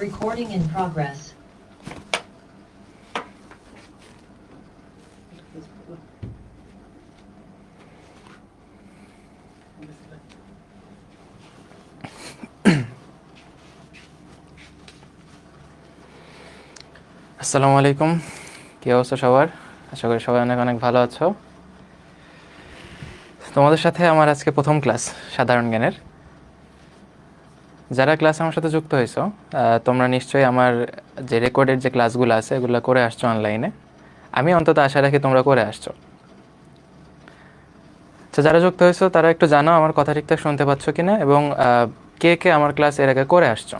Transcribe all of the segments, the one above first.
Recording in progress. আসসালামু আলাইকুম, কী অবস্থা সবার? আশা করি সবাই অনেক অনেক ভালো আছো। তোমাদের সাথে আমার আজকে প্রথম ক্লাস সাধারণ জ্ঞানের। যারা ক্লাস আমার সাথে যুক্ত হয়েছো, তোমরা নিশ্চয়ই আমার যে রেকর্ডের যে ক্লাসগুলো আছে এগুলো করে আসছো অনলাইনে। আমি অন্তত আশা রাখি তোমরা করে আসছো। তো যারা যুক্ত হয়েছো তারা একটু জানো আমার কথা ঠিকঠাক শুনতে পাচ্ছ কিনা, এবং কে কে আমার ক্লাস এর আগে করে আসছো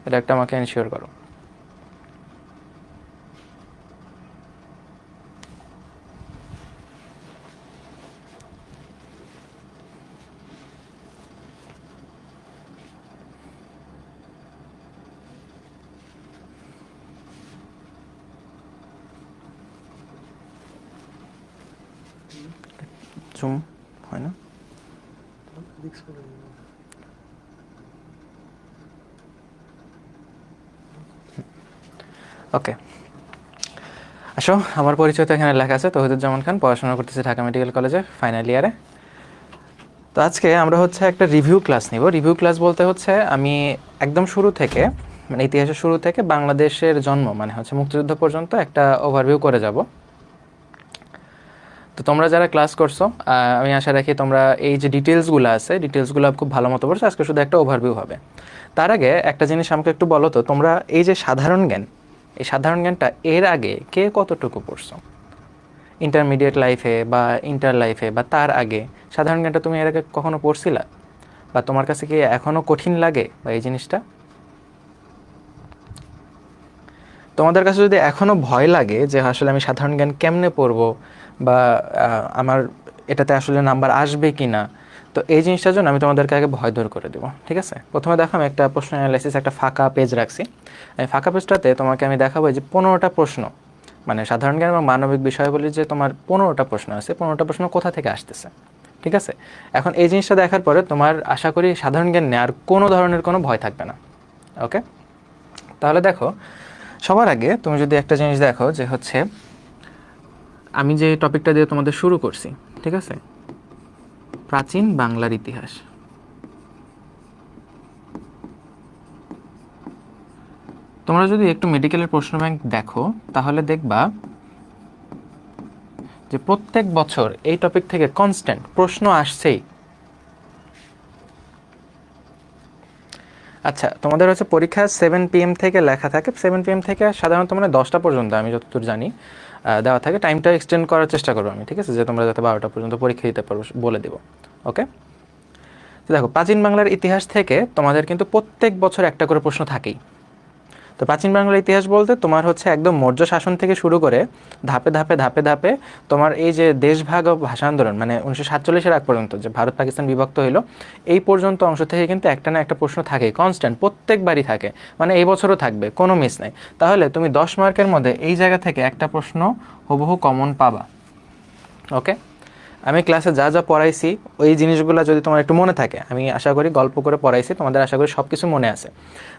এটা একটা আমাকে এনশিওর করো। জুম হয় না? ওকে, আসো। আমার পরিচয় তো এখানে লেখা আছে, তৌহিদুজ্জামান খান, পড়াশোনা করতেছি ঢাকা মেডিকেল কলেজে ফাইনাল ইয়ারে। তো আজকে আমরা হচ্ছে একটা রিভিউ ক্লাস নিব। রিভিউ ক্লাস বলতে হচ্ছে আমি একদম শুরু থেকে, মানে ইতিহাসের শুরু থেকে বাংলাদেশের জন্ম মানে হচ্ছে মুক্তিযুদ্ধ পর্যন্ত একটা ওভারভিউ করে যাব। তো তোমরা যারা ক্লাস করছো, আমি আশা রাখি তোমরা এই যে ডিটেলসগুলো আছে ডিটেলসগুলো খুব ভালো মতো পড়ছো। আজকে শুধু একটা ওভারভিউ হবে। তার আগে একটা জিনিস আমাকে একটু বলো তো, তোমরা এই যে সাধারণ জ্ঞান, এই সাধারণ জ্ঞানটা এর আগে কে কতটুকু পড়ছো? ইন্টারমিডিয়েট লাইফে বা ইন্টার লাইফে বা তার আগে সাধারণ জ্ঞানটা তুমি এর আগে কখনো পড়ছিলা? বা তোমার কাছে কি এখনও কঠিন লাগে বা এই জিনিসটা? তোমাদের কাছে যদি এখনও ভয় লাগে যে আসলে আমি সাধারণ জ্ঞান কেমনে পড়বো, বা আমার এটাতে আসলে নাম্বার আসবে কি না, তো এই জিনিসটার জন্য আমি তোমাদেরকে আগে ভয় দূর করে দেবো, ঠিক আছে? প্রথমে দেখো, আমি একটা প্রশ্ন অ্যানালাইসিস একটা ফাঁকা পেজ রাখছি। এই ফাঁকা পেজটাতে তোমাকে আমি দেখাবো যে 15টা প্রশ্ন, মানে সাধারণ জ্ঞান এবং মানবিক বিষয়াবলী যে তোমার 15টা প্রশ্ন আছে, 15টা প্রশ্ন কোথা থেকে আসতেছে, ঠিক আছে? এখন এই জিনিসটা দেখার পরে তোমার আশা করি সাধারণ জ্ঞান নেওয়ার কোনো ধরনের কোনো ভয় থাকবে না। ওকে, তাহলে দেখো, সবার আগে তুমি যদি একটা জিনিস দেখো যে হচ্ছে আমি যে টপিকটা দিয়ে তোমাদের শুরু করছি, ঠিক আছে, প্রাচীন বাংলার ইতিহাস। তোমরা যদি একটু মেডিকেলের প্রশ্ন ব্যাংক দেখো তাহলে দেখবা যে প্রত্যেক বছর এই টপিক থেকে কনস্ট্যান্ট প্রশ্ন আসছেই। আচ্ছা, তোমাদের হচ্ছে পরীক্ষা 7 PM থেকে লেখা থাকে, 7 PM থেকে সাধারণত মানে 10টা পর্যন্ত আমি যতদূর জানি দেওয়া থাকে। টাইমটা এক্সটেন্ড করার চেষ্টা করবো আমি, ঠিক আছে, যে তোমরা যাতে 12টা পর্যন্ত পরীক্ষা দিতে পারবো বলে দেবো। ওকে, তো দেখো, প্রাচীন বাংলার ইতিহাস থেকে তোমাদের কিন্তু প্রত্যেক বছর একটা করে প্রশ্ন থাকেই। তো প্রাচীন বাংলার ইতিহাস বলতে তোমার হচ্ছে একদম মৌর্য শাসন থেকে শুরু করে ধাপে ধাপে ধাপে ধাপে তোমার এই যে দেশভাগ ও ভাষা আন্দোলন, মানে 1947-এর আগ পর্যন্ত যে ভারত পাকিস্তান বিভক্ত হইলো, এই পর্যন্ত অংশ থেকে কিন্তু একটা না একটা প্রশ্ন থাকেই, কনস্ট্যান্ট, প্রত্যেকবারই থাকে, মানে এই বছরও থাকবে, কোনো মিস নাই। তাহলে তুমি 10 মার্কের মধ্যে এই জায়গা থেকে একটা প্রশ্ন হুবহু কমন পাবা। ওকে, আমি ক্লাসে যা যা পড়াইছি ওই জিনিসগুলো যদি তোমার একটু মনে থাকে, আমি আশা করি গল্প করে পড়াইছি, তোমাদের আশা করি সব কিছু মনে আছে,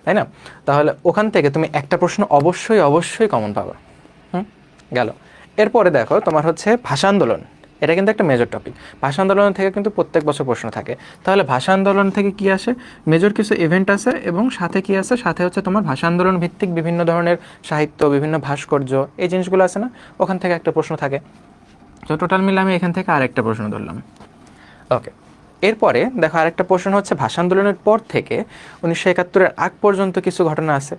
তাই না? তাহলে ওখান থেকে তুমি একটা প্রশ্ন অবশ্যই অবশ্যই কমন পাবা। গেল। এরপরে দেখো, তোমার হচ্ছে ভাষা আন্দোলন, এটা কিন্তু একটা মেজর টপিক। ভাষা আন্দোলন থেকে কিন্তু প্রত্যেক বছর প্রশ্ন থাকে। তাহলে ভাষা আন্দোলন থেকে কি আসে? মেজর কিছু ইভেন্ট আছে, এবং সাথে কি আছে? সাথে হচ্ছে তোমার ভাষা আন্দোলন ভিত্তিক বিভিন্ন ধরনের সাহিত্য, বিভিন্ন ভাস্কর্য, এই জিনিসগুলো আছে না, ওখান থেকে একটা প্রশ্ন থাকে। তো টোটাল মিলে আমি এখান থেকে আরেকটা প্রশ্ন ধরলাম। ওকে, এরপরে দেখো আরেকটা প্রশ্ন হচ্ছে ভাষা আন্দোলনের পর থেকে 1971-এর আগ পর্যন্ত কিছু ঘটনা আছে।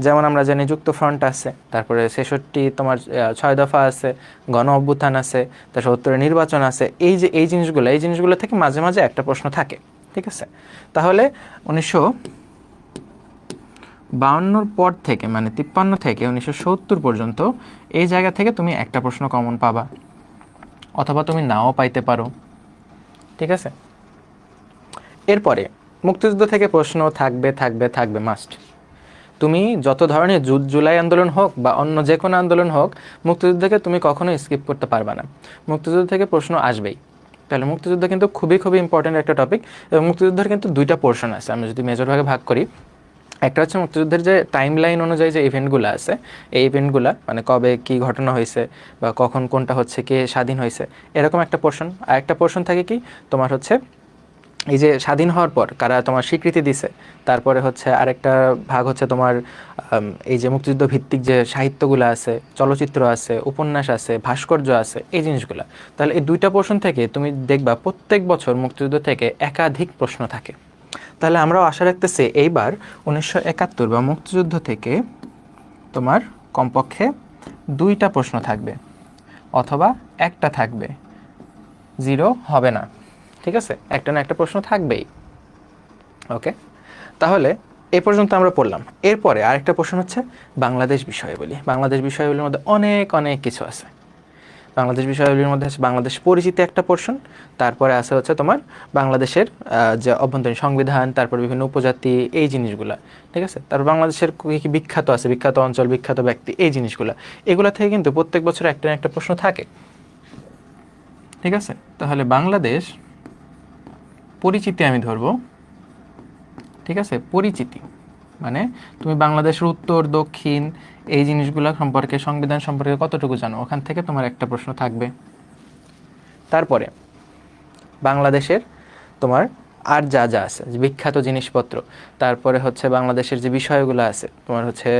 যেমন আমরা জানি যুক্ত ফ্রন্ট আছে, তারপরে 66 তোমার 6 দফা আছে, গণ অভ্যুত্থান আছে, তার 70-এর নির্বাচন আছে। এই জিনিসগুলো থেকে মাঝে মাঝে একটা প্রশ্ন থাকে, ঠিক আছে? তাহলে 1952 পর থেকে, মানে 53 থেকে 1970 পর্যন্ত এই জায়গা থেকে তুমি একটা প্রশ্ন কমন পাবা, অথবা তুমি নাও পাইতে পারো, ঠিক আছে? এরপরে মুক্তিযুদ্ধ থেকে প্রশ্ন থাকবে থাকবে থাকবে, মাস্ট। তুমি যত ধরনের জুলাই আন্দোলন হোক বা অন্য যে কোনো আন্দোলন হোক, মুক্তিযুদ্ধকে তুমি কখনোই স্কিপ করতে পারবে না, মুক্তিযুদ্ধ থেকে প্রশ্ন আসবেই। তাহলে মুক্তিযুদ্ধ কিন্তু খুবই খুবই ইম্পর্ট্যান্ট একটা টপিক, এবং মুক্তিযুদ্ধের কিন্তু দুইটা পোর্শন আছে, আমরা যদি মেজর ভাগে ভাগ করি। একটা হচ্ছে মুক্তিযুদ্ধের যে টাইম লাইন অনুযায়ী যে ইভেন্টগুলো আছে, এই ইভেন্টগুলো মানে কবে কী ঘটনা হয়েছে বা কখন কোনটা হচ্ছে, কে স্বাধীন হয়েছে, এরকম একটা পোর্শন। আর একটা পোর্শন থাকে কি তোমার হচ্ছে এই যে স্বাধীন হওয়ার পর কারা তোমার স্বীকৃতি দিছে, তারপরে হচ্ছে আরেকটা ভাগ হচ্ছে তোমার এই যে মুক্তিযুদ্ধ ভিত্তিক যে সাহিত্যগুলো আছে, চলচ্চিত্র আছে, উপন্যাস আছে, ভাস্কর্য আছে, এই জিনিসগুলো। তাহলে এই দুইটা পোর্শন থেকে তুমি দেখবা প্রত্যেক বছর মুক্তিযুদ্ধ থেকে একাধিক প্রশ্ন থাকে। তাহলে আমরাও আশা রাখতেছি এইবার 1971 বা মুক্তিযুদ্ধ থেকে তোমার কমপক্ষে 2টা প্রশ্ন থাকবে অথবা একটা থাকবে, 0 হবে না। ঠিক আছে, একটা না একটা প্রশ্ন থাকবেই। ওকে, তাহলে এই পর্যন্ত আমরা পড়লাম। এরপরে আরেকটা প্রশ্ন হচ্ছে বাংলাদেশ বিষয়াবলী। বাংলাদেশ বিষয়াবলীর মধ্যে অনেক অনেক কিছু আছে। বাংলাদেশ বিষয়াবলীর মধ্যে আছে বাংলাদেশ পরিচিতি একটা পোর্শন, তারপরে আছে হচ্ছে তোমার বাংলাদেশের যে অভ্যন্তরীণ সংবিধান, তারপর বিভিন্ন উপজাতি, এই জিনিসগুলা। ঠিক আছে, তারপর বাংলাদেশের কী কী বিখ্যাত আছে, বিখ্যাত অঞ্চল, বিখ্যাত ব্যক্তি, এই জিনিসগুলা। এগুলা থেকে কিন্তু প্রত্যেক বছর একটা না একটা প্রশ্ন থাকে। ঠিক আছে, তাহলে বাংলাদেশ পরিচিতি আমি ধরবো। ঠিক আছে, পরিচিতি মানে তুমি বাংলাদেশের উত্তর দক্ষিণ এই জিনিসগুলো সম্পর্কে, সংবিধান সম্পর্কে কতটুকু জানো, ওখান থেকে তোমার একটা প্রশ্ন থাকবে। তারপরে বাংলাদেশের তোমার আর যা যা আছে, যে বিখ্যাত জিনিসপত্র, তারপরে হচ্ছে বাংলাদেশের যে বিষয়গুলো আছে তোমার হচ্ছে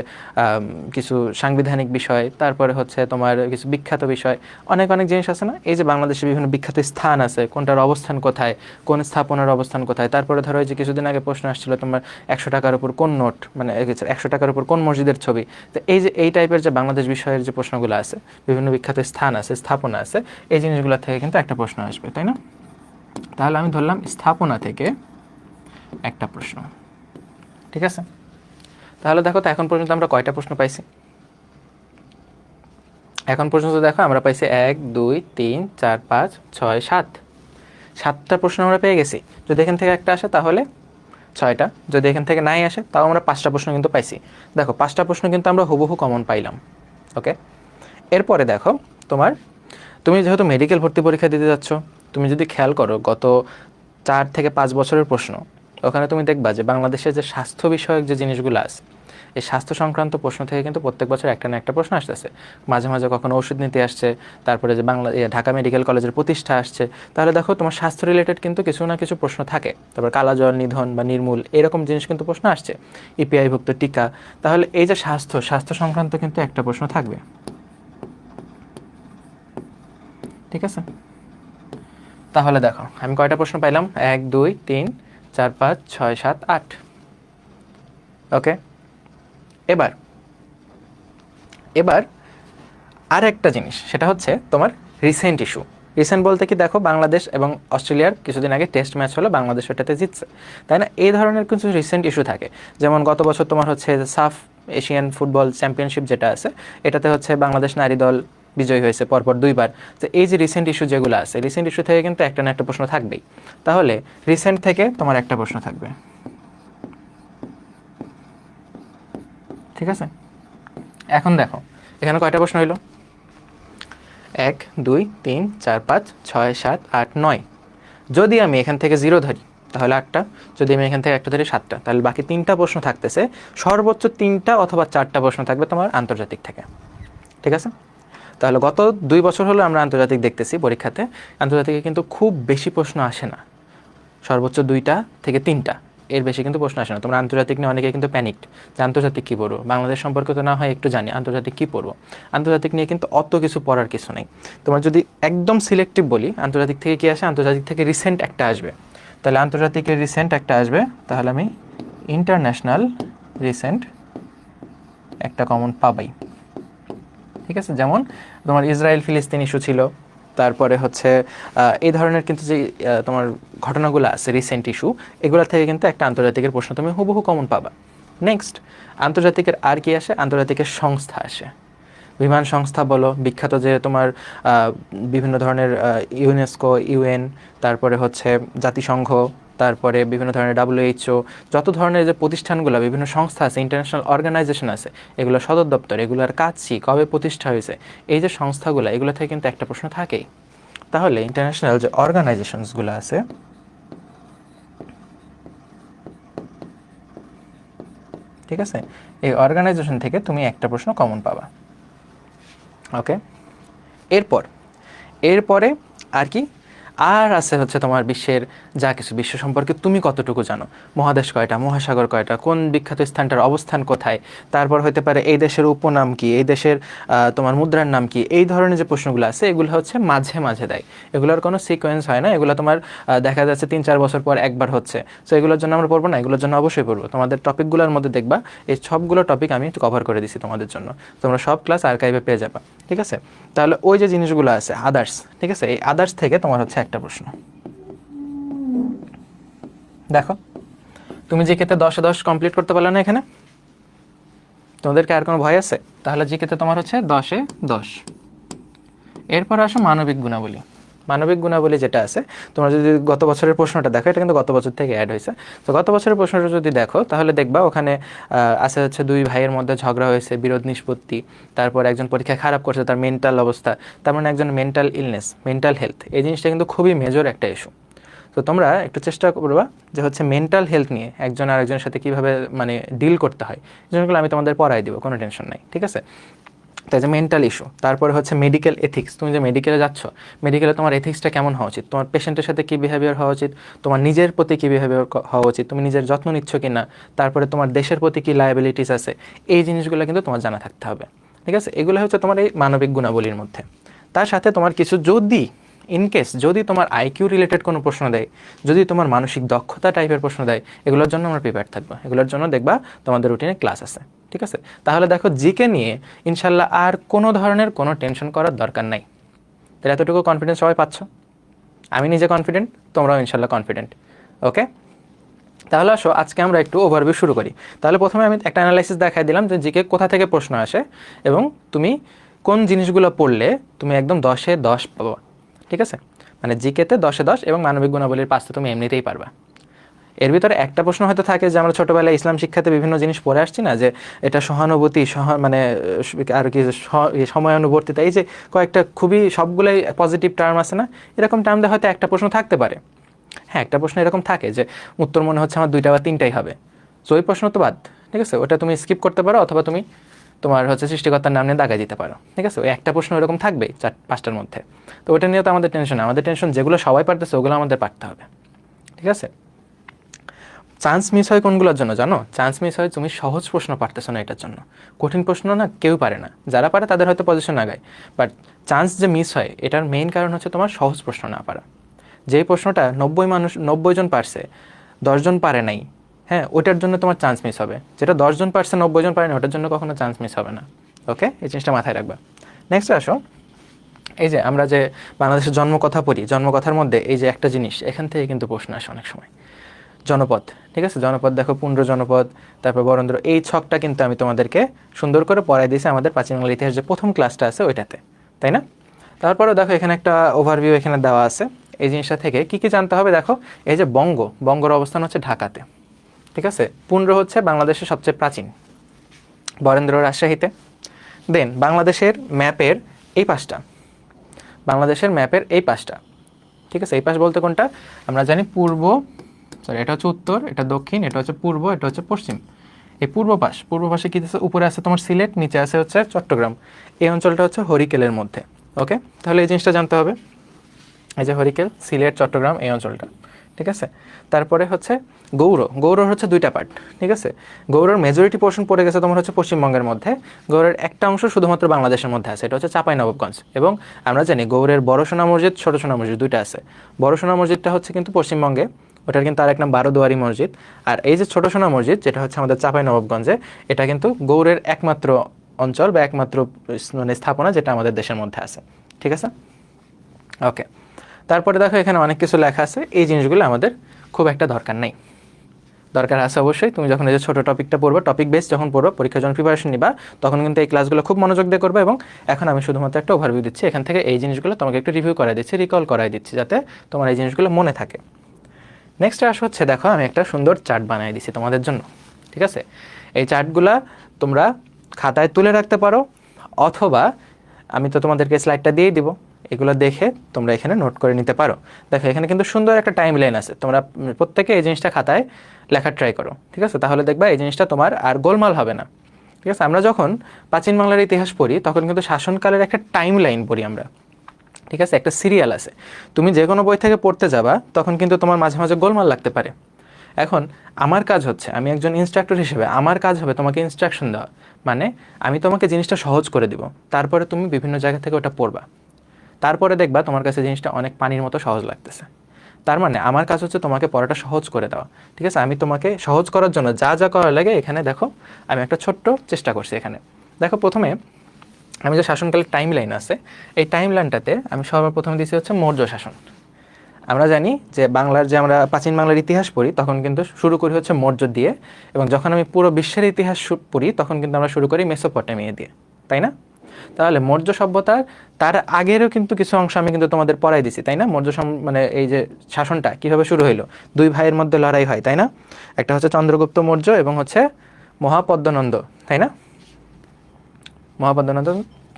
কিছু সাংবিধানিক বিষয়, তারপরে হচ্ছে তোমার কিছু বিখ্যাত বিষয়, অনেক অনেক জিনিস আছে না। এই যে বাংলাদেশের বিভিন্ন বিখ্যাত স্থান আছে, কোনটার অবস্থান কোথায়, কোন স্থাপনার অবস্থান কোথায়, তারপরে ধরো এই যে কিছুদিন আগে প্রশ্ন আসছিল তোমার 100 টাকার উপর কোন নোট, মানে 100 টাকার উপর কোন মসজিদের ছবি। তো এই যে এই টাইপের যে বাংলাদেশ বিষয়ের যে প্রশ্নগুলো আছে, বিভিন্ন বিখ্যাত স্থান আছে, স্থাপনা আছে, এই জিনিসগুলো থেকে কিন্তু একটা প্রশ্ন আসবে, তাই না? তাহলে আমি ধরলাম স্থাপনা থেকে একটা প্রশ্ন। ঠিক আছে, তাহলে দেখো তো এখন পর্যন্ত আমরা কয়টা প্রশ্ন পাইছি। এখন পর্যন্ত দেখো আমরা পাইছি 1 2 3 4 5 6 7, 7টা প্রশ্ন আমরা পেয়ে গেছি। যদি এখান থেকে একটা আসে তাহলে 6টা, যদি এখান থেকে নাই আসে তাও আমরা 5টা প্রশ্ন কিন্তু পাইছি। দেখো 5টা প্রশ্ন কিন্তু আমরা হুবহু কমন পাইলাম। ওকে, এরপরে দেখো তুমি যেহেতু মেডিকেল ভর্তি পরীক্ষা দিতে যাচ্ছ, তুমি যদি খেয়াল করো গত 4 থেকে 5 বছরের প্রশ্ন, ওখানে তুমি দেখবা যে বাংলাদেশের যে স্বাস্থ্য বিষয়ক যে জিনিসগুলো আছে, এই স্বাস্থ্য সংক্রান্ত প্রশ্ন থেকে কিন্তু প্রত্যেক বছর একটা না একটা প্রশ্ন আসতেছে। মাঝে মাঝে কখনো ওষুধ নীতি আসছে, তারপরে যে ঢাকা মেডিকেল কলেজের প্রতিষ্ঠা আসছে। তাহলে দেখো তোমার স্বাস্থ্য রিলেটেড কিন্তু কিছু না কিছু প্রশ্ন থাকে। তারপর কালাজ্বর নিধন বা নির্মূল এরকম জিনিস কিন্তু প্রশ্ন আসছে, ইপিআইভুক্ত টিকা। তাহলে এই যে স্বাস্থ্য সংক্রান্ত কিন্তু একটা প্রশ্ন থাকবে। ঠিক আছে, তাহলে দেখো আমি কয়টা প্রশ্ন পাইলাম, 1 2 3 4 5 6 7 8। ওকে, এবার এবার আর একটা জিনিস, সেটা হচ্ছে তোমার রিসেন্ট ইস্যু। রিসেন্ট বলতে কি, দেখো বাংলাদেশ এবং অস্ট্রেলিয়ার কিছুদিন আগে টেস্ট ম্যাচ হলো, বাংলাদেশ ওটাতে জিতছে, তাই না? এই ধরনের কিছু রিসেন্ট ইস্যু থাকে। যেমন গত বছর তোমার হচ্ছে সাফ এশিয়ান ফুটবল চ্যাম্পিয়নশিপ যেটা আছে, এটাতে হচ্ছে বাংলাদেশ নারী দল বিজয়ী হয়েছে পরপর 2বার। তো এই যে রিসেন্ট ইস্যু যেগুলো আছে, রিসেন্ট ইস্যু থেকে কিন্তু একটা না একটা প্রশ্ন থাকবেই। তাহলে রিসেন্ট থেকে তোমার একটা প্রশ্ন থাকবে। ঠিক আছে, এখন দেখো এখানে কয়টা প্রশ্ন হইলো, 1 2 3 4 5 6 7 8 9। যদি আমি এখান থেকে 0 ধরি তাহলে 8টা, যদি আমি এখান থেকে একটা ধরি 7টা, তাহলে বাকি 3টা প্রশ্ন থাকতেছে। সর্বোচ্চ 3টা অথবা 4টা প্রশ্ন থাকবে তোমার আন্তর্জাতিক থেকে। ঠিক আছে, তাহলে গত 2 বছর হলো আমরা আন্তর্জাতিক দেখতেছি পরীক্ষাতে। আন্তর্জাতিকে কিন্তু খুব বেশি প্রশ্ন আসে না, সর্বোচ্চ 2টা থেকে 3টা, এর বেশি কিন্তু প্রশ্ন আসে না। তোমরা আন্তর্জাতিক নিয়ে অনেকে কিন্তু প্যানিকড যে আন্তর্জাতিক কী পড়বো, বাংলাদেশ সম্পর্কে তো না হয় একটু জানি, আন্তর্জাতিক কী পড়বো। আন্তর্জাতিক নিয়ে কিন্তু অত কিছু পড়ার কিছু নেই। তোমার যদি একদম সিলেক্টিভ বলি, আন্তর্জাতিক থেকে কী আসে, আন্তর্জাতিক থেকে রিসেন্ট একটা আসবে। তাহলে আন্তর্জাতিকের রিসেন্ট একটা আসবে, তাহলে আমি ইন্টারন্যাশনাল রিসেন্ট একটা কমন পাবাই। ঠিক আছে, যেমন তোমার ইসরায়েল ফিলিস্তিন ইস্যু ছিল, তারপরে হচ্ছে এই ধরনের কিন্তু যে তোমার ঘটনাগুলো আছে রিসেন্ট ইস্যু, এগুলো থেকে কিন্তু একটা আন্তর্জাতিকের প্রশ্ন তুমি হুবহু কমন পাবা। নেক্সট, আন্তর্জাতিকের আর কি আসে, আন্তর্জাতিকের সংস্থা আসে। বিমান সংস্থা বলো, বিখ্যাত যে তোমার বিভিন্ন ধরনের ইউনেস্কো, ইউএন, তারপরে হচ্ছে জাতিসংঘ, তারপরে বিভিন্ন ধরনের WHO, যত ধরনের যে প্রতিষ্ঠানগুলো, বিভিন্ন সংস্থা আছে, ইন্টারন্যাশনাল অর্গানাইজেশন আছে, এগুলো সদর দপ্তর, এগুলোর কাজ কি, কবে প্রতিষ্ঠা হয়েছে, এই যে সংস্থাগুলো, এগুলো থেকে কিন্তু একটা প্রশ্ন থাকেই। তাহলে ইন্টারন্যাশনাল যে অর্গানাইজেশনসগুলো আছে, ঠিক আছে, এই অর্গানাইজেশন থেকে তুমি একটা প্রশ্ন কমন পাবা। ওকে, এরপরে আর কি আর আছে হচ্ছে তোমার বিশ্বের যা কিছু, বিশ্ব সম্পর্কে তুমি কতটুকু জানো, মহাদেশ কয়টা, মহাসাগর কয়টা, কোন বিখ্যাত স্থানটার অবস্থান কোথায়, তারপর হতে পারে এই দেশের উপনাম কি, এই দেশের তোমার মুদ্রার নাম কি, এই ধরনের যে প্রশ্নগুলো আছে এগুলো হচ্ছে মাঝে মাঝে দেয়, এগুলোর কোনো সিকোয়েন্স হয় না, এগুলো তোমার দেখা যাচ্ছে 3-4 বছর পর একবার হচ্ছে। সো এগুলোর জন্য আমরা পড়বো না, এগুলোর জন্য অবশ্যই পড়বো। তোমাদের টপিকগুলোর মধ্যে দেখবা এই সবগুলো টপিক আমি কভার করে দিছি তোমাদের জন্য, তোমরা সব ক্লাস আর্কাইভে পেয়ে যাবা। ঠিক আছে, তাহলে ওই যে জিনিসগুলো আছে আদার্স, ঠিক আছে, এই আদার্স থেকে তোমার হচ্ছে একটা প্রশ্ন। দেখো তুমি জিকেতে 10-এ 10 কমপ্লিট করতে পারলে না এখানে, তোমাদেরকে আর কোনো ভয় আছে? তাহলে জিকেতে তোমার হচ্ছে 10-এ 10। এরপর আসো মানবিক গুণাবলী। মানবিক গুণাবলী যেটা আছে, তোমরা যদি গত বছরের প্রশ্নটা দেখো, এটা কিন্তু গত বছর থেকে অ্যাড হয়েছে, তো গত বছরের প্রশ্নটা যদি দেখো তাহলে দেখবা ওখানে আছে হচ্ছে 2 ভাইয়ের মধ্যে ঝগড়া হয়েছে, বিরোধ নিষ্পত্তি, তারপর একজন পরীক্ষা খারাপ করছে, তার মেন্টাল অবস্থা, তার মানে একজন মেন্টাল ইলনেস, মেন্টাল হেলথ, এই জিনিসটা কিন্তু খুবই মেজর একটা ইস্যু। তো তোমরা একটু চেষ্টা করবা যে হচ্ছে মেন্টাল হেলথ নিয়ে একজন আরেকজনের সাথে কীভাবে মানে ডিল করতে হয়, এই জিনিসগুলো আমি তোমাদের পড়াই দিব, কোনো টেনশন নাই। ঠিক আছে, তাই যে মেন্টাল ইস্যু, তারপরে হচ্ছে মেডিকেল এথিক্স, তুমি যে মেডিকেলে যাচ্ছ, মেডিকেলে তোমার এথিক্সটা কেমন হওয়া উচিত, তোমার পেশেন্টের সাথে কী বিহেভিয়ার হওয়া উচিত, তোমার নিজের প্রতি কী বিহেভিয়ার হওয়া উচিত, তুমি নিজের যত্ন নিচ্ছ কি না, তারপরে তোমার দেশের প্রতি কী লায়াবিলিটিস আছে, এই জিনিসগুলো কিন্তু তোমার জানা থাকতে হবে। ঠিক আছে, এগুলো হচ্ছে তোমার এই মানবিক গুণাবলীর মধ্যে। তার সাথে তোমার কিছু যদি ইনকেস যদি তোমার আইকিউ রিলেটেড কোনো প্রশ্ন দেয়, যদি তোমার মানসিক দক্ষতা টাইপের প্রশ্ন দেয়, এগুলোর জন্য আমরা প্রিপেয়ার থাকবো, এগুলোর জন্য দেখবা তোমাদের রুটিনে ক্লাস আছে। ঠিক আছে, তাহলে দেখো জিকে নিয়ে ইনশাল্লাহ আর কোনো ধরনের কোনো টেনশন করার দরকার নাই। তাহলে এতটুকু কনফিডেন্স সবাই পাচ্ছ, আমি নিজে কনফিডেন্ট, তোমরাও ইনশাল্লাহ কনফিডেন্ট। ওকে, তাহলে আসো আজকে আমরা একটু ওভারভিউ শুরু করি। তাহলে প্রথমে আমি একটা অ্যানালাইসিস দেখাই দিলাম যে জিকে কোথা থেকে প্রশ্ন আসে এবং তুমি কোন জিনিসগুলো পড়লে তুমি একদম 10-এ 10 পাবা। ঠিক আছে, মানে জিকেতে 10-এ 10 এবং মানবিক গুণাবলীর 5 তো তুমি এমনিতেই পারবা। এর ভিতরে একটা প্রশ্ন হয়তো থাকে যে আমরা ছোটোবেলায় ইসলাম শিক্ষাতে বিভিন্ন জিনিস পড়ে আসছি না, যে এটা সহানুভূতি, মানে আর কি সময়ানুবর্তিতা, এই যে কয়েকটা খুবই সবগুলোই পজিটিভ টার্ম আছে না, এরকম টার্ম দিয়ে হয়তো একটা প্রশ্ন থাকতে পারে। হ্যাঁ, একটা প্রশ্ন এরকম থাকে যে উত্তর মনে হচ্ছে আমার 2টা বা 3টাই হবে, তো ওই প্রশ্ন তো বাদ। ঠিক আছে, ওটা তুমি স্কিপ করতে পারো, অথবা তুমি তোমার হচ্ছে সৃষ্টিকর্তার নাম নিয়ে দাগাই দিতে পারো। ঠিক আছে, ওই একটা প্রশ্ন এরকম থাকবেই 4-5টার মধ্যে, তো ওটা নিয়ে তো আমাদের টেনশন, আমাদের টেনশন যেগুলো সবাই পারতেছে ওগুলো আমাদের পারতে হবে। ঠিক আছে, চান্স মিস হয় কোনগুলোর জন্য জানো? চান্স মিস হয় তুমি সহজ প্রশ্ন পারতেছো না, এটার জন্য। কঠিন প্রশ্ন না কেউ পারে না, যারা পারে তাদের হয়তো পজিশন আগায়, বাট চান্স যে মিস হয় এটার মেইন কারণ হচ্ছে তোমার সহজ প্রশ্ন না পারা। যেই প্রশ্নটা 90 জন পারছে, 10 জন পারে নাই, হ্যাঁ, ওটার জন্য তোমার চান্স মিস হবে। যেটা 10 জন পারছে 90 জন পারে না, ওটার জন্য কখনো চান্স মিস হবে না। ওকে, এই জিনিসটা মাথায় রাখবা। নেক্সট আসো, এই যে আমরা যে বাংলাদেশের জন্মকথা পড়ি, জন্মকথার মধ্যে এই যে একটা জিনিস, এখান থেকে কিন্তু প্রশ্ন আসে অনেক সময়, জনপদ। ঠিক আছে, জনপদ দেখো, পুন্ড্র জনপদ, তারপর বরেন্দ্র, এই ছকটা কিন্তু আমি তোমাদেরকে সুন্দর করে পড়াই দিয়েছি আমাদের প্রাচীন বাংলা ইতিহাস যে প্রথম ক্লাসটা আছে ওইটাতে, তাই না? তারপরেও দেখো এখানে একটা ওভারভিউ এখানে দেওয়া আছে, এই জিনিসটা থেকে কি কি জানতে হবে দেখো। এই যে বঙ্গর অবস্থান হচ্ছে ঢাকাতে। ঠিক আছে, পুন্ড্র হচ্ছে বাংলাদেশের সবচেয়ে প্রাচীন, বরেন্দ্র রাজশাহীতে। দেন বাংলাদেশের ম্যাপের এই পাশটা, বাংলাদেশের ম্যাপের এই পাশটা, ঠিক আছে, এই পাশ বলতে কোনটা আমরা জানি, পূর্ব, সরি এটা হচ্ছে উত্তর, এটা দক্ষিণ, এটা হচ্ছে পূর্ব, এটা হচ্ছে পশ্চিম। এই পূর্ব পাশে কি আছে, উপরে আছে তোমার সিলেট, নিচে আছে হচ্ছে চট্টগ্রাম, এই অঞ্চলটা হচ্ছে হরিকেলের মধ্যে। ওকে, তাহলে এই জিনিসটা জানতে হবে, এই যে হরিকেল, সিলেট, চট্টগ্রাম, এই অঞ্চলটা। ঠিক আছে, তারপরে হচ্ছে গৌড় হচ্ছে 2টা পার্ট। ঠিক আছে, গৌড়ের মেজরিটি পোর্শন পড়ে গেছে তোমার হচ্ছে পশ্চিমবঙ্গের মধ্যে, গৌড়ের একটা অংশ শুধুমাত্র বাংলাদেশের মধ্যে আছে, এটা হচ্ছে চাঁপাইনবাবগঞ্জ। এবং আমরা জানি গৌড়ের বড় সোনা মসজিদ, ছোট সোনা মসজিদ 2টা আছে। বড় সোনা মসজিদটা হচ্ছে কিন্তু পশ্চিমবঙ্গে, ওটার কিন্তু আর এক নাম 12 দুয়ারি মসজিদ। আর এই যে ছোট সোনা মসজিদ যেটা হচ্ছে আমাদের চাঁপাইনবাবগঞ্জে, এটা কিন্তু গৌড়ের একমাত্র অঞ্চল বা একমাত্র মানে স্থাপনা যেটা আমাদের দেশের মধ্যে আছে। ঠিক আছে, ওকে। তারপরে দেখো এখানে অনেক কিছু লেখা আছে, এই জিনিসগুলো আমাদের খুব একটা দরকার নেই। দরকার আছে অবশ্যই, তুমি যখন এই যে ছোটো টপিকটা পড়বে, টপিক বেস যখন পড়বো, পরীক্ষার জন্য প্রিপারেশন নিবা, তখন কিন্তু এই ক্লাসগুলো খুব মনোযোগ দিয়ে করবে। এবং এখন আমি শুধুমাত্র একটা ওভারভিউ দিচ্ছি, এখান থেকে এই জিনিসগুলো তোমাকে একটু রিভিউ করাই দিচ্ছি, রিকল করাই দিচ্ছি, যাতে তোমার এই জিনিসগুলো মনে থাকে। নেক্সট আস হচ্ছে, দেখো আমি একটা সুন্দর চার্ট বানিয়ে দিচ্ছি তোমাদের জন্য। ঠিক আছে, এই চার্টগুলা তোমরা খাতায় তুলে রাখতে পারো, অথবা আমি তো তোমাদেরকে স্লাইডটা দিয়েই দিব, এগুলো দেখে তোমরা এখানে নোট করে নিতে পারো। দেখো এখানে কিন্তু সুন্দর একটা টাইম লাইন আছে, তোমরা প্রত্যেকে এই জিনিসটা খাতায় লেখার ট্রাই করো, ঠিক আছে? তাহলে দেখবা এই জিনিসটা তোমার আর গোলমাল হবে না, ঠিক আছে? আমরা যখন প্রাচীন বাংলার ইতিহাস পড়ি তখন কিন্তু শাসনকালের একটা টাইম লাইন পড়ি আমরা, ঠিক আছে? একটা সিরিয়াল আছে। তুমি যে কোনো বই থেকে পড়তে যাবা তখন কিন্তু তোমার মাঝে মাঝে গোলমাল লাগতে পারে। এখন আমার কাজ হচ্ছে, আমি একজন ইনস্ট্রাক্টর হিসেবে আমার কাজ হবে তোমাকে ইনস্ট্রাকশন দেওয়া, মানে আমি তোমাকে জিনিসটা সহজ করে দিব, তারপরে তুমি বিভিন্ন জায়গা থেকে ওটা পড়বা, তারপরে দেখবা তোমার কাছে জিনিসটা অনেক পানির মতো সহজ লাগতেছে। তার মানে আমার কাজ হচ্ছে তোমাকে পড়াটা সহজ করে দেওয়া, ঠিক আছে? আমি তোমাকে সহজ করার জন্য যা যা করা লাগে এখানে দেখো আমি একটা ছোট্ট চেষ্টা করছি। এখানে দেখো প্রথমে আমি যে শাসনকালের টাইম লাইন আছে, এই টাইম লাইনটাতে আমি সর্বপ্রথমে দিয়েছি হচ্ছে মৌর্য শাসন। আমরা জানি যে বাংলার যে আমরা প্রাচীন বাংলার ইতিহাস পড়ি তখন কিন্তু শুরু করি হচ্ছে মৌর্য দিয়ে, এবং যখন আমি পুরো বিশ্বের ইতিহাস পড়ি তখন কিন্তু আমরা শুরু করি মেসোপটেমিয়া দিয়ে, তাই না? তাহলে মৌর্য সভ্যতার তার আগেরও কিন্তু কিছু অংশ আমি কিন্তু তোমাদের পড়াই দিছি, তাই না? মৌর্য মানে এই যে শাসনটা কীভাবে শুরু হইলো, দুই ভাইয়ের মধ্যে লড়াই হয়, তাই না? একটা হচ্ছে চন্দ্রগুপ্ত মৌর্য এবং হচ্ছে মহাপদ্মনন্দ, তাই না?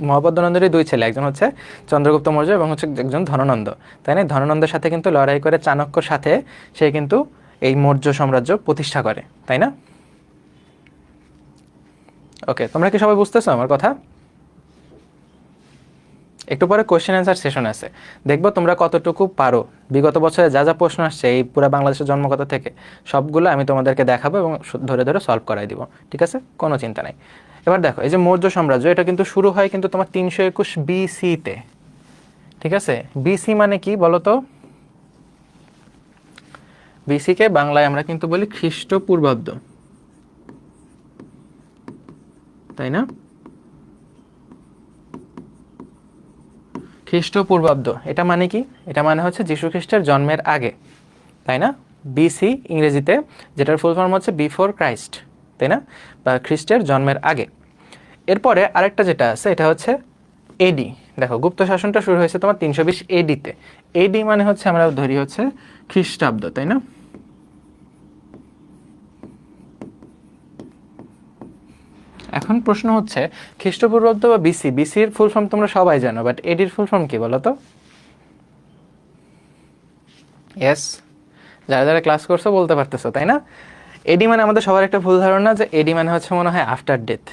মহাপদ্মনন্দেরই দুই ছেলে, একজন হচ্ছে চন্দ্রগুপ্ত মৌর্য এবং হচ্ছে একজন ধননন্দ, তাই না? ধননন্দের সাথে কিন্তু লড়াই করে চাণক্যর সাথে সে কিন্তু এই মৌর্য সাম্রাজ্য প্রতিষ্ঠা করে, তাই না? ওকে, তোমরা কি সবাই বুঝতেছো আমার কথা? একটু পরে কোয়েশ্চেন অ্যান্সার সেশন আছে, দেখবো তোমরা কতটুকু পারো। বিগত বছরে যা যা প্রশ্ন আসছে এই পুরো বাংলাদেশের জন্মকথা থেকে সবগুলো আমি তোমাদেরকে দেখাবো এবং ধরে ধরে সলভ করাই দিব, ঠিক আছে? কোনো চিন্তা নাই। এবার দেখো এই যে মৌর্য সাম্রাজ্য, এটা কিন্তু শুরু হয় কিন্তু তোমার 321 BC-তে, ঠিক আছে? বিসি মানে কি বলো তো? বিসিকে বাংলায় আমরা কিন্তু বলি খ্রিস্টপূর্বাব্দ, তাই না? খ্রিস্টপূর্বাব্দ এটা মানে কি? এটা মানে হচ্ছে যীশু খ্রিস্টের জন্মের আগে, তাই না? বিসি ইংরেজিতে, যেটার ফুল ফর্ম হচ্ছে বিফোর ক্রাইস্ট, তাই না? বা খ্রিস্টের জন্মের আগে। এরপরে আরেকটা যেটা আছে এটা হচ্ছে এডি। দেখো গুপ্ত শাসনটা শুরু হয়েছে তোমার 320 AD-তে। এডি মানে হচ্ছে আমরা ধরি হচ্ছে খ্রিস্টাব্দ, তাই না? এখন প্রশ্ন হচ্ছে খ্রিস্টপূর্বাব্দ বা বিসি, বিসির ফুল ফর্ম তোমরা সবাই জানো, বাট এডির ফুল ফর্ম কি বলো তো? ইয়েস, যারা যারা ক্লাস করছো বলতে পারতেছো, তাই না? এডি মানে আমাদের সবার একটা ভুল ধারণা যে এডি মানে হচ্ছে মনে হয় আফটার ডেথ।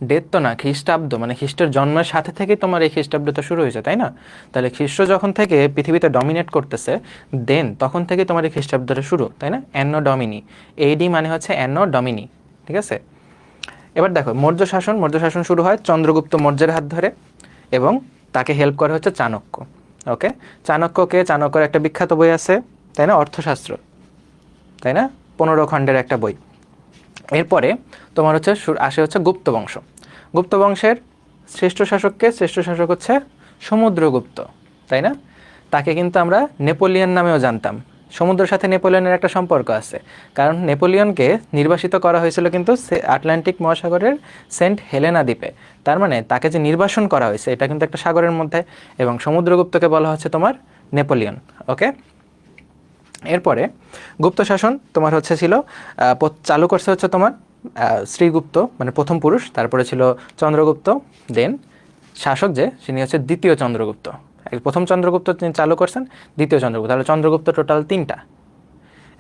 ডেথ তো না, খ্রিস্টাব্দ মানে খ্রিস্টের জন্মের সাথে থেকেই তোমার এই খ্রিস্টাব্দটা শুরু হয়েছে, তাই না? তাহলে খ্রিস্ট যখন থেকে পৃথিবীতে ডমিনেট করতেছে দেন তখন থেকে তোমার এই খ্রিস্টাব্দটা শুরু, তাই না? অ্যানো ডমিনি, এডি মানে হচ্ছে অ্যানো ডমিনি, ঠিক আছে? এবার দেখো মৌর্য শাসন, মৌর্য শাসন শুরু হয় চন্দ্রগুপ্ত মৌর্যের হাত ধরে এবং তাকে হেল্প করে হচ্ছে চাণক্য। ওকে, চাণক্যর একটা বিখ্যাত বই আছে, তাই না? অর্থশাস্ত্র, তাই না? 15 খণ্ডের একটা বই। এরপরে তোমার হচ্ছে আসে হচ্ছে গুপ্ত বংশ। গুপ্ত বংশের শ্রেষ্ঠ শাসক হচ্ছে সমুদ্রগুপ্ত, তাই না? তাকে কিন্তু আমরা নেপোলিয়ন নামেও জানতাম। সমুদ্রের সাথে নেপোলিয়নের একটা সম্পর্ক আছে, কারণ নেপোলিয়নকে নির্বাসিত করা হয়েছিল কিন্তু আটলান্টিক মহাসাগরের সেন্ট হেলেনা দ্বীপে। তার মানে তাকে যে নির্বাসন করা হয়েছে এটা কিন্তু একটা সাগরের মধ্যে, এবং সমুদ্রগুপ্তকে বলা হচ্ছে তোমার নেপোলিয়ন। ওকে, এরপরে গুপ্ত শাসন তোমার হচ্ছে ছিল চালু করছে হচ্ছে তোমার শ্রীগুপ্ত মানে প্রথম পুরুষ, তারপরে ছিল চন্দ্রগুপ্ত, দেন শাসক যে তিনি হচ্ছে দ্বিতীয় চন্দ্রগুপ্ত। প্রথম চন্দ্রগুপ্ত তিনি চালু করছেন, দ্বিতীয় চন্দ্রগুপ্ত, তাহলে চন্দ্রগুপ্ত টোটাল 3টা।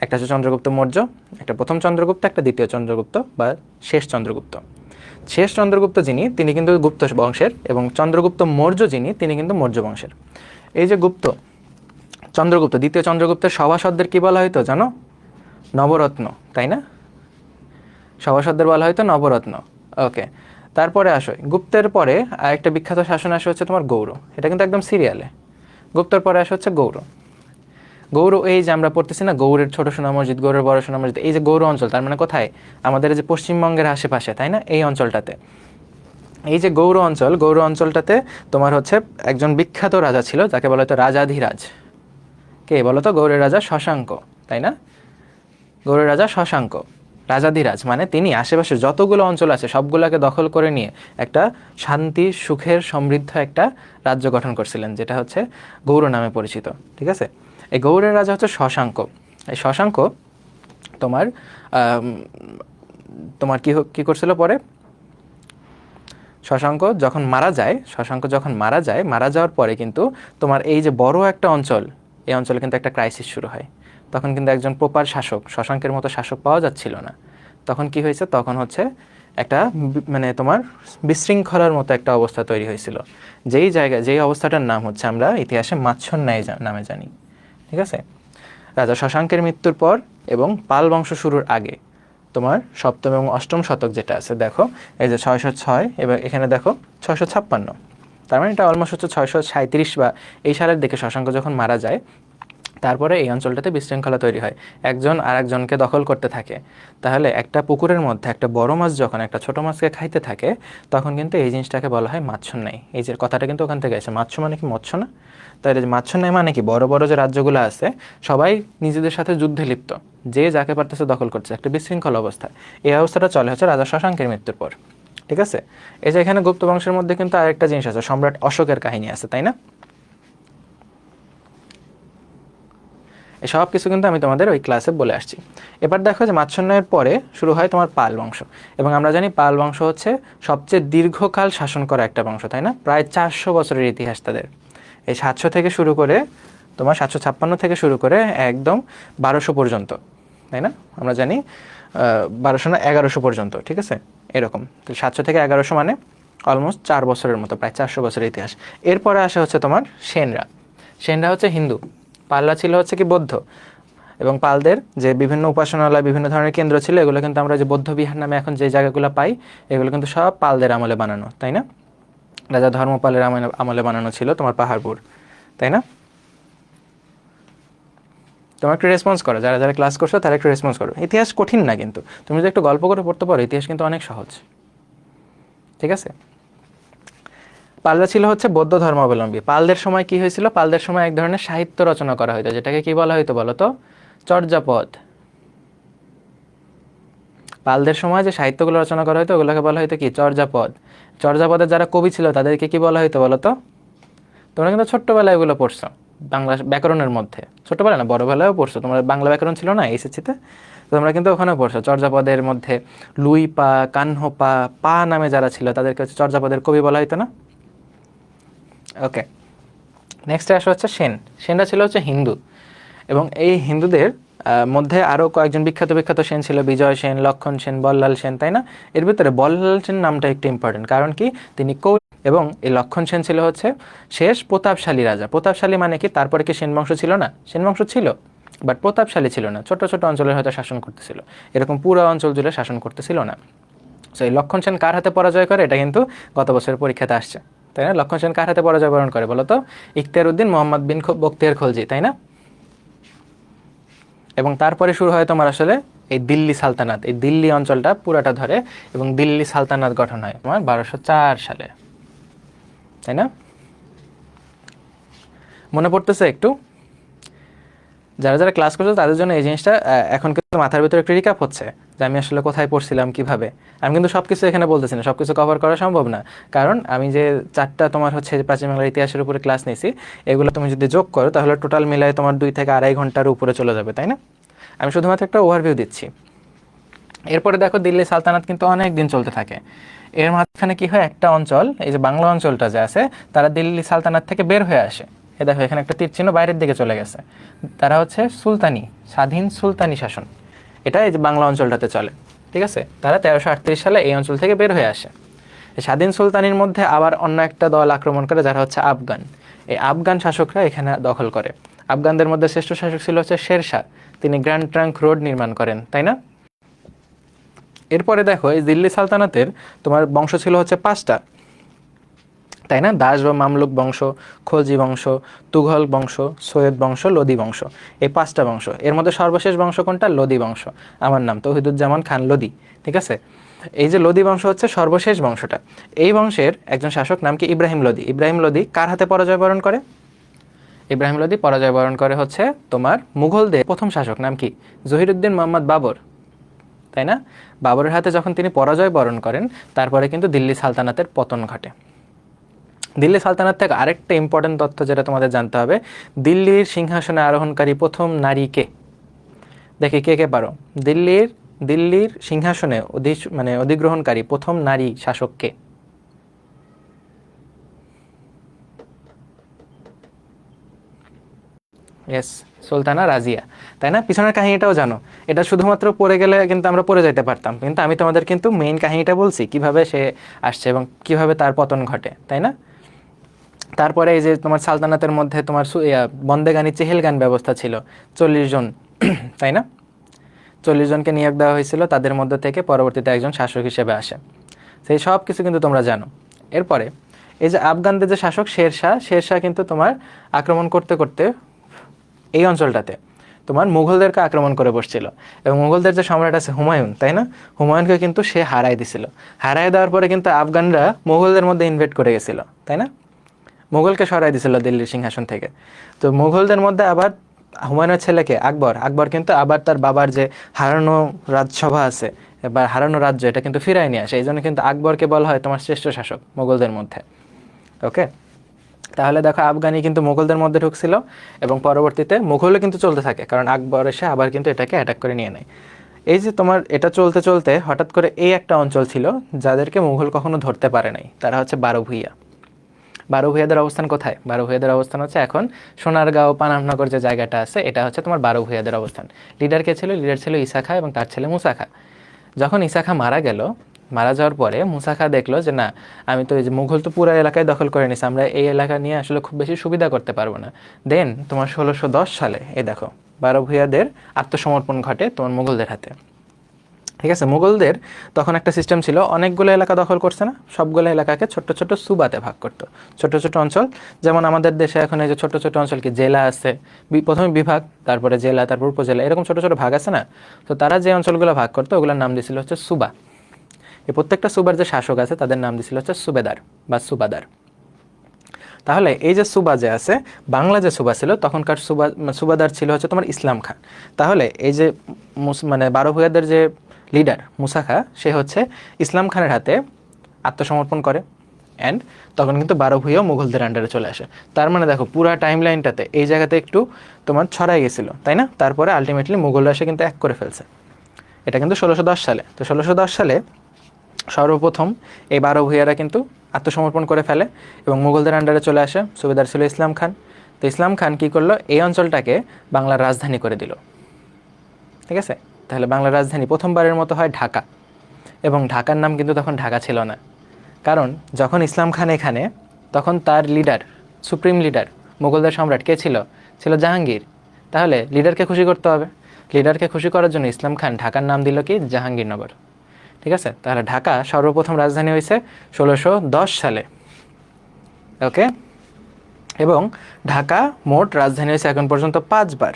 একটা হচ্ছে চন্দ্রগুপ্ত মৌর্য, একটা প্রথম চন্দ্রগুপ্ত, একটা দ্বিতীয় চন্দ্রগুপ্ত বা শেষ চন্দ্রগুপ্ত। শেষ চন্দ্রগুপ্ত যিনি তিনি কিন্তু গুপ্ত বংশের, এবং চন্দ্রগুপ্ত মৌর্য যিনি তিনি কিন্তু মৌর্য বংশের। এই যে চন্দ্রগুপ্ত দ্বিতীয় চন্দ্রগুপ্তের সভাসদদের কি বলা হয়তো জানো? নবরত্ন, তাই না? সভাসদদের বলা হয়তো নবরত্ন। ওকে, তারপরে আসো গুপ্তের পরে আরেকটা বিখ্যাত শাসন আসে হচ্ছে তোমার গৌড়। এটা কিন্তু একদম সিরিয়ালে। গুপ্তের পরে আসে হচ্ছে গৌড়। এই যে আমরা পড়তেছি না গৌড়ের ছোট সোনা মসজিদ, গৌড়ের বড় সোনা মসজিদ, এই যে গৌড় অঞ্চল, তার মানে কোথায়? আমাদের যে পশ্চিমবঙ্গের আশেপাশে, তাই না? এই অঞ্চলটাতে, এই যে গৌড় অঞ্চলটাতে তোমার হচ্ছে একজন বিখ্যাত রাজা ছিল যাকে বলা হতো রাজাধিরাজ। কে বলতো? গৌড়ের রাজা শশাঙ্ক, তাই না? গৌড়ের রাজা শশাঙ্ক, রাজাধিরাজ মানে তিনি আশেপাশে যতগুলো অঞ্চল আছে সবগুলোকে দখল করে নিয়ে একটা শান্তি সুখের সমৃদ্ধ একটা রাজ্য গঠন করছিলেন, যেটা হচ্ছে গৌড় নামে পরিচিত, ঠিক আছে? এই গৌড়ের রাজা হচ্ছে শশাঙ্ক। এই শশাঙ্ক তোমার কি করছিল পরে? শশাঙ্ক যখন মারা যায়, মারা যাওয়ার পরে কিন্তু তোমার এই যে বড় একটা অঞ্চল, এই অঞ্চলে কিন্তু একটা ক্রাইসিস শুরু হয়। তখন কিন্তু একজন প্রপার শাসক, শশাঙ্কের মতো শাসক পাওয়া যাচ্ছিল না। তখন কি হয়েছে, তখন হচ্ছে একটা মানে তোমার বিশৃঙ্খলার মতো একটা অবস্থা তৈরি হয়েছিল, যেই অবস্থাটার নাম হচ্ছে আমরা ইতিহাসে মাচ্ছর ন্যায় নামে জানি। ঠিক আছে, রাজা শশাঙ্কের মৃত্যুর পর এবং পাল বংশ শুরুর আগে তোমার সপ্তম এবং অষ্টম শতক যেটা আছে, দেখো এই যে 606 এবং এখানে দেখো 656, তার মানে এটা অলমোস্ট হচ্ছে 637 বা এই সালের দিকে শশাঙ্ক যখন মারা যায়, তারপরে এই অঞ্চলটাতে বিশৃঙ্খলা তৈরি হয়, একজন আর একজনকে দখল করতে থাকে। তাহলে একটা পুকুরের মধ্যে একটা বড় মাছ যখন একটা ছোট মাছকে খাইতে থাকে, তখন কিন্তু এই জিনিসটাকে বলা হয় মাৎস্যন্যায়। এই যে কথাটা কিন্তু ওখান থেকে আসে, মাৎস্য মানে কি মৎস্য না? তাহলে যে মাৎস্যন্যায় মানে কি, বড় বড় যে রাজ্যগুলো আছে সবাই নিজেদের সাথে যুদ্ধে লিপ্ত, যে যাকে পারতেছে দখল করছে, একটা বিশৃঙ্খল অবস্থা। এই অবস্থাটা চলে হচ্ছে রাজা শশাঙ্কের মৃত্যুর পর। ঠিক আছে, এই যে এখানে গুপ্ত বংশের মধ্যে কিন্তু আরেকটা জিনিস আছে, সম্রাট অশোকের কাহিনী আছে, তাই না? এই সব কিছু কিন্তু আমি তোমাদের ওই ক্লাসে বলে আসছি। এবার দেখো যে মাৎস্যন্যায়ের পরে শুরু হয় তোমার পাল বংশ, এবং আমরা জানি পাল বংশ হচ্ছে সবচেয়ে দীর্ঘকাল শাসন করা একটা বংশ, তাই না? প্রায় 400 বছরের ইতিহাস তাদের। এই 700 থেকে শুরু করে তোমার 756 থেকে শুরু করে একদম 1200 পর্যন্ত, তাই না? আমরা জানি 1200 না 1100 পর্যন্ত, ঠিক আছে, এরকম। তো 700 থেকে 1100 মানে অলমোস্ট 4 বছরের মতো, প্রায় 400 বছরের ইতিহাস। এরপরে আসে হচ্ছে তোমার সেনরা। সেনরা হচ্ছে হিন্দু, পালরা ছিল হচ্ছে কি বৌদ্ধ। এবং পালদের যে বিভিন্ন উপাসনালয়, বিভিন্ন ধরনের কেন্দ্র ছিল, এগুলো কিন্তু আমরা যে বৌদ্ধ বিহার নামে এখন যে জায়গাগুলো পাই, এগুলো কিন্তু সব পালদের আমলে বানানো, তাই না? রাজা ধর্মপালের আমলে বানানো ছিল তোমার পাহাড়পুর, তাই না? তোমার একটু রেসপন্স করো, যারা যারা ক্লাস করছো তারা একটু রেসপন্স করো। ইতিহাস কঠিন না কিন্তু, তুমি যদি একটু গল্প করে পড়তে পারো, ইতিহাস কিন্তু অনেক সহজ। ঠিক আছে, পালরা ছিল হচ্ছে বৌদ্ধ ধর্মাবলম্বী। পালদের সময় কি হয়েছিল, পালদের সময় এক ধরনের সাহিত্য রচনা করা হতো, যেটাকে কি বলা হতো বলো তো? চর্যাপদ। পালদের সময় যে সাহিত্যগুলো রচনা করা হতো ওগুলোকে বলা হতো কি? চর্যাপদ। চর্যাপদের যারা কবি ছিল তাদেরকে কি বলা হতো বলো তো? তোমরা কিন্তু ছোট্টবেলায় এগুলো পড়ছো বাংলা ব্যাকরণের মধ্যে, ছোট্টবেলায় না বড়বেলায়ও পড়ছো, তোমার বাংলা ব্যাকরণ ছিল না এসএসসিতে, তোমরা কিন্তু ওখানেও পড়ছো। চর্যাপদের মধ্যে লুই পা, কানহো পা, পা নামে যারা ছিল তাদেরকে হচ্ছে চর্যাপদের কবি বলা হতো না? ওকে, নেক্সট আসা হচ্ছে সেন। সেনরা ছিল হচ্ছে হিন্দু, এবং এই হিন্দুদের মধ্যে আরও কয়েকজন বিখ্যাত বিখ্যাত সেন ছিল, বিজয় সেন, লক্ষণ সেন, বল্লাল সেন, তাই না? এর ভিতরে বল্লাল সেন নামটা একটু ইম্পর্টেন্ট, কারণ কি তিনি এবং এই লক্ষণ সেন ছিল হচ্ছে শেষ প্রতাপশালী রাজা। প্রতাপশালী মানে কি, তারপরে কি সেন বংশ ছিল না? সেন বংশ ছিল, বাট প্রতাপশালী ছিল না, ছোট ছোট অঞ্চলের হয়তো শাসন করতেছিল, এরকম পুরো অঞ্চল জুড়ে শাসন করতেছিল না। সো এই লক্ষণ সেন কার হাতে পরাজয় করে, এটা কিন্তু গত বছরের পরীক্ষাতে আসছে, তাই না? লক্ষণ সেন কার হাতে পরাজয় বরণ করে বলো তো? ইখতিয়ার উদ্দিন মোহাম্মদ বিন বখতিয়ার খলজি, তাই না? এবং তারপরে শুরু হয় তোমার আসলে এই দিল্লি সালতানাত, এই দিল্লি অঞ্চলটা পুরাটা ধরে, এবং দিল্লি সালতানাত গঠন হয় তোমার 1204 সালে, তাই না? মনে পড়তেছে একটু? যারা যারা ক্লাস করছে তাদের জন্য এই জিনিসটা এখন কিন্তু মাথার ভিতরে একটু রিক্যাপ হচ্ছে, যে আমি আসলে কোথায় পড়ছিলাম, কিভাবে। আমি কিন্তু সব কিছু এখানে বলতেছি না, সব কিছু কভার করা সম্ভব না, কারণ আমি যে 4টা তোমার হচ্ছে প্রাচীন বাংলার ইতিহাসের উপরে ক্লাস নিয়েছি, এগুলো তুমি যদি যোগ করো তাহলে টোটাল মিলায় তোমার 2 থেকে 2.5 ঘন্টার উপরে চলে যাবে, তাই না? আমি শুধুমাত্র একটা ওভারভিউ দিচ্ছি। এরপরে দেখো দিল্লি সালতানাত কিন্তু অনেক দিন চলতে থাকে। এর মাঝখানে কি হয়, একটা অঞ্চল, এই যে বাংলা অঞ্চলটা যে আছে, তারা দিল্লি সালতানাত থেকে বের হয়ে আসে। এ দেখো এখানে একটা তীর চিহ্ন বাইরের দিকে চলে গেছে, তারা হচ্ছে সুলতানি, স্বাধীন সুলতানি শাসন, এটা এই যে বাংলা অঞ্চলটাতে চলে। ঠিক আছে, তারা 1338 সালে এই অঞ্চল থেকে বের হয়ে আসে। স্বাধীন সুলতানির মধ্যে আবার অন্য একটা দল আক্রমণ করে, যারা হচ্ছে আফগান। এই আফগান শাসকরা এখানে দখল করে। আফগানদের মধ্যে শ্রেষ্ঠ শাসক ছিল হচ্ছে শেরশাহ, তিনি গ্র্যান্ড ট্রাঙ্ক রোড নির্মাণ করেন, তাই না? এরপরে দেখো এই দিল্লি সালতানাতের তোমার বংশ ছিল হচ্ছে 5টা, তাই না? দাস বা মামলুক বংশ, খলজি বংশ, তুঘলক বংশ, সৈয়দ বংশ, লোদি বংশ, এই 5টা বংশ। এর মধ্যে সর্বশেষ বংশ কোনটা? লোদি বংশ। আমার নাম তৌহিদুজ্জামান খান লোদি, ঠিক আছে? এই যে লোদি বংশ হচ্ছে সর্বশেষ বংশটা। এই বংশের একজন শাসক নাম কি? ইব্রাহিম লোদি। ইব্রাহিম লোদি কার হাতে পরাজয় বরণ করে? ইব্রাহিম লোদি পরাজয় বরণ করে হচ্ছে তোমার মুঘলদের প্রথম শাসক নাম কি? জহিরুদ্দিন মোহাম্মদ বাবর, তাই না? বাবরের হাতে যখন তিনি পরাজয় বরণ করেন, তারপরে কিন্তু দিল্লি সালতানাতের পতন ঘটে। দিল্লি সালতানাত থেকে আরেকটা ইম্পর্টেন্ট তথ্য যেটা তোমাদের জানতে হবে, দিল্লির সিংহাসনে আরোহণকারী প্রথম নারী কে? দেখি কে কে পারো। দিল্লির সিংহাসনে অধিগ্রহণকারী প্রথম নারী শাসক কে? ইয়েস, সুলতানা রাজিয়া, তাই না? পিছনের কাহিনীটাও জানো। এটা শুধুমাত্র পড়ে গেলে কিন্তু আমরা পড়ে যেতে পারতাম, কিন্তু আমি তোমাদের কিন্তু মেইন কাহিনীটা বলছি, কিভাবে সে আসছে এবং কিভাবে তার পতন ঘটে, তাই না? তারপরে এই যে তোমার সালতানাতের মধ্যে তোমার বন্দেগানি চেহেলগান ব্যবস্থা ছিল, 40 জন তাই না? 40 জনকে নিয়োগ দেওয়া হয়েছিল, তাদের মধ্যে থেকে পরবর্তীতে একজন শাসক হিসেবে আসে। সেই সব কিছু কিন্তু তোমরা জানো। এরপরে এই যে আফগানদের যে শাসক শেরশাহ কিন্তু তোমার আক্রমণ করতে করতে এই অঞ্চলটাতে তোমার মুঘলদেরকে আক্রমণ করে বসছিল, এবং মুঘলদের যে সম্রাট আছে হুমায়ুন, তাই না? হুমায়ুনকে কিন্তু সে হারাই দিছিল। হারাই দেওয়ার পরে কিন্তু আফগানরা মুঘলদের মধ্যে ইনভেট করে গেছিল, তাই না? মুঘলকে সরাই দিছিল দিল্লির সিংহাসন থেকে। তো মুঘলদের মধ্যে আবার হুমায়ুনের ছেলেকে আকবর কিন্তু আবার তার বাবার যে হারানো রাজসভা আছে বা হারানো রাজ্য, এটা কিন্তু ফিরাই নিয়ে আসে। এই জন্য কিন্তু আকবরকে বলা হয় তোমার শ্রেষ্ঠ শাসক মুঘলদের মধ্যে। ওকে, তাহলে দেখো আফগানি কিন্তু মুঘলদের মধ্যে ঢুকছিল, এবং পরবর্তীতে মুঘলও কিন্তু চলতে থাকে, কারণ আকবর এসে আবার কিন্তু এটাকে অ্যাটাক করে নিয়ে নেয়। এই যে তোমার এটা চলতে চলতে হঠাৎ করে এই একটা অঞ্চল ছিল যাদেরকে মুঘল কখনো ধরতে পারে নাই, তারা হচ্ছে বারো ভূঁইয়া। বারো ভূঁইয়াদের অবস্থান কোথায়? বারো ভূঁইয়াদের অবস্থান হচ্ছে এখন সোনারগাঁও পানামনগর যে জায়গাটা আছে, এটা হচ্ছে তোমার বারো ভূঁইয়াদের অবস্থান। লিডার কে ছিল? লিডার ছিল ঈসা খাঁ এবং তার ছেলে মুসা খাঁ। যখন ঈসা খাঁ মারা গেল, মারা যাওয়ার পরে মুসা খাঁ দেখলো যে না, আমি তো এই যে মুঘল তো পুরো এলাকায় দখল করে নিছি, আমরা এই এলাকা নিয়ে আসলে খুব বেশি সুবিধা করতে পারবো না। দেন তোমার 1610 সালে এই দেখো বারো ভূঁইয়াদের আত্মসমর্পণ ঘটে তোমার মুঘলদের হাতে। ঠিক আছে, মুঘলদের তখন একটা সিস্টেম ছিল, অনেকগুলো এলাকা দখল করছে না, সবগুলো এলাকাকে ছোট্ট ছোট্ট সুবাতে ভাগ করতো, ছোট্ট ছোট্ট অঞ্চল। যেমন আমাদের দেশে এখন এই যে ছোট্ট ছোট্ট অঞ্চল কি জেলা আছে, প্রথমে বিভাগ, তারপরে জেলা, তারপর উপজেলা, এরকম ছোট ছোট ভাগ আছে না? তো তারা যে অঞ্চলগুলো ভাগ করতো ওগুলোর নাম দিয়েছিল হচ্ছে সুবা। এই প্রত্যেকটা সুবার যে শাসক আছে তাদের নাম দিয়েছিল হচ্ছে সুবেদার বা সুবাদার। তাহলে এই যে সুবা যে আছে, বাংলা যে সুবা ছিল তখনকার সুবাদার ছিল হচ্ছে তোমার ইসলাম খান। তাহলে এই যে মানে বারো ভূঁইয়াদের যে লিডার মুসা খাঁ, সে হচ্ছে ইসলাম খানের হাতে আত্মসমর্পণ করে, অ্যান্ড তখন কিন্তু বারো ভূঁইয়াও মুঘলদের আন্ডারে চলে আসে। তার মানে দেখো পুরা টাইম লাইনটাতে এই জায়গাতে একটু তোমার ছড়াই গেছিলো, তাই না? তারপরে আলটিমেটলি মুঘলরা এসে কিন্তু এক করে ফেলছে। এটা কিন্তু 1610 সালে। তো 1610 সালে সর্বপ্রথম এই বারো ভূঁইয়ারা কিন্তু আত্মসমর্পণ করে ফেলে এবং মুঘলদের আন্ডারে চলে আসে। সুবেদার ছিল ইসলাম খান। তো ইসলাম খান কী করলো, এই অঞ্চলটাকে বাংলার রাজধানী করে দিল। ঠিক আছে, তাহলে বাংলার রাজধানী প্রথমবারের মতো হয় ঢাকা, এবং ঢাকার নাম কিন্তু তখন ঢাকা ছিল না, কারণ যখন ইসলাম খান এখানে, তখন তার লিডার, সুপ্রিম লিডার, মুঘলদের সম্রাট কে ছিল? ছিল জাহাঙ্গীর। তাহলে লিডারকে খুশি করতে হবে, লিডারকে খুশি করার জন্য ইসলাম খান ঢাকার নাম দিল কি? জাহাঙ্গীরনগর। ঠিক আছে, তাহলে ঢাকা সর্বপ্রথম রাজধানী হয়েছে 1610 সালে। ওকে, এবং ঢাকা মোট রাজধানী হয়েছে এখন পর্যন্ত 5বার।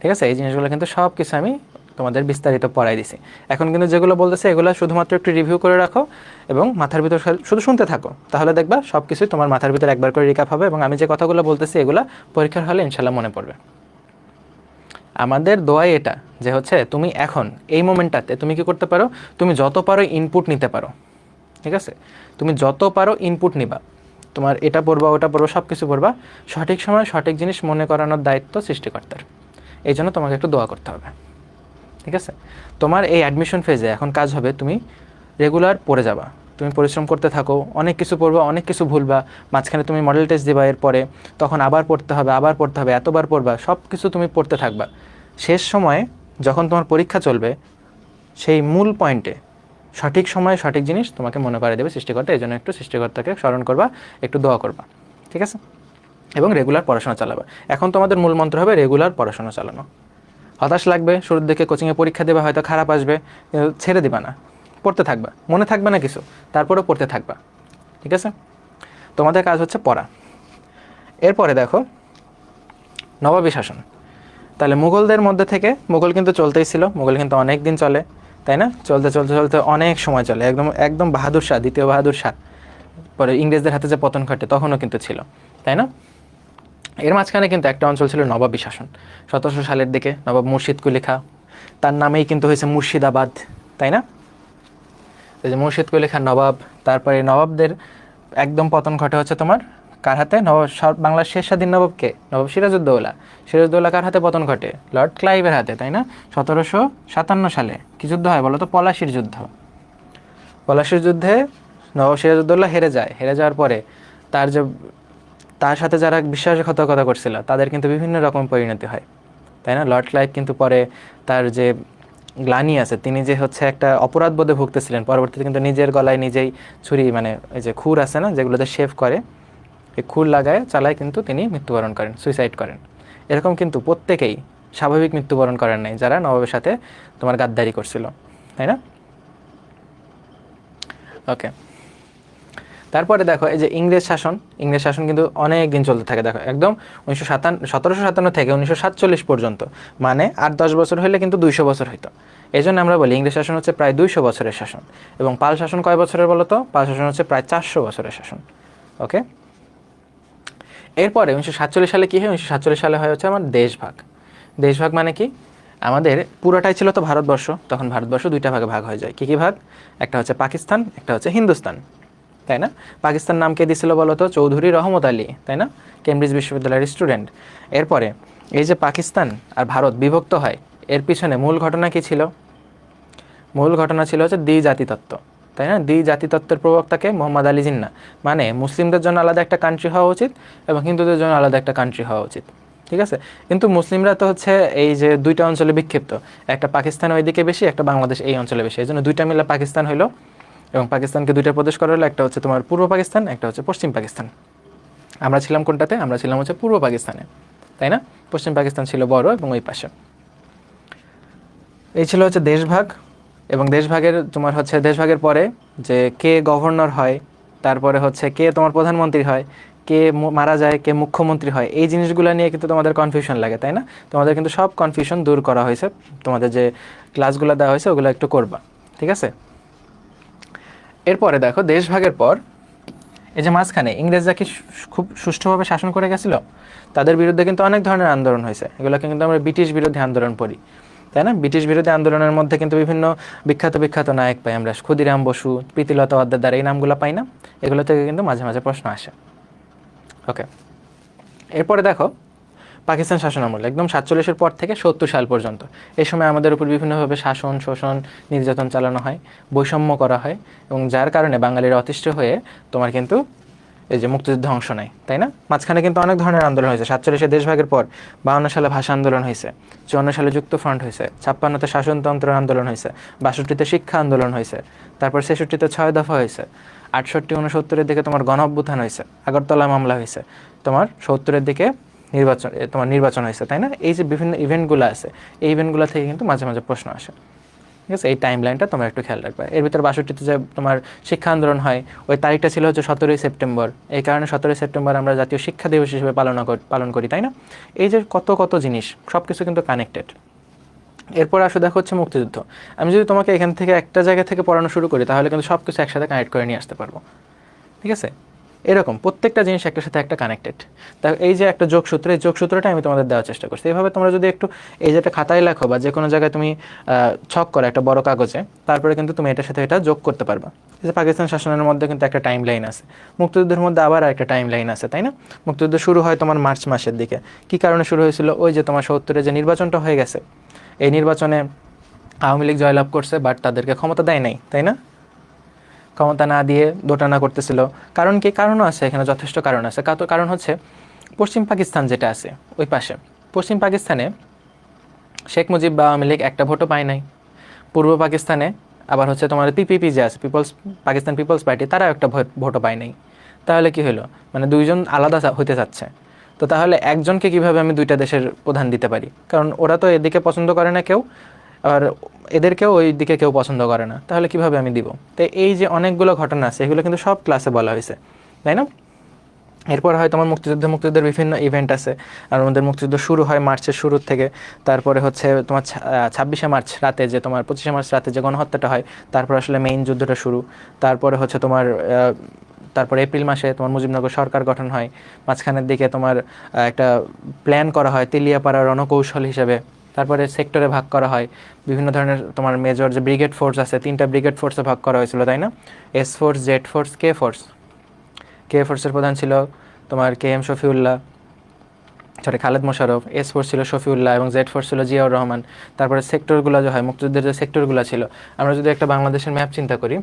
ঠিক আছে, এই জিনিসগুলো কিন্তু সব কিছু আমি তোমাদের বিস্তারিত পড়াই দিছি। এখন কিন্তু যেগুলো বলতেছে এগুলো শুধুমাত্র একটু রিভিউ করে রাখো এবং মাথার ভিতর শুধু শুনতে থাকো, তাহলে দেখবা সব কিছুই তোমার মাথার ভিতর একবার করে রিক্যাপ হবে, এবং আমি যে কথাগুলো বলতেছি এগুলো পরীক্ষার হলে ইনশাল্লাহ মনে পড়বে। আমাদের দোয়াই এটা যে হচ্ছে তুমি এখন এই মোমেন্টটাতে তুমি কি করতে পারো, তুমি যত পারো ইনপুট নিতে পারো। ঠিক আছে, তুমি যত পারো ইনপুট নিবা, তোমার এটা পড়বা ওটা পড়বা সব কিছু পড়বা, সঠিক সময় সঠিক জিনিস মনে করানোর দায়িত্ব সৃষ্টিকর্তার। এই জন্য তোমাকে একটু দোয়া করতে হবে। ঠিক আছে, তোমার এই অ্যাডমিশন ফেজে এখন কাজ হবে, তুমি রেগুলার পড়ে যাবা, তুমি পরিশ্রম করতে থাকো, অনেক কিছু পড়বা, অনেক কিছু ভুলবা, মাঝখানে তুমি মডেল টেস্ট দিবা, এরপরে তখন আবার পড়তে হবে, এতবার পড়বা, সব কিছু তুমি পড়তে থাকবা। শেষ সময়ে যখন তোমার পরীক্ষা চলবে, সেই মূল পয়েন্টে সঠিক সময়ে সঠিক জিনিস তোমাকে মনে করে দেবে সৃষ্টিকর্তা। এই জন্য একটু সৃষ্টিকর্তাকে স্মরণ করবা, একটু দোয়া করবা। ঠিক আছে, এবং রেগুলার পড়াশোনা চালাবা। এখন তোমাদের মূল মন্ত্র হবে রেগুলার পড়াশোনা চালানো। হতাশ লাগবে, শুরুর দিকে কোচিংয়ে পরীক্ষা দেবা, হয়তো খারাপ আসবে, ছেড়ে দিবা না, পড়তে থাকবা, মনে থাকবে না কিছু, তারপরেও পড়তে থাকবা। ঠিক আছে, তোমাদের কাজ হচ্ছে পড়া। এরপরে দেখো নবাবী শাসন। তাহলে মুঘলদের মধ্যে থেকে, মুঘল কিন্তু চলতেই ছিল, মুঘল কিন্তু অনেক দিন চলে, তাই না? চলতে চলতে চলতে অনেক সময় চলে, একদম একদম বাহাদুর শাহ, দ্বিতীয় বাহাদুর শাহ, পরে ইংরেজদের হাতে যে পতন ঘটে তখনও কিন্তু ছিল, তাই না? এর মাঝখানে কিন্তু একটা অঞ্চল ছিল নবাবী শাসন। 1700 সালের দিকে নবাব মুর্শিদ কুলি খাঁ, তার নামেই কিন্তু হয়েছে মুর্শিদাবাদ, তাই না? এই যে মুর্শিদ কুলি খাঁ নবাব, তারপরে নবাবদের একদম পতন ঘটে হচ্ছে তোমার কার হাতে? বাংলার শেষ স্বাধীন নবাবকে, নবাব সিরাজউদ্দৌলা। সিরাজউদ্দৌলা কার হাতে পতন ঘটে? লর্ড ক্লাইভের হাতে, তাই না? 1757 সালে কি যুদ্ধ হয় বলো তো? পলাশির যুদ্ধ। পলাশির যুদ্ধে নবাব সিরাজউদ্দৌলা হেরে যায়, হেরে যাওয়ার পরে তার যে তার সাথে যারা বিশ্বাসঘাতকতা করছিল তাদের কিন্তু বিভিন্ন রকম পরিণতি হয়, তাই না? লর্ড ক্লাইভ কিন্তু পরে তার যে গ্লানি আছে, তিনি যে হচ্ছে একটা অপরাধ বোধে ভুগতেছিলেন, পরবর্তীতে কিন্তু নিজের গলায় নিজেই ছুরি, মানে এই যে খুর আছে না যেগুলোতে শেভ করে, এই খুর লাগায় চালায় কিন্তু তিনি মৃত্যুবরণ করেন, সুইসাইড করেন। এরকম কিন্তু প্রত্যেকেই স্বাভাবিক মৃত্যুবরণ করেন নাই যারা নবাবের সাথে তোমার গাদ্দারি করছিল, তাই না? ওকে, তারপরে দেখো এই যে ইংরেজ শাসন কিন্তু অনেক দিন চলতে থাকে। দেখো একদম 1757 থেকে 1947 পর্যন্ত, মানে 8-10 বছর হলে কিন্তু 200 বছর হইতো। এই জন্য আমরা বলি ইংরেজ শাসন হচ্ছে প্রায় 200 বছরের শাসন। এবং পাল শাসন কয় বছরের বলো তো? পাল শাসন হচ্ছে প্রায় 400 বছরের শাসন। ওকে, এরপরে 1947 সালে কী হয়? 1947 সালে হয় হচ্ছে আমার দেশভাগ। দেশভাগ মানে কি? আমাদের পুরোটাই ছিল তো ভারতবর্ষ, তখন ভারতবর্ষ দুইটা ভাগে ভাগ হয়ে যায়। কী কী ভাগ? একটা হচ্ছে পাকিস্তান, একটা হচ্ছে হিন্দুস্তান, তাই না? পাকিস্তান নাম কে দিছিল বলো তো? চৌধুরী রহমত আলী, তাই না? কেমব্রিজ বিশ্ববিদ্যালয়ের স্টুডেন্ট। এরপরে এই যে পাকিস্তান আর ভারত বিভক্ত হয়, এর পিছনে মূল ঘটনা কি ছিল? মূল ঘটনা ছিল হচ্ছে দ্বিজাতিতত্ত্ব, তাই না? দ্বিজাতিতত্ত্বের প্রবক্তাকে মোহাম্মদ আলী জিন্নাহ। মানে মুসলিমদের জন্য আলাদা একটা কান্ট্রি হওয়া উচিত এবং হিন্দুদের জন্য আলাদা একটা কান্ট্রি হওয়া উচিত, ঠিক আছে? কিন্তু মুসলিমরা তো হচ্ছে এই যে দুইটা অঞ্চলে বিক্ষিপ্ত, একটা পাকিস্তান ওইদিকে বেশি, একটা বাংলাদেশ এই অঞ্চলে বেশি, এই জন্য দুইটা মিলে পাকিস্তান হইলো। এবং পাকিস্তানকে দুইটা প্রদেশ করা হলো, একটা হচ্ছে তোমার পূর্ব পাকিস্তান, একটা হচ্ছে পশ্চিম পাকিস্তান। আমরা ছিলাম কোনটাতে? আমরা ছিলাম হচ্ছে পূর্ব পাকিস্তানে, তাই না? পশ্চিম পাকিস্তান ছিল বড় এবং ওই পাশে। এই ছিল হচ্ছে দেশভাগ। এবং দেশভাগের তোমার হচ্ছে দেশভাগের পরে যে কে গভর্নর হয়, তারপরে হচ্ছে কে তোমার প্রধানমন্ত্রী হয়, কে মারা যায়, কে মুখ্যমন্ত্রী হয়, এই জিনিসগুলো নিয়ে কিন্তু তোমাদের কনফিউশন লাগে, তাই না? তোমাদের কিন্তু সব কনফিউশন দূর করা হয়েছে, তোমাদের যে ক্লাসগুলো দেওয়া হয়েছে ওগুলো একটু করবা, ঠিক আছে? এরপরে দেখো দেশভাগের পর এই যে মাঝখানে ইংরেজরা কি খুব সুষ্ঠুভাবে শাসন করে গেছিল? তাদের বিরুদ্ধে কিন্তু অনেক ধরনের আন্দোলন হয়েছে, এগুলোকে কিন্তু আমরা ব্রিটিশ বিরোধী আন্দোলন পড়ি, তাই না? ব্রিটিশ বিরোধী আন্দোলনের মধ্যে কিন্তু বিভিন্ন বিখ্যাত বিখ্যাত নায়ক পাই আমরা, ক্ষুদিরাম বসু, প্রীতিলতা ওয়াদ্দেদার, এই নামগুলো পাই না? এগুলো থেকে কিন্তু মাঝে মাঝে প্রশ্ন আসে। ওকে, এরপরে দেখো পাকিস্তান শাসন আমল একদম 47-এর পর থেকে 70 সাল পর্যন্ত, এই সময় আমাদের উপর বিভিন্নভাবে শাসন, শোষণ, নির্যাতন চালানো হয়, বৈষম্য করা হয়, এবং যার কারণে বাঙালিরা অতিষ্ঠ হয়ে তোমার কিন্তু এই যে মুক্তিযুদ্ধে অংশ নেয়, তাই না? মাঝখানে কিন্তু অনেক ধরনের আন্দোলন হয়েছে। 47-এ দেশভাগের পর 52 সালে ভাষা আন্দোলন হয়েছে, 54 সালে যুক্ত ফ্রন্ট হয়েছে, 56-তে শাসনতন্ত্র আন্দোলন হয়েছে, 62-তে শিক্ষা আন্দোলন হয়েছে, তারপর 66-তে 6 দফা হয়েছে, 68-69-এর দিকে তোমার গণ অভ্যুত্থান হয়েছে, আগরতলা মামলা হয়েছে, তোমার 70-এর দিকে নির্বাচন হয়েছে, তাই না? এই যে বিভিন্ন ইভেন্টগুলো আছে, এই ইভেন্টগুলো থেকে কিন্তু মাঝে মাঝে প্রশ্ন আসে, ঠিক আছে? এই টাইম লাইনটা তোমরা একটু খেয়াল রাখবে। এর ভিতরে 62-তে যে তোমার শিক্ষা আন্দোলন হয়, ওই তারিখটা ছিল হচ্ছে 17ই সেপ্টেম্বর। এই কারণে 17ই সেপ্টেম্বর আমরা জাতীয় শিক্ষা দিবস হিসেবে পালন করি, তাই না? এই যে কত কত জিনিস, সব কিছু কিন্তু কানেক্টেড। এরপর আসলে দেখো হচ্ছে মুক্তিযুদ্ধ। আমি যদি তোমাকে এখান থেকে একটা জায়গা থেকে পড়ানো শুরু করি, তাহলে কিন্তু সব কিছু একসাথে কানেক্ট করে নিয়ে আসতে পারবো, ঠিক আছে? এরকম প্রত্যেকটা জিনিস একটার সাথে একটা কানেক্টেড। তা এই যে একটা যোগসূত্র, এই যোগসূত্রটা আমি তোমাদের দেওয়ার চেষ্টা করছি। এইভাবে তোমরা যদি একটু এই যে একটা খাতায় লেখো বা যে কোনো জায়গায় তুমি ছক করো একটা বড় কাগজে, তারপরে কিন্তু তুমি এটার সাথে এটা যোগ করতে পারবা। এই যে পাকিস্তান শাসনের মধ্যে কিন্তু একটা টাইম লাইন আছে, মুক্তিযুদ্ধের মধ্যে আবার একটা টাইম লাইন আছে, তাই না? মুক্তিযুদ্ধ শুরু হয় তোমার মার্চ মাসের দিকে। কী কারণে শুরু হয়েছিল? ওই যে তোমার 70-এ যে নির্বাচনটা হয়ে গেছে, এই নির্বাচনে আওয়ামী লীগ জয়লাভ করছে, বাট তাদেরকে ক্ষমতা দেয় নাই, তাই না? ক্ষমতা না দিয়ে দোটানা করতেছিল। কারণ কি? কারণও আছে এখানে, যথেষ্ট কারণ আছে। কারণ হচ্ছে পশ্চিম পাকিস্তান যেটা আছে ওই পাশে, পশ্চিম পাকিস্তানে শেখ মুজিব বা আওয়ামী লীগ একটা ভোটও পায় নাই। পূর্ব পাকিস্তানে আবার হচ্ছে তোমার পিপিপি যে আছে, পাকিস্তান পিপলস পার্টি, তারাও একটা ভোটও পায় নাই। তাহলে কি হলো? মানে দুইজন আলাদা হইতে চাচ্ছে। তো তাহলে একজনকে কিভাবে আমি দুইটা দেশের প্রধান দিতে পারি? কারণ ওরা তো এদিকে পছন্দ করে না কেউ, আর এদেরকেও ওই দিকে কেউ পছন্দ করে না, তাহলে কিভাবে আমি দিব? তো এই যে অনেকগুলো ঘটনা আছে, এগুলো কিন্তু সব ক্লাসে বলা হয়েছে, তাই না? এরপর হয় তোমার মুক্তিযুদ্ধের বিভিন্ন ইভেন্ট আছে। আর আমাদের মুক্তিযুদ্ধ শুরু হয় মার্চের শুরুর থেকে। তারপরে হচ্ছে তোমার 26শে মার্চ রাতে, যে তোমার 25শে মার্চ রাতে যে গণহত্যাটা হয়, তারপর আসলে মেইন যুদ্ধটা শুরু। তারপরে হচ্ছে তোমার তারপর এপ্রিল মাসে তোমার মুজিবনগর সরকার গঠন হয়। মাঝখানের দিকে তোমার একটা প্ল্যান করা হয় তেলিয়াপাড়া রণকৌশল হিসেবে। তারপরে সেক্টরে ভাগ করা হয়, বিভিন্ন ধরনের তোমার মেজর যে ব্রিগেড ফোর্স আছে, 3টা ব্রিগেড ফোর্সে ভাগ করা হয়েছিল, তাই না? S force, Z force, K force. কে ফোর্সের প্রধান ছিল তোমার KM Shafiullah, Khaled Mosharraf. S force ছিল শফিউল্লাহ এবং জেড ফোর্স ছিল জিয়াউর রহমান। তারপরে সেক্টরগুলো যে হয়, মুক্তিযুদ্ধের যে সেক্টরগুলো ছিল, আমরা যদি একটা বাংলাদেশের ম্যাপ চিন্তা করি,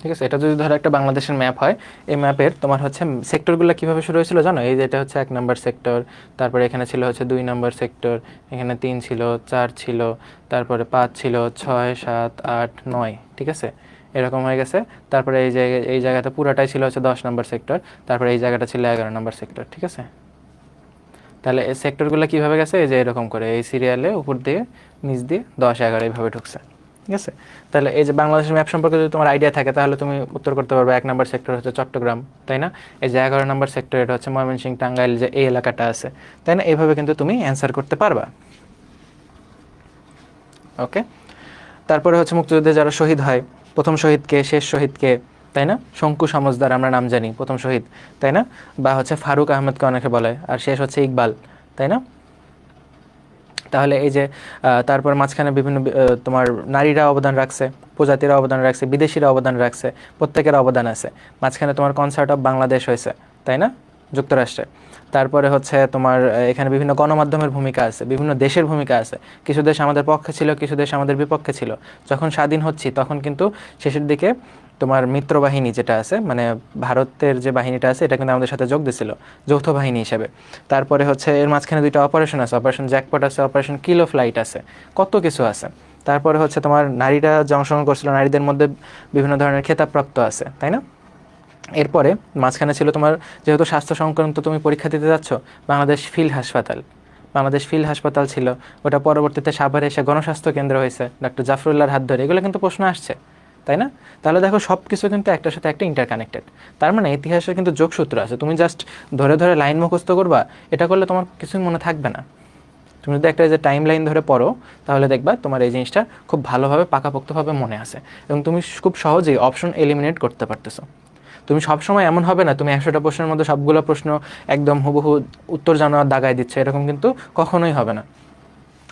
ঠিক আছে, এটা যদি ধরো একটা বাংলাদেশের ম্যাপ হয়, এই ম্যাপের তোমার হচ্ছে সেক্টরগুলো কীভাবে শুরু হয়েছিল জানো? এই যে এটা হচ্ছে 1 নম্বর সেক্টর, তারপরে এখানে ছিল হচ্ছে 2 নম্বর সেক্টর, এখানে 3 ছিল, 4 ছিল, তারপরে 5 ছিল, 6, 7, 8, 9, ঠিক আছে, এরকম হয়ে গেছে। তারপরে এই জায়গাটা পুরাটাই ছিল হচ্ছে 10 নম্বর সেক্টর, তারপরে এই জায়গাটা ছিল 11 নম্বর সেক্টর, ঠিক আছে। তাহলে এই সেক্টরগুলো কীভাবে গেছে? এই যে এরকম করে এই সিরিয়ালে উপর দিয়ে নিচ দিয়ে 10, 11 এইভাবে ঢুকছে, ঠিক আছে। তাহলে এই যে বাংলাদেশের ম্যাপ সম্পর্কে যদি তোমার আইডিয়া থাকে তাহলে তুমি উত্তর করতে পারবে 1 নম্বর সেক্টর হচ্ছে চট্টগ্রাম, তাই না? এই যে 11 নম্বর সেক্টর এটা হচ্ছে ময়মনসিংহ, টাঙ্গাইল, যে এই এলাকাটা আছে, তাই না? এইভাবে কিন্তু তুমি অ্যান্সার করতে পারবা। ওকে, তারপরে হচ্ছে মুক্তিযুদ্ধে যারা শহীদ হয়, প্রথম শহীদকে, শেষ শহীদকে, তাই না? শঙ্কু সমজদার আমরা নাম জানি, প্রথম শহীদ, তাই না? বা হচ্ছে ফারুক আহমেদকে অনেকে বলে, আর শেষ হচ্ছে ইকবাল, তাই না? তাহলে এই যে তারপর মাঝখানে বিভিন্ন তোমার নারীরা অবদান রাখছে, প্রজাতিরা অবদান রাখছে, বিদেশিরা অবদান রাখছে, প্রত্যেকের অবদান আছে। মাঝখানে তোমার কনসার্ট অফ বাংলাদেশ হয়েছে, তাই না, যুক্তরাষ্ট্রে। তারপরে হচ্ছে তোমার এখানে বিভিন্ন গণমাধ্যমের ভূমিকা আছে, বিভিন্ন দেশের ভূমিকা আছে। কিছু দেশ আমাদের পক্ষে ছিল, কিছু দেশ আমাদের বিপক্ষে ছিল। যখন স্বাধীন হচ্ছি তখন কিন্তু শেষের দিকে তোমার মিত্রবাহিনী যেটা আছে, মানে ভারতের যে বাহিনীটা আছে, এটা কিন্তু আমাদের সাথে যোগ দিছিল যৌথ বাহিনী হিসেবে। তারপরে হচ্ছে এর মাঝখানে 2টা অপারেশন আছে, অপারেশন জ্যাকপট আছে, অপারেশন কিল অফ লাইট আছে, কত কিছু আছে। তারপরে হচ্ছে তোমার নারীরা যে অংশগ্রহণ করছিল, নারীদের মধ্যে বিভিন্ন ধরনের খেতাবপ্রাপ্ত আছে, তাই না? এরপরে মাঝখানে ছিল তোমার, যেহেতু স্বাস্থ্য সংক্রান্ত তুমি পরীক্ষা দিতে যাচ্ছ, বাংলাদেশ ফিল্ড হাসপাতাল, বাংলাদেশ ফিল্ড হাসপাতাল ছিল, ওটা পরবর্তীতে সাভারে এসে গণস্বাস্থ্য কেন্দ্র হয়েছে ডক্টর জাফরুল্লাহর হাত ধরে। এগুলো কিন্তু প্রশ্ন আসছে, তাই না? তাহলে দেখো সব কিছু কিন্তু একটার সাথে একটা ইন্টারকানেক্টেড। তার মানে ইতিহাসের কিন্তু যোগসূত্র আছে। তুমি জাস্ট ধরে ধরে লাইন মুখস্থ করবা, এটা করলে তোমার কিছুই মনে থাকবে না। তুমি যদি একটা যে টাইম লাইন ধরে পড়ো, তাহলে দেখবা তোমার এই জিনিসটা খুব ভালোভাবে পাকাপোক্তভাবে মনে আছে, এবং তুমি খুব সহজেই অপশন এলিমিনেট করতে পারতেছো। তুমি সবসময় এমন হবে না তুমি 100টা প্রশ্নের মধ্যে সবগুলো প্রশ্ন একদম হুবহু উত্তর জানার দাগায় দিচ্ছে, এরকম কিন্তু কখনোই হবে না।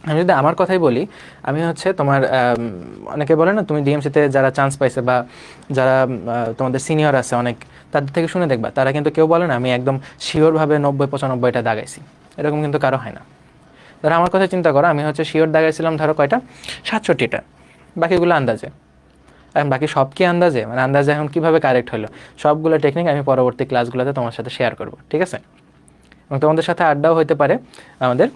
আমি যদি আমার কথাই বলি, আমি হচ্ছে তোমার অনেকে বলে না, তুমি ডিএমসিতে যারা চান্স পাইছে বা যারা তোমাদের সিনিয়র আছে অনেক, তাদের থেকে শুনে দেখবা, তারা কিন্তু কেউ বলে না আমি একদম শিওরভাবে 90-95টা দাগাইছি, এরকম কিন্তু কারো হয় না। ধরো আমার কথা চিন্তা করো, আমি হচ্ছে শিওর দাগাইছিলাম ধরো কয়টা, 67টা, বাকিগুলো আন্দাজে। এখন বাকি সব কি আন্দাজে, মানে আন্দাজে এখন কীভাবে কারেক্ট হলো, সবগুলো টেকনিক আমি পরবর্তী ক্লাসগুলোতে তোমার সাথে শেয়ার করব, ঠিক আছে? এবং তোমাদের সাথে আড্ডাও হতে পারে আমাদের,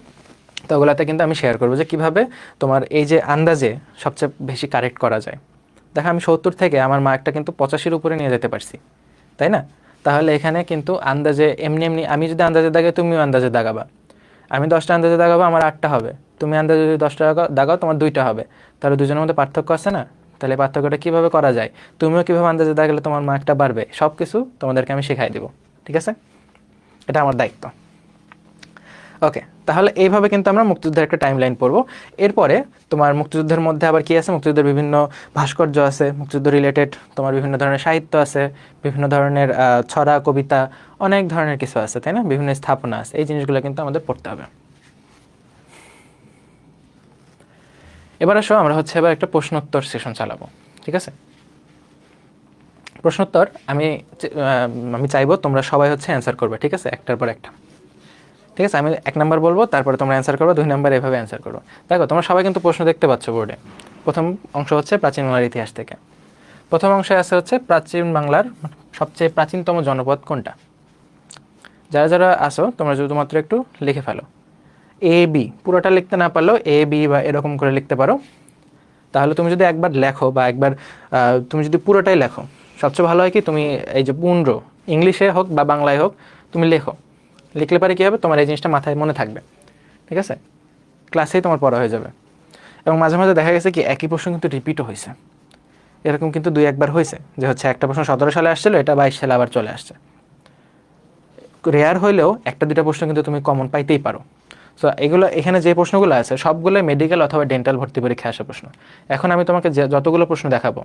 তো ওগুলোতে কিন্তু আমি শেয়ার করবো যে কীভাবে তোমার এই যে আন্দাজে সবচেয়ে বেশি কারেক্ট করা যায়। দেখো আমি 70 থেকে আমার মার্কটা কিন্তু 85-র উপরে নিয়ে যেতে পারছি, তাই না? তাহলে এখানে কিন্তু আন্দাজে এমনি এমনি আমি যদি আন্দাজে দাগাই, তুমিও আন্দাজে দাগাবা। আমি 10টা আন্দাজে দাগাবো, আমার 8টা হবে। তুমি আন্দাজে যদি 10টা দাগাও, তোমার 2টা হবে। তাহলে দুজনের মধ্যে পার্থক্য আছে না? তাহলে পার্থক্যটা কীভাবে করা যায়, তুমিও কীভাবে আন্দাজে দাগালে তোমার মার্কটা বাড়বে, সব কিছু তোমাদেরকে আমি শেখাই দেবো, ঠিক আছে? এটা আমার দায়িত্ব। ওকে, তাহলে এইভাবে কিন্তু আমরা মুক্তিযুদ্ধের একটা টাইম লাইন পড়বো। এরপরে তোমার মুক্তিযুদ্ধের মধ্যে আবার কী আছে, মুক্তিযুদ্ধের বিভিন্ন ভাস্কর্য আছে, মুক্তিযুদ্ধ রিলেটেড তোমার বিভিন্ন ধরনের সাহিত্য আছে, বিভিন্ন ধরনের ছড়া, কবিতা, অনেক ধরনের কিছু আছে, তাই না? বিভিন্ন স্থাপনা আছে, এই জিনিসগুলো কিন্তু আমাদের পড়তে হবে। এবার আসো আমরা হচ্ছে এবার একটা প্রশ্নোত্তর সেশন চালাবো, ঠিক আছে? প্রশ্নোত্তর আমি চাইবো তোমরা সবাই হচ্ছে অ্যান্সার করবে, ঠিক আছে, একটার পর একটা, ঠিক আছে? আমি 1 নাম্বার বলবো, তারপরে তোমরা অ্যান্সার করবে, 2 নাম্বার এভাবে অ্যান্সার করবো। দেখো তোমরা সবাই কিন্তু প্রশ্ন দেখতে পাচ্ছ বোর্ডে। প্রথম অংশ হচ্ছে প্রাচীন বাংলার ইতিহাস থেকে। প্রথম অংশে আছে হচ্ছে প্রাচীন বাংলার সবচেয়ে প্রাচীনতম জনপদ কোনটা। যারা যারা আসো তোমরা শুধুমাত্র একটু লিখে ফেলো, এ বি, পুরোটা লিখতে না পারলেও এ বি বা এরকম করে লিখতে পারো। তাহলে তুমি যদি একবার লেখো বা একবার তুমি যদি পুরোটাই লেখো, সবচেয়ে ভালো হয় কি তুমি এই যে পুনর ইংলিশে হোক বা বাংলায় হোক তুমি লেখো, লিখলে পারে কী হবে, তোমার এই জিনিসটা মাথায় মনে থাকবে, ঠিক আছে? ক্লাসেই তোমার পড়া হয়ে যাবে। এবং মাঝে মাঝে দেখা গেছে কি একই প্রশ্ন কিন্তু রিপিটও হয়েছে, এরকম কিন্তু 2-1বার হয়েছে যে হচ্ছে একটা প্রশ্ন 17 সালে আসছিলো, এটা 22 সালে আবার চলে আসছে। রেয়ার হইলেও 1-2টা প্রশ্ন কিন্তু তুমি কমন পাইতেই পারো। সো এগুলো এখানে যে প্রশ্নগুলো আছে সবগুলো মেডিকেল অথবা ডেন্টাল ভর্তি পরীক্ষায় আসা প্রশ্ন। এখন আমি তোমাকে যতগুলো প্রশ্ন দেখাবো,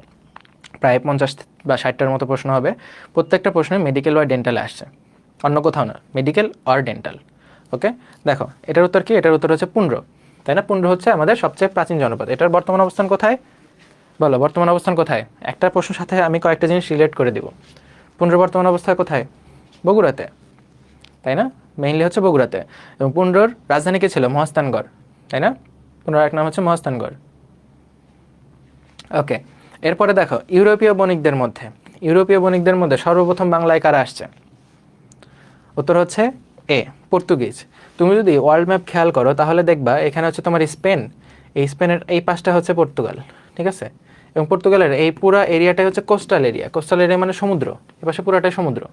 প্রায় 50 বা 60টার মতো প্রশ্ন হবে, প্রত্যেকটা প্রশ্নে মেডিকেল বা ডেন্টালে আসছে, অন্য কোথাও না, মেডিকেল আর ডেন্টাল। ওকে, দেখো এটার উত্তর কি, এটার উত্তর হচ্ছে পুনর, তাই না? পুনর হচ্ছে আমাদের সবচেয়ে প্রাচীন জনপদ। এটার বর্তমান অবস্থান কোথায় বলো, বর্তমান অবস্থান কোথায়? একটা প্রশ্নের সাথে আমি কয়েকটা জিনিস রিলেট করে দিব। পুনর বর্তমান অবস্থা কোথায়? বগুড়াতে, তাই না? মেইনলি হচ্ছে বগুড়াতে। এবং পুনরর রাজধানী কে ছিল? মহাস্থানগড়, তাই না? পুনর এক নাম হচ্ছে মহাস্থানগড়। ওকে, এরপরে দেখো ইউরোপীয় বণিকদের মধ্যে সর্বপ্রথম বাংলায় কারা আসছে? উত্তর হচ্ছে এ, পর্তুগিজ। তুমি যদি ওয়ার্ল্ড ম্যাপ খেয়াল করো তাহলে দেখবা এখানে হচ্ছে তোমার স্পেন, এই স্পেনের এই পাশটা হচ্ছে পর্তুগাল, ঠিক আছে? এবং পর্তুগালের এই পুরো এরিয়াটাই হচ্ছে কোস্টাল এরিয়া মানে সমুদ্র, এ পাশে পুরোটাই সমুদ্র।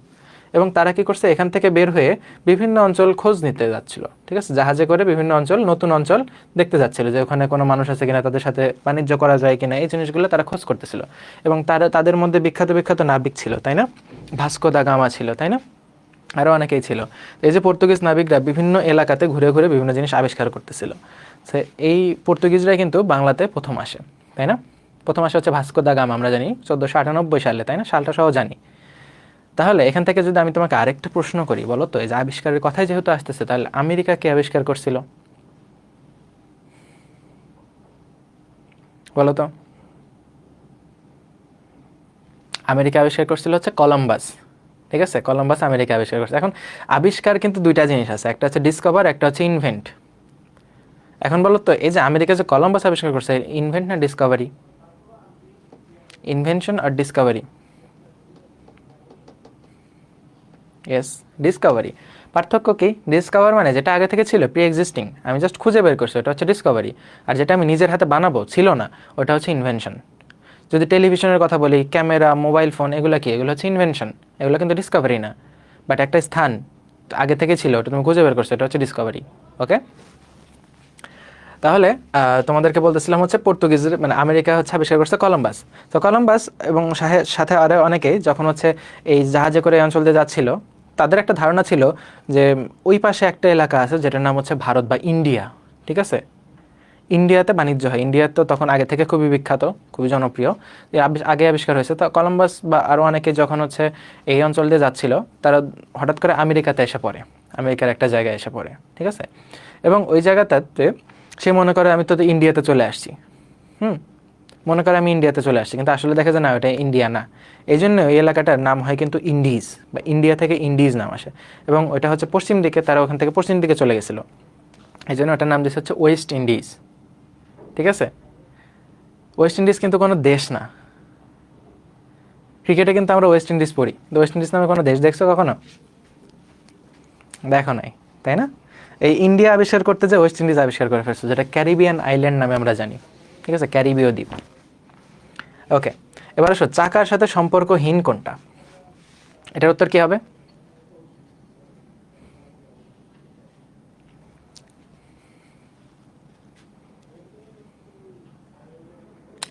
এবং তারা কি করছে, এখান থেকে বের হয়ে বিভিন্ন অঞ্চল খোঁজ নিতে যাচ্ছিল, ঠিক আছে? জাহাজে করে বিভিন্ন অঞ্চল, নতুন অঞ্চল দেখতে যাচ্ছিল, যে ওখানে কোনো মানুষ আছে কিনা, তাদের সাথে বাণিজ্য করা যায় কিনা, এই জিনিসগুলো তারা খোঁজ করতেছিল। এবং তাদের মধ্যে বিখ্যাত বিখ্যাত নাবিক ছিল, তাই না? ভাস্কো দা গামা ছিল, তাই না? আরও অনেকেই ছিল। এই যে পর্তুগিজ নাবিকরা বিভিন্ন এলাকাতে ঘুরে ঘুরে বিভিন্ন জিনিস আবিষ্কার করতেছিল, সে এই পর্তুগিজরাই কিন্তু বাংলাতে প্রথম আসে, তাই না? প্রথম আসে হচ্ছে ভাস্কো দা গামা, আমরা জানি 1498 সালে, তাই না? সালটা সহ জানি। তাহলে এখান থেকে যদি আমি তোমাকে আরেকটা প্রশ্ন করি, বলো তো, এই যে আবিষ্কারের কথাই যেহেতু আসতেছে, তাহলে আমেরিকা কে আবিষ্কার করছিল বলো তো? আমেরিকা আবিষ্কার করছিল হচ্ছে কলম্বাস, ঠিক আছে? কলম্বাস আমেরিকা আবিষ্কার করছে। এখন আবিষ্কার কিন্তু দুইটা জিনিস আছে, একটা হচ্ছে ডিসকভার, একটা হচ্ছে ইনভেন্ট। এখন বলো তো, এই যে আমেরিকা যে কলম্বাস আবিষ্কার করছে, ইনভেন্ট না ডিসকভারি? ইনভেনশন আর ডিসকভারি? Yes, Discovery. পার্থক্য কি? ডিসকভার মানে যেটা আগে থেকে ছিল, প্রি এক্সিস্টিং, আমি জাস্ট খুঁজে বের করছি, ওটা হচ্ছে ডিসকভারি। আর যেটা আমি নিজের হাতে বানাবো, ছিল না, ওটা হচ্ছে ইনভেনশন। যদি টেলিভিশনের কথা বলি, ক্যামেরা, মোবাইল ফোন, এগুলো কি? এগুলো হচ্ছে ইনভেনশন, এগুলো কিন্তু ডিসকভারি না। বাট একটা স্থান আগে থেকে ছিল, ওটা তুমি খুঁজে বের করছো, এটা হচ্ছে ডিসকভারি। ওকে, তাহলে তোমাদেরকে বলতেছিলাম হচ্ছে পর্তুগিজ মানে আমেরিকা হচ্ছে আবিষ্কার করছে কলম্বাস। তো কলম্বাস এবং সাথে আরও অনেকেই যখন হচ্ছে এই জাহাজে করে এই অঞ্চল দিয়ে যাচ্ছিল, তাদের একটা ধারণা ছিল যে ওই পাশে একটা এলাকা আছে যেটার নাম হচ্ছে ভারত বা ইন্ডিয়া, ঠিক আছে? ইন্ডিয়াতে বাণিজ্য হয়, ইন্ডিয়া তো তখন আগে থেকে খুবই বিখ্যাত, খুবই জনপ্রিয়, আগে আবিষ্কার হয়েছে। তো কলম্বাস বা আরও অনেকে যখন হচ্ছে এই অঞ্চল দিয়ে যাচ্ছিল, তারা হঠাৎ করে আমেরিকাতে এসে পড়ে, আমেরিকার একটা জায়গায় এসে পড়ে, ঠিক আছে? এবং ওই জায়গাটাতে সে মনে করে আমি তো ইন্ডিয়াতে চলে আসছি, মনে করে আমি ইন্ডিয়াতে চলে আসছি, কিন্তু আসলে দেখা যায় না, ওটা ইন্ডিয়া না। এই জন্য ওই এলাকাটার নাম হয় কিন্তু ইন্ডিজ, বা ইন্ডিয়া থেকে ইন্ডিজ নাম আসে। এবং ওইটা হচ্ছে পশ্চিম দিকে, তারা ওখান থেকে পশ্চিম দিকে চলে গেছিলো, এই জন্য ওটার নাম দিচ্ছে হচ্ছে ওয়েস্ট ইন্ডিজ, ঠিক আছে? ওয়েস্ট ইন্ডিজ কিন্তু কোনো দেশ না। ক্রিকেটে কিন্তু আমরা ওয়েস্ট ইন্ডিজ পড়ি, তো ওয়েস্ট ইন্ডিজ নামে কোনো দেশ দেখছো কখনো? দেখো নাই, তাই না? এই ইন্ডিয়া আবিষ্কার করতে যে ওয়েস্ট ইন্ডিজ আবিষ্কার করে ফেলছে, যেটা ক্যারিবিয়ান আইল্যান্ড নামে আমরা জানি, ঠিক আছে? ক্যারিবীয় দ্বীপ। ওকে, এবার আসো, চাকার সাথে সম্পর্কহীন কোনটা? এটার উত্তর কি হবে?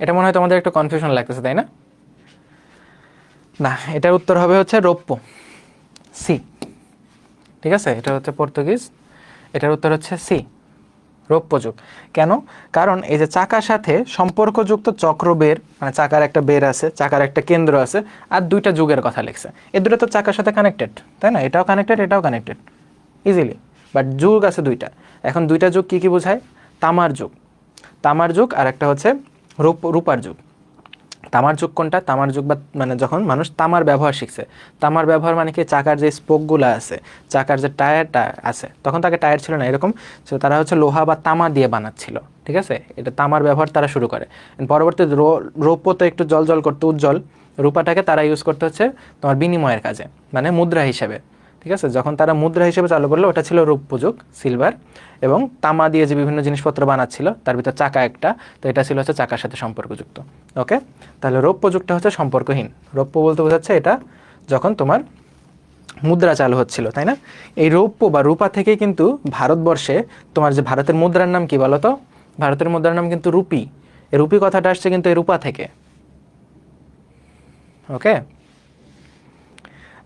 এটা মনে হয় তোমাদের একটু কনফিউশন লাগতেছে, তাই না? না, এটার উত্তর হবে হচ্ছে রৌপ্য, সি, ঠিক আছে? এটা হচ্ছে পর্তুগিজ, এটার উত্তর হচ্ছে সি, রৌপ্য যুগ। কেন? কারণ এই যে চাকার সাথে সম্পর্কযুক্ত চক্রবের, মানে চাকার একটা বের আছে, চাকার একটা কেন্দ্র আছে, আর দুইটা যুগের কথা লিখছে। এই দুটো তো চাকার সাথে কানেক্টেড, তাই না? এটাও কানেক্টেড, এটাও কানেক্টেড ইজিলি, বাট যুগ আছে দুইটা। এখন দুইটা যুগ কি কি বোঝায়? তামার যুগ আর একটা হচ্ছে রূপার যুগ। তামার যুগ কোনটা? তামার যুগ বা মানে যখন মানুষ তামার ব্যবহার শিখছে। তামার ব্যবহার মানে কি? চাকার যে স্পোকগুলো আছে, চাকার যে টায়ারটা আছে, তখন তাকে টায়ার ছিল না এরকম, তো তারা হচ্ছে লোহা বা তামা দিয়ে বানাচ্ছিল, ঠিক আছে? এটা তামার ব্যবহার তারা শুরু করে। পরবর্তীতে রৌপ্য তো একটু জল জল করতে উজ্জ্বল, রূপাটাকে তারা ইউজ করতে হচ্ছে তোমার বিনিময়ের কাজে, মানে মুদ্রা হিসেবে, ঠিক আছে? যখন তারা মুদ্রা হিসেবে চালু করলো, ওটা ছিল রৌপ্য যুগ, সিলভার। এবং তামা দিয়ে যে বিভিন্ন জিনিসপত্র বানাচ্ছিল, তার ভিতর চাকা একটা, তো এটা ছিল হচ্ছে চাকার সাথে সম্পর্কযুক্ত। ওকে, তাহলে রৌপ্য যুগটা হচ্ছে সম্পর্কহীন। রৌপ্য বলতে বোঝাচ্ছে এটা যখন তোমার মুদ্রা চালু হচ্ছিল, তাই না? এই রৌপ্য বা রূপা থেকেই কিন্তু ভারতবর্ষে তোমার যে ভারতের মুদ্রার নাম কি বলো তো? ভারতের মুদ্রার নাম কিন্তু রুপি। এই রুপি কথাটা আসছে কিন্তু এই রূপা থেকে। ওকে,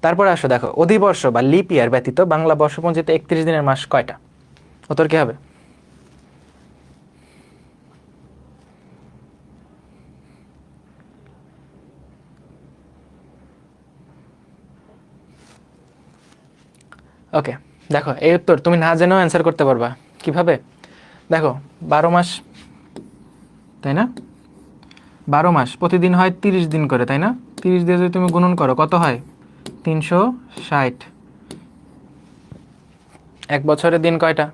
তারপরে আসো, দেখো, অধিবর্ষ বা লিপ ইয়ার ব্যতীত বাংলা বর্ষপঞ্জিতে 31 দিনের মাস কয়টা? উত্তর কি হবে? ওকে, দেখো, এই উত্তর তুমি না জেনেও অ্যান্সার করতে পারবা। কিভাবে? দেখো, 12 মাস, তাই না? 12 মাস, প্রতিদিন হয় 30 দিন করে, তাই না? 30 দিয়ে যদি তুমি গুণন করো, কত হয়? 360। এক বছরের দিন কয়টা?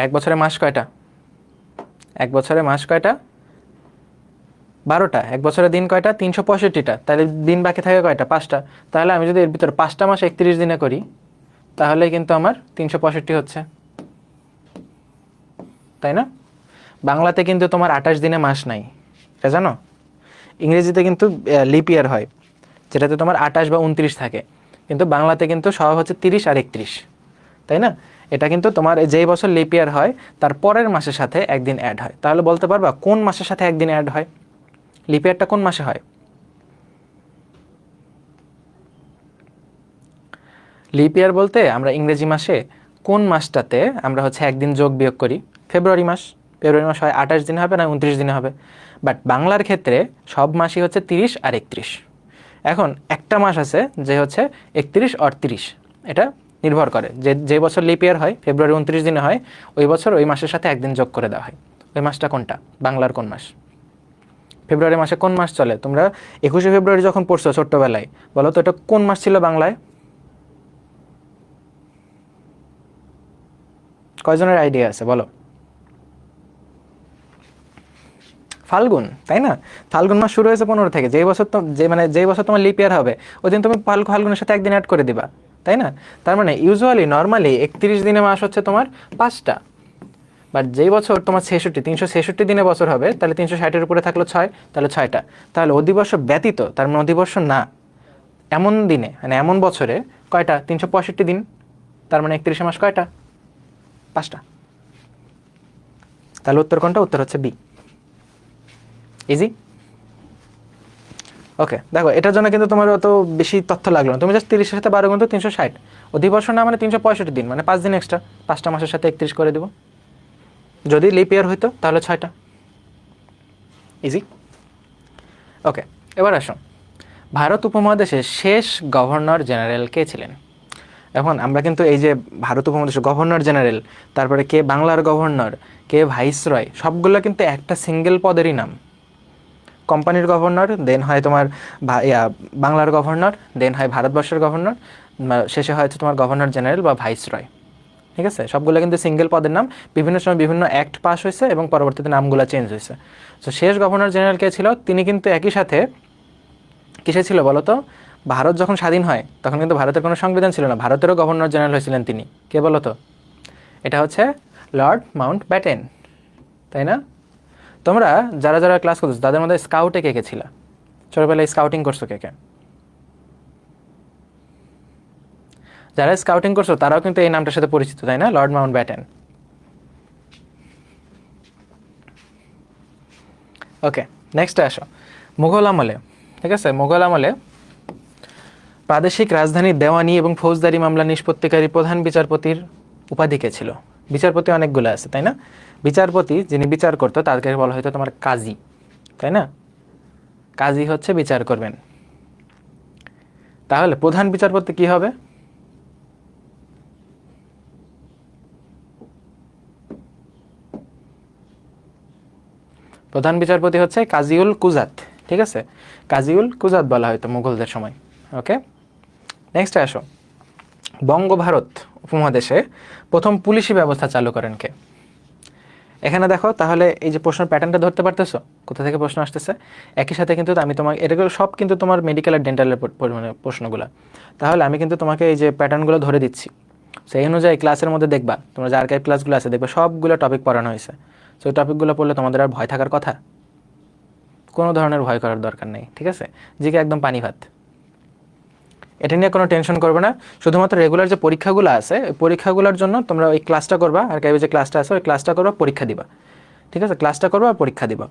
এক বছরে মাস কয়টা? এক বছরে মাস কয়টা? 12টা। এক বছরের দিন কয়টা? 365টা। তাহলে দিন বাকি থাকে কয়টা? 5টা। তাহলে আমি যদি এর ভিতরে 5টা মাস 31 দিনে করি, তাহলে কিন্তু আমার 365 হচ্ছে, তাই না? বাংলাতে কিন্তু তোমার 28 দিনে মাস নাই, এটা জানো? ইংরেজিতে কিন্তু লিপ ইয়ার হয়, যেটাতে তোমার 28 বা 29 থাকে, কিন্তু বাংলাতে কিন্তু সব হচ্ছে 30 আর 31, তাই না? এটা কিন্তু তোমার যেই বছর লিপ ইয়ার হয় তার পরের মাসের সাথে একদিন অ্যাড হয়। তাহলে বলতে পারবা কোন মাসের সাথে একদিন অ্যাড হয়? লিপ ইয়ারটা কোন মাসে হয়? লিপ ইয়ার বলতে আমরা ইংরেজি মাসে কোন মাসটাতে আমরা হচ্ছে একদিন যোগ বিয়োগ করি? ফেব্রুয়ারি মাস। ফেব্রুয়ারি মাস হয় 28 দিনে হবে না 29 দিনে হবে? বাট বাংলার ক্ষেত্রে সব মাসই হচ্ছে 30 আর 31। এখন একটা মাস আছে যে হচ্ছে 31 আর 30, এটা নির্ভর করে যে যে বছর লিপ ইয়ার হয়, ফেব্রুয়ারি 29 দিনে হয়, ওই বছর ওই মাসের সাথে একদিন যোগ করে দেওয়া হয়। ওই মাসটা কোনটা? বাংলার কোন মাস? ফেব্রুয়ারি মাসে কোন মাস চলে? তোমরা 21শে ফেব্রুয়ারি যখন পড়ছো ছোট্টবেলায়, বলো তো এটা কোন মাস ছিল বাংলায়? কয়জনের আইডিয়া আছে বলো? ফাল্গুন, তাই না? ফাল্গুন মাস শুরু হয়েছে 15 থেকে। যেই বছর যেই বছর তোমার লিপ ইয়ার হবে ওই দিন তুমি ফাল্গুনের সাথে একদিন অ্যাড করে দিবা, তাই না? তার মানে ইউজুয়ালি নর্মালি 31 দিনে মাস হচ্ছে তোমার 5টা। বাট যেই বছর তোমার 366 দিনে বছর হবে, তাহলে 360-এর উপরে থাকলো 6, তাহলে 6টা। তাহলে অধিবর্ষ ব্যতীত, তার মানে অধিবর্ষ না এমন দিনে, মানে এমন বছরে কয়টা? 365 দিন। তার মানে 31 মাস কয়টা? 5টা। তাহলে উত্তর কোনটা? উত্তর হচ্ছে বি। ইজি। ওকে, দেখো এটার জন্য কিন্তু তোমার অত বেশি তথ্য লাগলো না। তুমি জাস্ট 30-এর সাথে 12 গুণ 360, অধিবর্ষ না মানে 365 দিন, মানে 5 দিন এক্সট্রা। 5টা মাসের সাথে 31 করে দেবো। যদি লিপ ইয়ার হইতো তাহলে 6টা। ইজি। ওকে, এবার আসো, ভারত উপমহাদেশের শেষ গভর্নর জেনারেল কে ছিলেন? এখন আমরা কিন্তু এই যে ভারত উপমহাদেশের গভর্নর জেনারেল, তারপরে কে বাংলার গভর্নর, কে ভাইসরয়, সবগুলো কিন্তু একটা সিঙ্গেল পদেরই নাম। কোম্পানির গভর্নর, দেন হয় তোমার বাংলার গভর্নর, দেন হয় ভারতবর্ষের গভর্নর, শেষে হয়তো তোমার গভর্নর জেনারেল বা ভাইসরয়। ঠিক আছে, সবগুলো কিন্তু সিঙ্গেল পদের নাম। বিভিন্ন সময় বিভিন্ন অ্যাক্ট পাস হয়েছে এবং পরবর্তীতে নামগুলো চেঞ্জ হয়েছে। তো শেষ গভর্নর জেনারেল কে ছিল? তিনি কিন্তু একই সাথে কিসে ছিল বলো তো? ভারত যখন স্বাধীন হয় তখন কিন্তু ভারতের কোনো সংবিধান ছিল না, ভারতেরও গভর্নর জেনারেল হয়েছিলেন তিনি। কে বলো তো? এটা হচ্ছে লর্ড মাউন্ট ব্যাটেন, তাই না? তোমরা যারা যারা ক্লাস করছো তাদের মধ্যে স্কাউটে কে কে ছিল? ছোটবেলায় স্কাউটিং করছো কে কে? যারা স্কাউটিং করছো তারাও কিন্তু এই নামটার সাথে পরিচিত, তাই না? Lord Mount Batten. ওকে, নেক্সটে আসো। মুঘল আমলে, ঠিক আছে, মুঘল আমলে প্রাদেশিক রাজধানী দেওয়ানি এবং ফৌজদারি মামলা নিষ্পত্তিকারী প্রধান বিচারপতির উপাধি কে ছিল? বিচারপতি অনেকগুলো আছে, তাই না? বিচারপতি যিনি বিচার করতো তাকে বলা হয়তো তোমার কাজী, তাই না? কাজী হচ্ছে বিচার করবেন। তাহলে প্রধান বিচারপতি কি হবে? প্রধান বিচারপতি হচ্ছে কাজীউল কুজাত, ঠিক আছে? কাজীউল কুজাত বলা হয়তো মুঘলদের সময়। ওকে, নেক্সটে আসো। বঙ্গভারত উপমহাদেশে প্রথম পুলিশি ব্যবস্থা চালু করেন কে? এখানে দেখো, তাহলে এই যে প্রশ্নের প্যাটার্নটা ধরতে পারতেছো কোথা থেকে প্রশ্ন আসতেছে? একই সাথে কিন্তু আমি তোমাকে এটাগুলো সব কিন্তু তোমার মেডিকেল আর ডেন্টালের মানে প্রশ্নগুলো। তাহলে আমি কিন্তু তোমাকে এই যে প্যাটার্নগুলো ধরে দিচ্ছি, সেই অনুযায়ী ক্লাসের মধ্যে দেখবা, তোমরা যে আর্কাইভ ক্লাসগুলো আছে দেখবে সবগুলো টপিক পড়ানো হয়েছে। সো ওই টপিকগুলো পড়লে তোমাদের আর ভয় থাকার কথা, কোনো ধরনের ভয় করার দরকার নেই, ঠিক আছে? জিকে একদম পানি ভাত, এটা নিয়ে কোনো টেনশন করবে না। শুধুমাত্র রেগুলার যে পরীক্ষাগুলো আছে ওই পরীক্ষাগুলোর জন্য তোমরা ওই ক্লাসটা করবা, আর কাইবে যে ক্লাসটা আছে ওই ক্লাসটা করবা, পরীক্ষা দিবা, ঠিক আছে? ক্লাসটা করবা আর পরীক্ষা দিবা।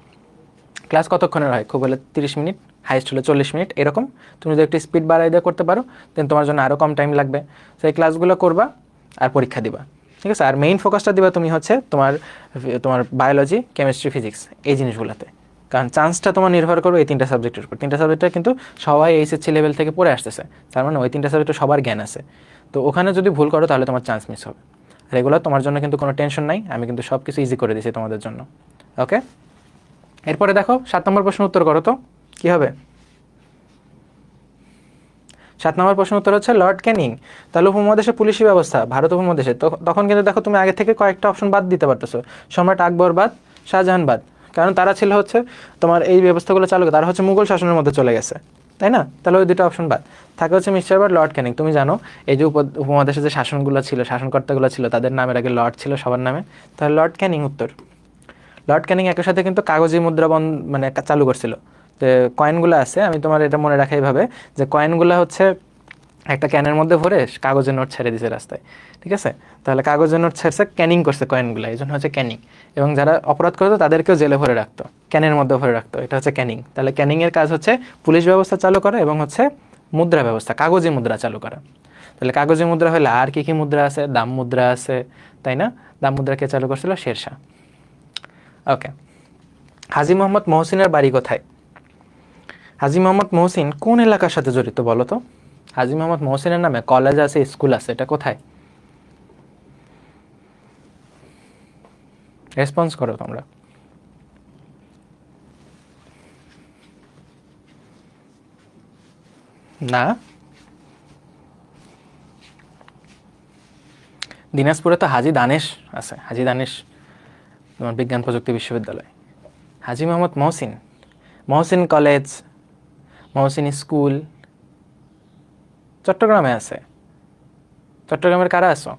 ক্লাস কতক্ষণের হয়? খুব হলে 30 মিনিট, হাইস্ট হলে 40 মিনিট, এরকম। তুমি যদি একটু স্পিড বাড়াই দিয়ে করতে পারো দেন তোমার জন্য আরও কম টাইম লাগবে। সেই ক্লাসগুলো করবা আর পরীক্ষা দিবা, ঠিক আছে? আর মেইন ফোকাসটা দিবা তুমি হচ্ছে তোমার তোমার বায়োলজি, কেমিস্ট্রি, ফিজিক্স, এই জিনিসগুলোতে। কারণ চান্সটা তোমার নির্ভর করবে এই 3টা সাবজেক্টের উপর। 3টা সাবজেক্টে কিন্তু সবাই এইচএসসি লেভেল থেকে পড়ে আসতেছে, তার মানে ওই 3টা সাবজেক্টে সবার জ্ঞান আছে। তো ওখানে যদি ভুল করো তাহলে তোমার চান্স মিস হবে। রেগুলার তোমার জন্য কিন্তু কোনো টেনশন নাই, আমি কিন্তু সব কিছু ইজি করে দিয়েছি তোমাদের জন্য। ওকে, এরপরে দেখো 7 নম্বর প্রশ্ন উত্তর করো তো কী হবে? 7 নম্বর প্রশ্ন উত্তর হচ্ছে লর্ড ক্যানিং। তাহলে উপমহাদেশে পুলিশি ব্যবস্থা ভারত উপমহাদেশে তখন কিন্তু দেখো তুমি আগে থেকে কয়েকটা অপশন বাদ দিতে পারতেছো। সম্রাট আকবর বাদ, শাহজাহান বাদ, কারণ তারা ছিল হচ্ছে তোমার এই ব্যবস্থাগুলো চালু, তারা হচ্ছে মুঘল শাসনের মধ্যে চলে গেছে, তাই না? তাহলে ওই দুটো অপশন বাদ। থাকে হচ্ছে মিস্টার বাট লর্ড ক্যানিং। তুমি জানো এই যে উপমহাদেশে যে শাসনগুলো ছিল, শাসনকর্তাগুলো ছিল, তাদের নামের আগে লর্ড ছিল সবার নামে, তাহলে লর্ড ক্যানিং উত্তর। লর্ড ক্যানিং একই সাথে কিন্তু কাগজি মুদ্রা মানে চালু করছিল। যে কয়েনগুলো আছে, আমি তোমার এটা মনে রাখা এইভাবে, যে কয়েনগুলো হচ্ছে একটা ক্যানের মধ্যে ভরে কাগজের নোট ছেড়ে দিয়েছে রাস্তায়, ঠিক আছে? তাহলে কাগজের নোট ছেড়েছে, ক্যানিং করছে কয়েনগুলো, এই জন্য হচ্ছে ক্যানিং। এবং যারা অপরাধ করতো তাদেরকেও জেলে ভরে রাখতো, ক্যানের মধ্যে ভরে রাখতো, এটা হচ্ছে ক্যানিং। তাহলে ক্যানিংয়ের কাজ হচ্ছে পুলিশ ব্যবস্থা চালু করা এবং হচ্ছে মুদ্রা ব্যবস্থা, কাগজি মুদ্রা চালু করা। তাহলে কাগজি মুদ্রা হলে আর কি কি মুদ্রা আছে? দাম মুদ্রা আছে, তাই না? দাম মুদ্রা কে চালু করছিল? শেরশাহ। ওকে, হাজী মোহাম্মদ মহসিনের বাড়ি কোথায়? হাজী মোহাম্মদ মহসিন কোন এলাকার সাথে জড়িত বলো তো? হাজী মোহাম্মদ মহসিনের নামে কলেজ আছে, স্কুল আছে, এটা কোথায়? রেসপন্স করো তোমরা। না, দিনাজপুরে তো হাজী দানেশ আছে, হাজী দানেশ তোমার বিজ্ঞান প্রযুক্তি বিশ্ববিদ্যালয়। হাজী মোহাম্মদ মহসিন, মহসিন কলেজ, মহসিন স্কুল চট্টগ্রামে আছে। চট্টগ্রামের কারা আছো?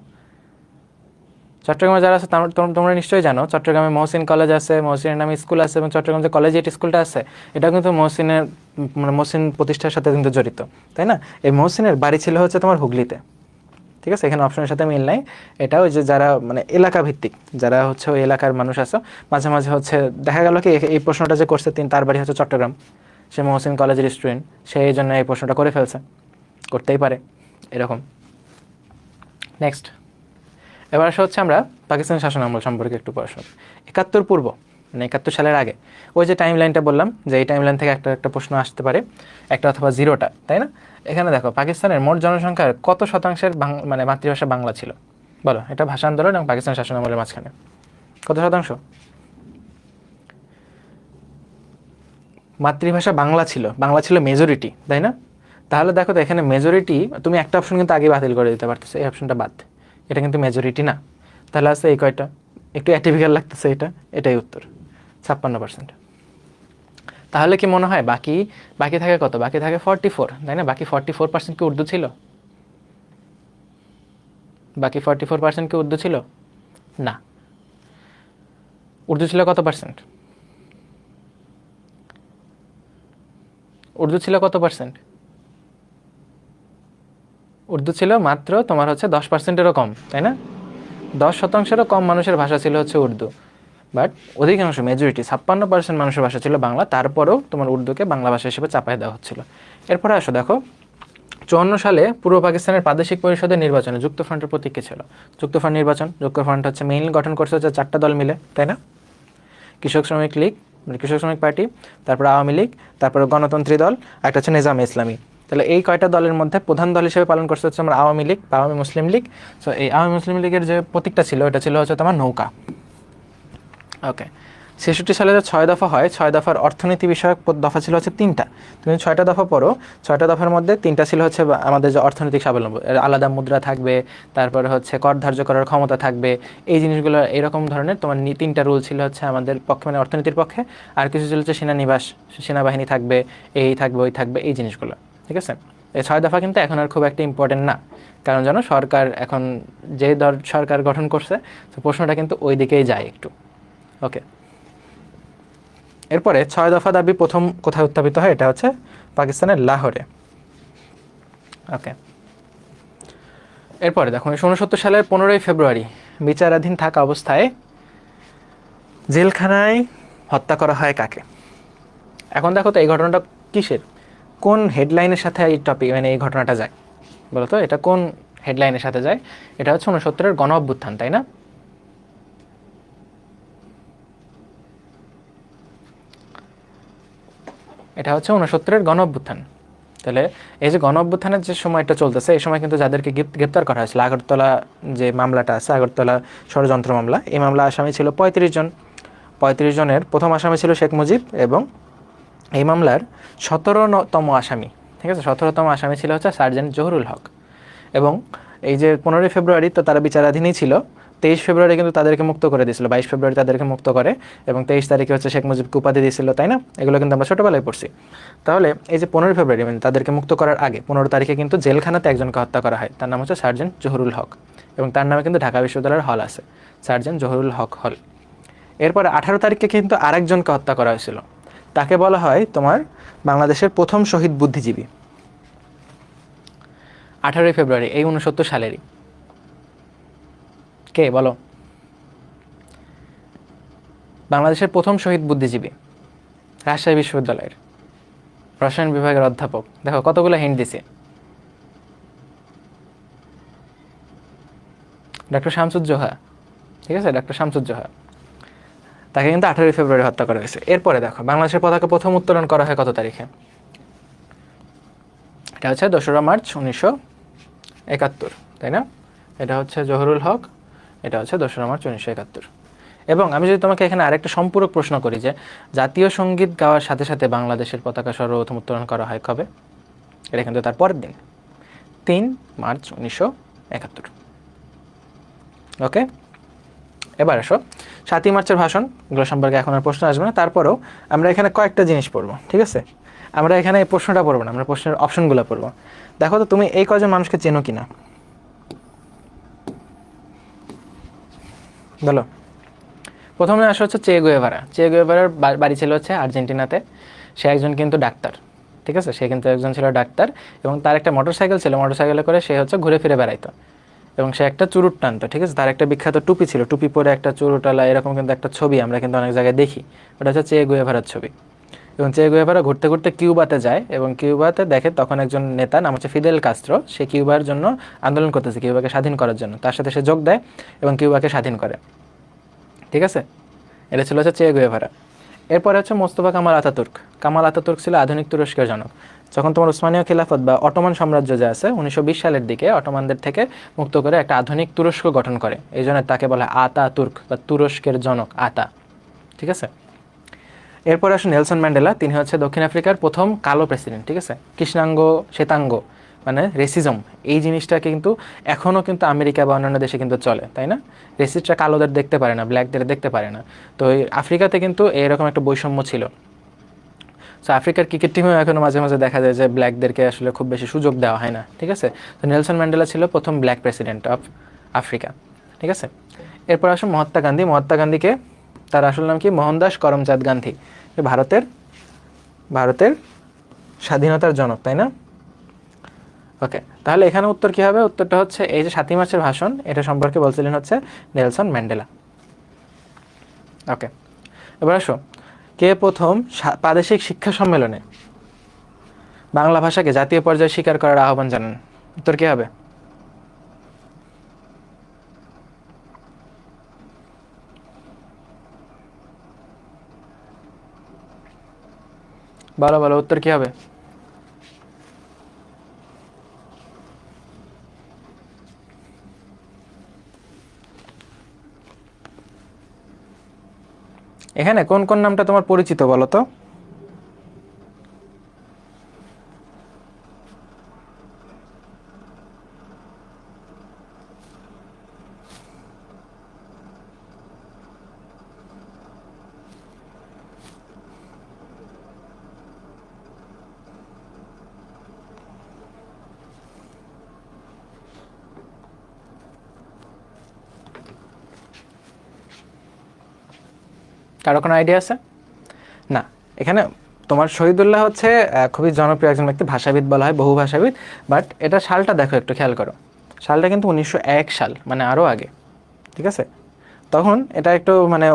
চট্টগ্রামে যারা আছে তোমরা নিশ্চয়ই জানো চট্টগ্রামে মহসিন কলেজ আছে, মহসিনের নামে স্কুল আছে, এবং চট্টগ্রাম যে কলেজিয়েট স্কুলটা আছে এটা কিন্তু মহসিনের মানে মহসিন প্রতিষ্ঠার সাথে কিন্তু জড়িত, তাই না? এই মহসিনের বাড়ি ছিল হচ্ছে তোমার হুগলিতে, ঠিক আছে? এখানে অপশনের সাথে মিল নাই। এটা ওই যে যারা মানে এলাকা ভিত্তিক, যারা হচ্ছে ওই এলাকার মানুষ আছে, মাঝে মাঝে হচ্ছে দেখা গেল কি এই প্রশ্নটা যে করছে তার বাড়ি হচ্ছে চট্টগ্রাম, সে মহসিন কলেজের স্টুডেন্ট, সেই জন্য এই প্রশ্নটা করে ফেলছে, করতেই পারে এরকম। নেক্সট, এবার আসা হচ্ছে আমরা পাকিস্তান শাসন আমল সম্পর্কে একটু পড়াশোনা। 71 পূর্ব মানে 71 সালের আগে, ওই যে টাইম লাইনটা বললাম যে এই টাইম লাইন থেকে একটা একটা প্রশ্ন আসতে পারে, একটা অথবা জিরোটা, তাই না? এখানে দেখো পাকিস্তানের মোট জনসংখ্যার কত শতাংশের মানে মাতৃভাষা বাংলা ছিল বলো? এটা ভাষা আন্দোলন এবং পাকিস্তান শাসন আমলের মাঝখানে কত শতাংশ মাতৃভাষা বাংলা ছিল? বাংলা ছিল মেজরিটি, তাই না? তাহলে দেখো তো এখানে মেজরিটি, তুমি একটা অপশন কিন্তু আগে বাতিল করে দিতে পারতেছো, এই অপশনটা বাদ, এটা কিন্তু মেজরিটি না। তাহলে আছে এই কয়টা, একটু অ্যাটিপিক্যাল লাগতেছে, এটাই উত্তর 56%। তাহলে কি মনে হয় বাকি বাকি থাকে কত? বাকি থাকে 44, তাই না? বাকি 44% কি উর্দু ছিল? বাকি 44% কি উর্দু ছিল? না। উর্দু ছিল কত পার্সেন্ট? উর্দু ছিল কত পার্সেন্ট? উর্দু ছিল মাত্র তোমার হচ্ছে 10%-এরও কম, তাই না? 10%-এরও কম মানুষের ভাষা ছিল হচ্ছে উর্দু, বাট অধিকাংশ মেজরিটি 56% মানুষের ভাষা ছিল বাংলা, তারপরেও তোমার উর্দুকে বাংলা ভাষা হিসেবে চাপাই দেওয়া হচ্ছিল। এরপরে আসো দেখো 54 সালে পূর্ব পাকিস্তানের প্রাদেশিক পরিষদের নির্বাচনে যুক্তফ্রন্টের প্রতীক কী ছিল? যুক্তফ্রন্ট নির্বাচন, যুক্তফ্রন্ট হচ্ছে মেইনলি গঠন করছে হচ্ছে 4টা দল মিলে, তাই না? কৃষক শ্রমিক লীগ মানে কৃষক শ্রমিক পার্টি, তারপর আওয়ামী লীগ, তারপর গণতন্ত্রী দল, একটা হচ্ছে নিজামে ইসলামী। তাহলে এই কয়টা দলের মধ্যে প্রধান দল হিসেবে পালন করছে হচ্ছে আমরা আওয়ামী লীগ বা আওয়ামী মুসলিম লীগ। সো এই আওয়ামী মুসলিম লীগের যে প্রতীকটা ছিল এটা ছিল হচ্ছে তোমার নৌকা। ওকে, 66 সালে যে 6 দফা হয়, 6 দফার অর্থনীতি বিষয়ক দফা ছিল হচ্ছে 3টা। তুমি 6টা দফা পড়ো, 6টা দফার মধ্যে 3টা ছিল হচ্ছে আমাদের যে অর্থনৈতিক স্বাবলম্বী, আলাদা মুদ্রা থাকবে, তারপরে হচ্ছে কর ধার্য করার ক্ষমতা থাকবে, এই জিনিসগুলো এরকম ধরনের তোমার 3টা রুল ছিল হচ্ছে আমাদের পক্ষে মানে অর্থনীতির পক্ষে। আর কিছু ছিল হচ্ছে সেনানিবাস, সেনাবাহিনী থাকবে, এই থাকবে ওই থাকবে, এই জিনিসগুলো, ঠিক আছে? এই 6 দফা কিন্তু এখন আর খুব একটা ইম্পর্টেন্ট না, কারণ জানো সরকার এখন যে সরকার গঠন করছে, তো প্রশ্নটা কিন্তু ওই দিকেই যায় একটু। ওকে, এরপরে 6 দফা দাবি প্রথম কোথায় উত্থাপিত হয়? এটা হচ্ছে পাকিস্তানের লাহোরে। ওকে, এরপরে দেখো 1969 সালের 15ই ফেব্রুয়ারি বিচারাধীন থাকা অবস্থায় জেলখানায় হত্যা করা হয় কাকে? এখন দেখো তো এই ঘটনাটা কিসের, কোন হেডলাইনের সাথে এই টপিক মানে এই ঘটনাটা যায় বলো তো? এটা কোন হেডলাইনের সাথে যায়? এটা হচ্ছে 69-এর গণ অভ্যুত্থান, তাই না? এটা হচ্ছে 69-এর গণ অভ্যুত্থান। তাহলে এই যে গণ অভ্যুত্থানের যে সময়টা চলতেছে, এই সময় কিন্তু যাদেরকে গ্রেপ্তার করা হয়েছিল, আগরতলা যে মামলাটা আছে, আগরতলা ষড়যন্ত্র মামলা, এই মামলা আসামি ছিল 35 জন। 35 জনের প্রথম আসামি ছিল শেখ মুজিব, এবং এই মামলার 17তম আসামি, ঠিক আছে, 17তম আসামি ছিল হচ্ছে সার্জেন্ট জহুরুল হক। এবং এই যে 15ই ফেব্রুয়ারি তো তারা বিচারাধীনই ছিল, 23 ফেব্রুয়ারি কিন্তু তাদেরকে মুক্ত করে দিয়েছিল, 22 ফেব্রুয়ারি তাদেরকে মুক্ত করে, এবং 23 তারিখে হচ্ছে শেখ মুজিবকে উপাধি দিয়েছিল, তাই না? এগুলো কিন্তু আমরা ছোটোবেলায় পড়ছি। তাহলে এই যে 15 ফেব্রুয়ারি মানে তাদেরকে মুক্ত করার আগে 15 তারিখে কিন্তু জেলখানাতে একজনকে হত্যা করা হয়, তার নাম হচ্ছে সার্জেন্ট জহুরুল হক, এবং তার নামে কিন্তু ঢাকা বিশ্ববিদ্যালয়ের হল আছে, সার্জেন্ট জহুরুল হক হল। এরপরে 18 তারিখে কিন্তু আরেকজনকে হত্যা করা হয়েছিল, তাকে বলা হয় তোমার বাংলাদেশের প্রথম শহীদ বুদ্ধিজীবী। 18 ফেব্রুয়ারি এই 69 সালেরই। কে বলো? বাংলাদেশের প্রথম শহীদ বুদ্ধিজীবী, রাজশাহী বিশ্ববিদ্যালয়ের রসায়ন বিভাগের অধ্যাপক। দেখো কতগুলো হিন্ট দিছে। ডক্টর শামসুজ্জোহা, ঠিক আছে, ডক্টর শামসুজ্জোহা, তাকে কিন্তু 18 ফেব্রুয়ারি হত্যা করা হয়েছে। এরপরে দেখো বাংলাদেশের পতাকা প্রথম উত্তোলন করা হয় কত তারিখে? এটা হচ্ছে 2রা মার্চ 1971, তাই না? এটা হচ্ছে জহুরুল হক, এটা হচ্ছে 2রা মার্চ 1971। এবং আমি যদি তোমাকে এখানে আরেকটা সম্পূরক প্রশ্ন করি যে জাতীয় সঙ্গীত গাওয়ার সাথে সাথে বাংলাদেশের পতাকা সর্বপ্রথম উত্তোলন করা হয় কবে? এটা কিন্তু তার পরের দিন, 3 মার্চ 1971। ওকে, এবার আসো 7ই মার্চের ভাষণ, এগুলো সম্পর্কে এখন আর প্রশ্ন আসবে না। তারপরেও আমরা এখানে কয়েকটা জিনিস পড়বো, ঠিক আছে? আমরা এখানে এই প্রশ্নটা পড়বো না, আমরা প্রশ্নের অপশনগুলো পড়বো। দেখো তো তুমি এই কজন মানুষকে চেনো কিনা, বলো। প্রথমে আসা হচ্ছে চে গুয়েভারা। চে গুয়েভারার বাড়ি ছিল হচ্ছে আর্জেন্টিনাতে। সে একজন কিন্তু ডাক্তার, ঠিক আছে? সে কিন্তু একজন ছিল ডাক্তার, এবং তার একটা মোটরসাইকেল ছিল, মোটরসাইকেলে করে সে হচ্ছে ঘুরে ফিরে বেড়াইতো, এবং সে একটা চুরুট টানতো, ঠিক আছে? তার একটা বিখ্যাত টুপি ছিল, টুপি পরে একটা চুরুটালা, এরকম কিন্তু একটা ছবি আমরা কিন্তু অনেক জায়গায় দেখি, ওটা হচ্ছে চে গুয়েভারার ছবি। এবং চে গুয়েভারা ঘুরতে ঘুরতে কিউবাতে যায়, এবং কিউবাতে দেখে তখন একজন নেতা নাম হচ্ছে ফিদেল কাস্ত্রো, সে কিউবার জন্য আন্দোলন করতেছে, কিউবাকে স্বাধীন করার জন্য। তার সাথে সে যোগ দেয় এবং কিউবাকে স্বাধীন করে, ঠিক আছে? এটা ছিল হচ্ছে চে গুয়েভারা। এরপরে হচ্ছে মোস্তফা কামাল আতাতুর্ক। কামাল আতাতুর্ক ছিল আধুনিক তুরস্কের জনক। যখন তোমার উসমানীয় খিলাফত বা অটোমান সাম্রাজ্য যে আছে 1920 সালের দিকে অটোমানদের থেকে মুক্ত করে একটা আধুনিক তুরস্ক গঠন করে, এই জন্য তাকে বলা হয় আতা তুর্ক বা তুরস্কের জনক, আতা, ঠিক আছে? এরপরে আসলে নেলসন ম্যান্ডেলা, তিনি হচ্ছে দক্ষিণ আফ্রিকার প্রথম কালো প্রেসিডেন্ট, ঠিক আছে? কৃষ্ণাঙ্গ শ্বেতাঙ্গ মানে রেসিজম, এই জিনিসটা কিন্তু এখনও কিন্তু আমেরিকা বা অন্যান্য দেশে কিন্তু চলে, তাই না? রেসিস্টরা কালোদের দেখতে পারে না, ব্ল্যাকদের দেখতে পারে না। তো এই আফ্রিকাতে কিন্তু এরকম একটা বৈষম্য ছিল। সো আফ্রিকার ক্রিকেট টিমেও এখনও মাঝে মাঝে দেখা যায় যে ব্ল্যাকদেরকে আসলে খুব বেশি সুযোগ দেওয়া হয় না, ঠিক আছে? তো নেলসন ম্যান্ডেলা ছিল প্রথম ব্ল্যাক প্রেসিডেন্ট অফ আফ্রিকা, ঠিক আছে? এরপর আসুন মহাত্মা গান্ধী। মহাত্মা গান্ধীকে, তার আসল নাম কি? মোহনদাস করমচাঁদ গান্ধী। ভারতের ভারতের স্বাধীনতার জনক, তাই না? ওকে, তাহলে এখানে উত্তর কী হবে? উত্তরটা হচ্ছে এই যে 7ই মার্চের ভাষণ, এটা সম্পর্কে বলছিলেন হচ্ছে নেলসন ম্যান্ডেলা। ওকে, এবার আসো, কে প্রথম প্রাদেশিক শিক্ষা সম্মেলনে বাংলা ভাষাকে জাতীয় পর্যায়ে স্বীকার করার আহ্বান জানান? উত্তর কী হবে? বলো বলো, উত্তর কী হবে? এখানে কোন কোন নামটা তোমার পরিচিত বলো তো? কারো কোনো আইডিয়া আছে? না, এখানে তোমার শহীদুল্লাহ হচ্ছে খুবই জনপ্রিয় একজন ব্যক্তি, ভাষাবিদ বলা হয়, বহু ভাষাবিদ। বাট এটা সালটা দেখো, একটু খেয়াল করো, সালটা কিন্তু 1901 সাল, মানে আরও আগে, ঠিক আছে? তখন এটা একটু মানে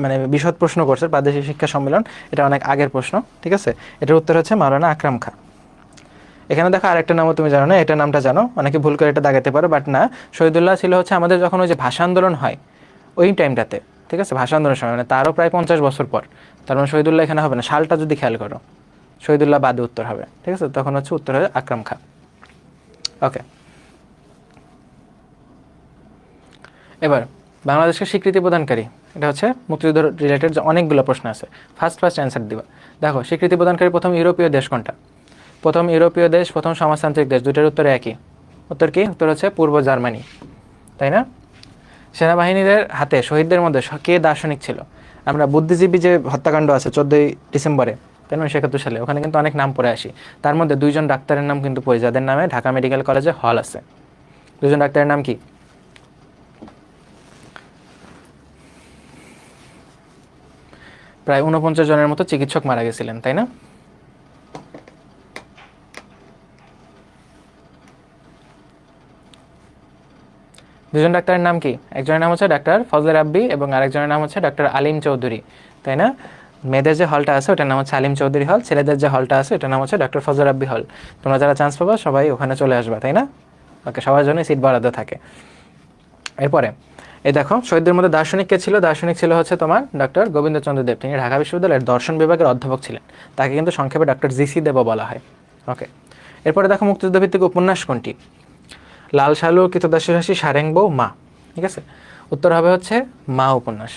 মানে বিশদ প্রশ্ন করছে, প্রাদেশিক শিক্ষা সম্মেলন, এটা অনেক আগের প্রশ্ন, ঠিক আছে? এটার উত্তর হচ্ছে মাওলানা আকরাম খাঁ। এখানে দেখো আরেকটা নামও তুমি জানো না, এটা নামটা জানো, অনেকে ভুল করে এটা দাগাতে পারো, বাট না, শহীদুল্লাহ ছিল হচ্ছে আমাদের যখন ওই যে ভাষা আন্দোলন হয় ওই টাইমটাতে, ঠিক আছে? ভাষা আন্দোলনের সময়, মানে তারও প্রায় 50 বছর পর। তার মানে শহীদুল্লাহ এখানে হবে না, সালটা যদি খেয়াল করো, শহীদুল্লাহ বাদে উত্তর হবে, ঠিক আছে? তখন হচ্ছে উত্তর হবে আকরাম খাঁ। ওকে, এবার বাংলাদেশকে স্বীকৃতি প্রদানকারী, এটা হচ্ছে মুক্তিযুদ্ধ রিলেটেড অনেকগুলো প্রশ্ন আছে, ফার্স্ট অ্যান্সার দিবা। দেখো স্বীকৃতি প্রদানকারী প্রথম ইউরোপীয় দেশ কোনটা? প্রথম ইউরোপীয় দেশ, প্রথম সমাজতান্ত্রিক দেশ, দুইটার উত্তর একই। উত্তর কি? উত্তর হচ্ছে পূর্ব জার্মানি, তাই না? সেনাবাহিনীর হাতে শহীদদের মধ্যে কে দার্শনিক ছিল? আমরা বুদ্ধিজীবী যে হত্যাকাণ্ড আছে 14ই ডিসেম্বরে, তাই 1971 সালে, ওখানে কিন্তু অনেক নাম পড়ে আসি। তার মধ্যে 2জন ডাক্তারের নাম কিন্তু পড়ে, যাদের নামে ঢাকা মেডিকেল কলেজে হল আছে। 2জন ডাক্তারের নাম কি? প্রায় 49 জনের মতো চিকিৎসক মারা গেছিলেন, তাই না? দুজন ডাক্তারের নাম কি? একজনের নাম হচ্ছে ডাক্তার ফজলে রাব্বি এবং আরেকজনের নাম হচ্ছে ডাক্তার আলিম চৌধুরী, তাই না? মেয়েদের যে হলটা আছে ওটার নাম হচ্ছে আলিম চৌধুরী হল, ছেলেদের যে হলটা আছে ওটার নাম হচ্ছে ডাক্তার ফজলে রাব্বি হল। তোমরা যারা চান্স পাবা সবাই ওখানে চলে আসবা, তাই না? ওকে, সবার জন্য সিট বরাদ্দ থাকে। এরপরে এই দেখো, শহীদদের মধ্যে দার্শনিক কে ছিল? দার্শনিক ছিল হচ্ছে তোমার ডক্টর গোবিন্দচন্দ্র দেব। তিনি ঢাকা বিশ্ববিদ্যালয়ের দর্শন বিভাগের অধ্যাপক ছিলেন। তাকে কিন্তু সংক্ষেপে ডক্টর জিসি দেবও বলা হয়। ওকে, এরপরে দেখো মুক্তিযুদ্ধ ভিত্তিক উপন্যাস কোনটি? লাল সালু, কৃতদাসী, সারেং বউ, মা। ঠিক আছে, উত্তর হবে হচ্ছে মা উপন্যাস।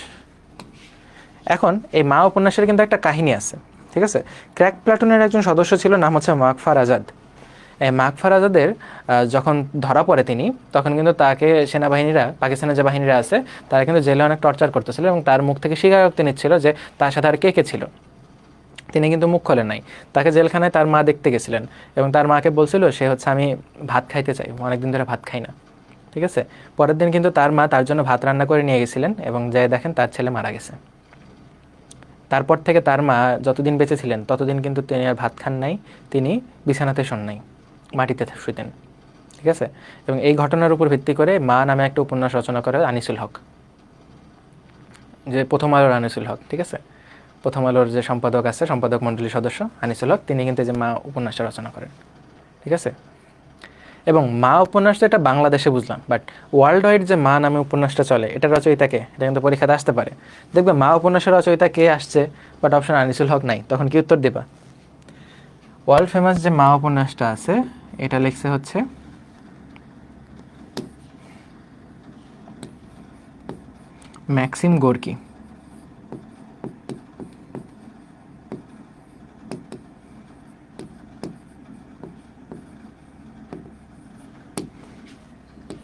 এখন এই মা উপন্যাসের কিন্তু একটা কাহিনী আছে, ঠিক আছে? ক্র্যাক প্লাটুনের একজন সদস্য ছিল, নাম হচ্ছে মাকফার আজাদ। এই মাকফার আজাদের যখন ধরা পড়ে তিনি, তখন কিন্তু তাকে সেনাবাহিনীরা, পাকিস্তানের যে বাহিনীরা আছে তারা কিন্তু জেলে অনেক টর্চার করতেছিল এবং তার মুখ থেকে স্বীকারোক্তি নিচ্ছিল যে তার সাথে আর কে কে ছিল। তিনি কিন্তু মুখ খোলেন নাই। তাকে জেলখানায় তার মা দেখতে গেছিলেন এবং তার মাকে বলছিল সে হচ্ছে আমি ভাত খাইতে চাই, অনেকদিন ধরে ভাত খাই না। ঠিক আছে, পরের দিন কিন্তু তার মা তার জন্য ভাত রান্না করে নিয়ে গেছিলেন এবং যাই দেখেন তার ছেলে মারা গেছে। তারপর থেকে তার মা যতদিন বেঁচে ছিলেন ততদিন কিন্তু তিনি আর ভাত খান নাই, তিনি বিছানাতে শোন নাই, মাটিতে শুতেন। ঠিক আছে, এবং এই ঘটনার উপর ভিত্তি করে মা নামে একটা উপন্যাস রচনা করে আনিসুল হক, যে প্রথম আলোর আনিসুল হক। ঠিক আছে, প্রথম আলোর যে সম্পাদক আছে, সম্পাদক মণ্ডলীর সদস্য আনিসুল হক, তিনি কিন্তু এই যে মা উপন্যাসটা রচনা করেন। ঠিক আছে, এবং মা উপন্যাসটা এটা বাংলাদেশে বুঝলাম, বাট ওয়ার্ল্ড ওয়াইড যে মা নামে উপন্যাসটা চলে, এটা রচয়িতাকে, এটা কিন্তু পরীক্ষাতে আসতে পারে। দেখবে মা উপন্যাসের রচয়িতা কে আসছে, বাট অপশন আনিসুল হক নাই, তখন কি উত্তর দেবা? ওয়ার্ল্ড ফেমাস যে মা উপন্যাসটা আছে এটা লিখছে হচ্ছে ম্যাক্সিম গোর্কি।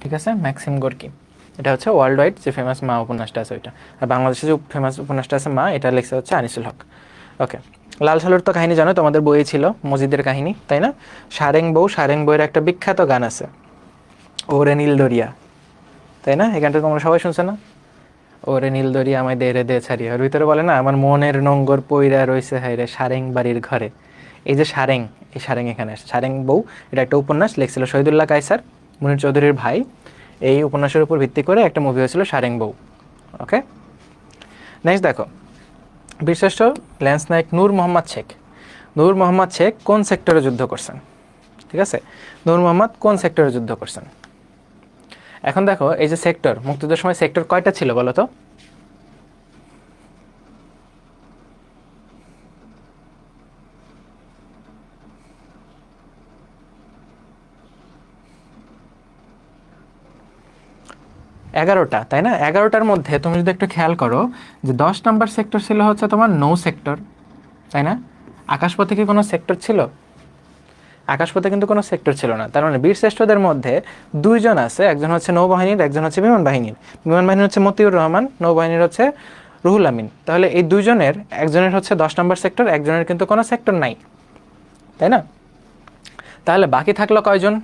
ঠিক আছে, ম্যাক্সিম গোর্কি, এটা হচ্ছে ওয়ার্ল্ড ওয়াইড যে ফেমাস মা উপন্যাসটা আছে ওইটা। আর বাংলাদেশে যে ফেমাস উপন্যাসটা আছে মা, এটা লিখছে হচ্ছে আনিসুল হক। ওকে, লাল সালুর তো কাহিনী জানো, তোমাদের বইয়ে ছিল মসজিদের কাহিনী, তাই না? সারেং বউ, সারেং বউয়ের একটা বিখ্যাত গান আছে, ওরে নীল দরিয়া, তাই না? এই গানটা তোমরা সবাই শুনছো না? ওরে নীল দরিয়া আমায় দে রে দে ছাড়িয়া, ওর ভিতরে বলে না আমার মনের নোঙ্গর পইরা রইছে হাইরে সারেং বাড়ির ঘরে। এই যে সারেং, এই সারেং এখানে আসে, সারেং বউ, এটা একটা উপন্যাস লিখছিল শহীদুল্লাহ কায়সার, মুনির চৌধুরীর ভাই। এই উপন্যাসের উপর ভিত্তি করে একটা মুভি হয়েছিল সারেং বউ। ওকে, নেক্সট দেখো, বীরশ্রেষ্ঠ ল্যান্স নায়ক নূর মোহাম্মদ শেখ। নূর মোহাম্মদ শেখ কোন সেক্টরে যুদ্ধ করছেন? ঠিক আছে, নূর মোহাম্মদ কোন সেক্টরে যুদ্ধ করছেন? এখন দেখো, এই যে সেক্টর, মুক্তিযুদ্ধের সময় সেক্টর কয়টা ছিল বলো তো? এগারোটা, তাই না? 11টার মধ্যে তুমি যদি একটু খেয়াল করো যে 10 নাম্বার সেক্টর ছিল হচ্ছে তোমার নৌ সেক্টর, তাই না? আকাশপথে কি কোনো সেক্টর ছিল? আকাশপথে কিন্তু কোনো সেক্টর ছিল না। তার মানে বীরশ্রেষ্ঠদের মধ্যে 2জন আছে, একজন হচ্ছে নৌবাহিনীর, একজন হচ্ছে বিমান বাহিনীর। বিমান বাহিনীর হচ্ছে মতিউর রহমান, নৌবাহিনীর হচ্ছে রুহুল আমিন। তাহলে এই 2জনের একজনের হচ্ছে 10 নম্বর সেক্টর, একজনের কিন্তু কোনো সেক্টর নাই, তাই না? তাহলে বাকি থাকলো কয়জন?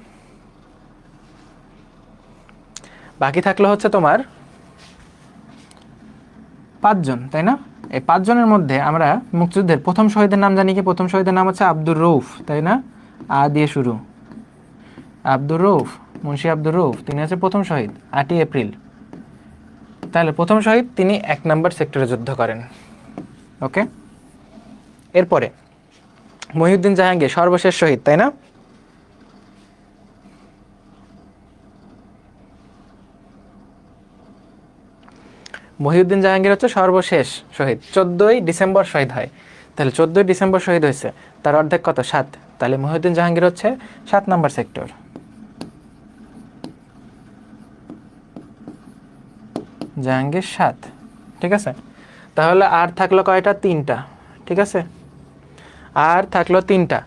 বাকি থাকলো হচ্ছে তোমার 5জন, তাই না? এই 5জনের মধ্যে আমরা মুক্তিযুদ্ধের প্রথম শহীদের নাম জানি কি? প্রথম শহীদের নাম হচ্ছে আব্দুর রৌফ, তাই না? আ দিয়ে শুরু, আব্দুর রৌফ, মুন্সি আব্দুর রৌফ, তিনি হচ্ছে প্রথম শহীদ, 8ই এপ্রিল। তাহলে প্রথম শহীদ, তিনি 1 নম্বর সেক্টরে যুদ্ধ করেন। ওকে, এরপরে মহিউদ্দিন জাহাঙ্গীর সর্বশেষ শহীদ, তাই না? মহিউদ্দিন জাহাঙ্গীর হচ্ছে সর্বশেষ শহীদ, 14ই ডিসেম্বর শহীদ হয়। তাহলে 14ই ডিসেম্বর শহীদ হয়েছে, তার অর্ধেক কত? 7। তাহলে মহিউদ্দিন জাহাঙ্গীর হচ্ছে 7 নম্বর সেক্টর। জাহাঙ্গীর 7, ঠিক আছে। তাহলে আর থাকলো কয়টা? 3টা, ঠিক আছে, আর থাকলো 3টা।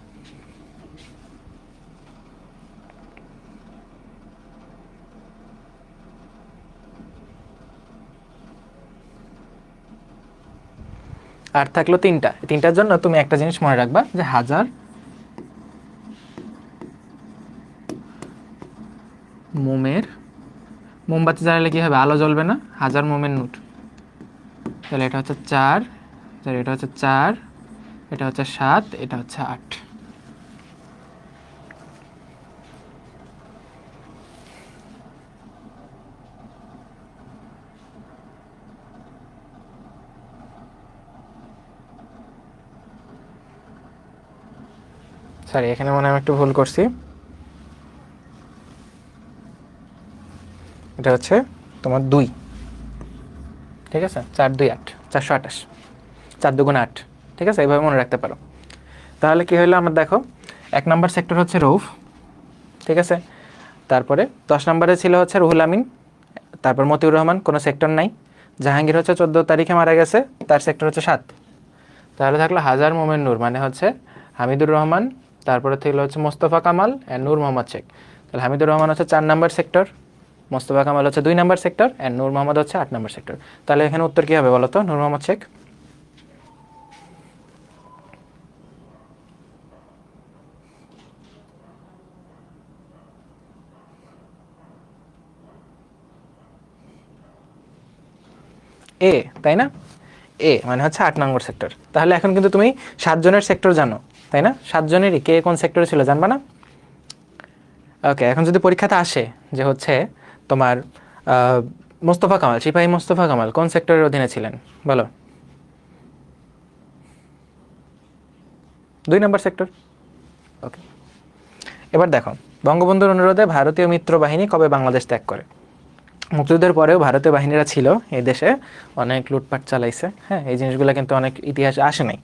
আর থাকলো তিনটা, তিনটার জন্য তুমি একটা জিনিস মনে রাখবা যে 1000 মোমের, মোমবাতি জ্বালালে কি হবে, আলো জ্বলবে না, 1000 মোমের নোট। তাহলে এটা হচ্ছে 4, তাহলে এটা হচ্ছে 4, এটা হচ্ছে 7, এটা হচ্ছে 8। সরি, এখানে মনে হয় আমি একটু ভুল করছি। এটা হচ্ছে তোমার 2, ঠিক আছে, 4 2 8, 428, 4 2 8, ঠিক আছে, এইভাবে মনে রাখতে পারো। তাহলে কি হলো আমার, দেখো 1 নম্বর সেক্টর হচ্ছে রৌফ, ঠিক আছে, তারপরে 10 নম্বরে ছিল হচ্ছে রুহুল আমিন, তারপর মতিউর রহমান, কোনো সেক্টর নাই। জাহাঙ্গীর হচ্ছে 14 তারিখে মারা গেছে, তার সেক্টর হচ্ছে 7। তাহলে থাকলো 1000 মোমের নূর, মানে হচ্ছে হামিদুর রহমান, তারপরে থাকলো হচ্ছে মোস্তফা কামাল অ্যান্ড নূর মোহাম্মদ শেখ। তাহলে হামিদুর রহমান হচ্ছে 4 নম্বর সেক্টর, মোস্তফা কামাল হচ্ছে 2 নম্বর সেক্টর অ্যান্ড নূর মোহাম্মদ হচ্ছে 8 নম্বর সেক্টর। তাহলে এখানে উত্তর কী হবে বলো তো, নূর মোহাম্মদ শেখ। এ, তাই না, এ মানে হচ্ছে 8 নম্বর সেক্টর। তাহলে এখন কিন্তু তুমি 7 জনের সেক্টর জানো, তাই না, 7 জনেরই কে কোন সেক্টরে ছিল জানবা না। ওকে, এখন যদি পরীক্ষাতে আসে যে হচ্ছে তোমার মোস্তফা কামাল, সিপাহী মোস্তফা কামাল কোন সেক্টরের অধীনে ছিলেন বলো। 2 নম্বর সেক্টর। ওকে, এবার দেখো, বঙ্গবন্ধুর অনুরোধে ভারতীয় মিত্র বাহিনী কবে বাংলাদেশ ত্যাগ করে। মুক্তিযুদ্ধের পরেও ভারতীয় বাহিনীরা ছিল এই দেশে, অনেক লুটপাট চালাইছে, হ্যাঁ, এই জিনিসগুলো কিন্তু অনেক ইতিহাসে আসে নাই,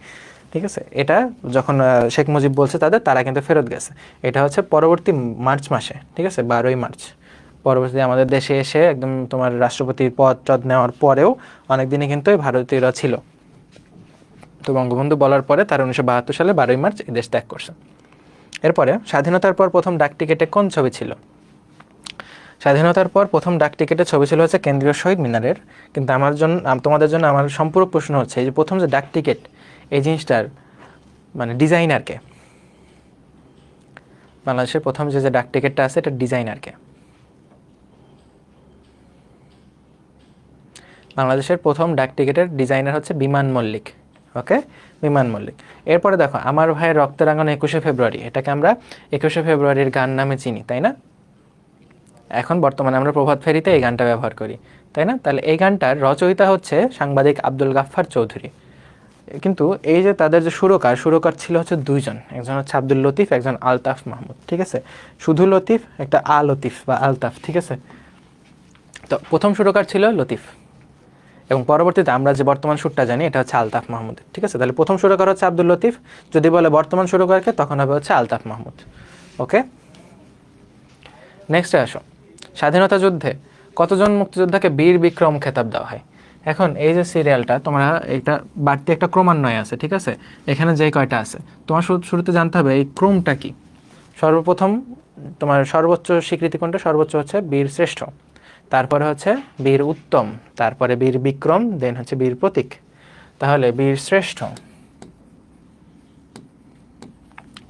ঠিক আছে। এটা যখন শেখ মুজিব বলছে তাদের, তারা কিন্তু ফেরত গেছে। এটা হচ্ছে পরবর্তী মার্চ মাসে, ঠিক আছে, 12ই মার্চ পরবর্তী আমাদের দেশে এসে একদম তোমার রাষ্ট্রপতির পদ টদ নেওয়ার পরেও অনেক দিনই কিন্তু এই ভারতীয়রা ছিল। তো বঙ্গবন্ধু বলার পরে তারা 1972 সালে 12ই মার্চ এই দেশ ত্যাগ করছে। এরপরে স্বাধীনতার পর প্রথম ডাক টিকেটে কোন ছবি ছিল। স্বাধীনতার পর প্রথম ডাক টিকেটের ছবি ছিল হচ্ছে কেন্দ্রীয় শহীদ মিনারের। কিন্তু আমার জন্য, তোমাদের জন্য আমার সম্পূরক প্রশ্ন হচ্ছে, এই যে প্রথম যে ডাক টিকেট, এই জিনিসটার মানে ডিজাইনারকে, বাংলাদেশের প্রথম যে ডাক টিকেটটা আছে এটা ডিজাইনারকে। বাংলাদেশের প্রথম ডাক টিকেটের ডিজাইনার হচ্ছে বিমান মল্লিক। ওকে, বিমান মল্লিক। এরপরে দেখো, আমার ভাইয়ের রক্তের রাঙানো 21শে ফেব্রুয়ারি, এটাকে আমরা 21শে ফেব্রুয়ারির গান নামে চিনি, তাই না। এখন বর্তমানে আমরা প্রভাত ফেরিতে এই গানটা ব্যবহার করি, তাই না। তাহলে এই গানটার রচয়িতা হচ্ছে সাংবাদিক আব্দুল গাফফার চৌধুরী। কিন্তু এই যে তাদের যে সুরকার ছিল হচ্ছে 2 জন, একজন হচ্ছে আব্দুল লতিফ, একজন আলতাফ মাহমুদ, ঠিক আছে। শুধু লতিফ, একটা লতিফ বা আলতাফ, ঠিক আছে। তো প্রথম সুরকার ছিল লতিফ, এবং পরবর্তীতে আমরা যে বর্তমান সুরটা জানি এটা হচ্ছে আলতাফ মাহমুদ, ঠিক আছে। তাহলে প্রথম সুরকার হচ্ছে আব্দুল লতিফ, যদি বলে বর্তমান সুরকারকে তখন হবে হচ্ছে আলতাফ মাহমুদ। ওকে, নেক্সটে আসো, স্বাধীনতা যুদ্ধে কতজন মুক্তিযোদ্ধাকে বীর বিক্রম খেতাব দেওয়া হয়। এখন এই যে সিরিয়ালটা, তোমরা এটা বাড়তি একটা ক্রমান্বয় আছে, ঠিক আছে, এখানে যে কয়টা আছে তোমার শুরুতে জানতে হবে এই ক্রমটা কি। সর্বপ্রথম তোমার সর্বোচ্চ স্বীকৃতি কোনটা, সর্বোচ্চ হচ্ছে বীর শ্রেষ্ঠ, তারপরে হচ্ছে বীর উত্তম, তারপরে বীর বিক্রম, দেন হচ্ছে বীর প্রতীক। তাহলে বীর শ্রেষ্ঠ,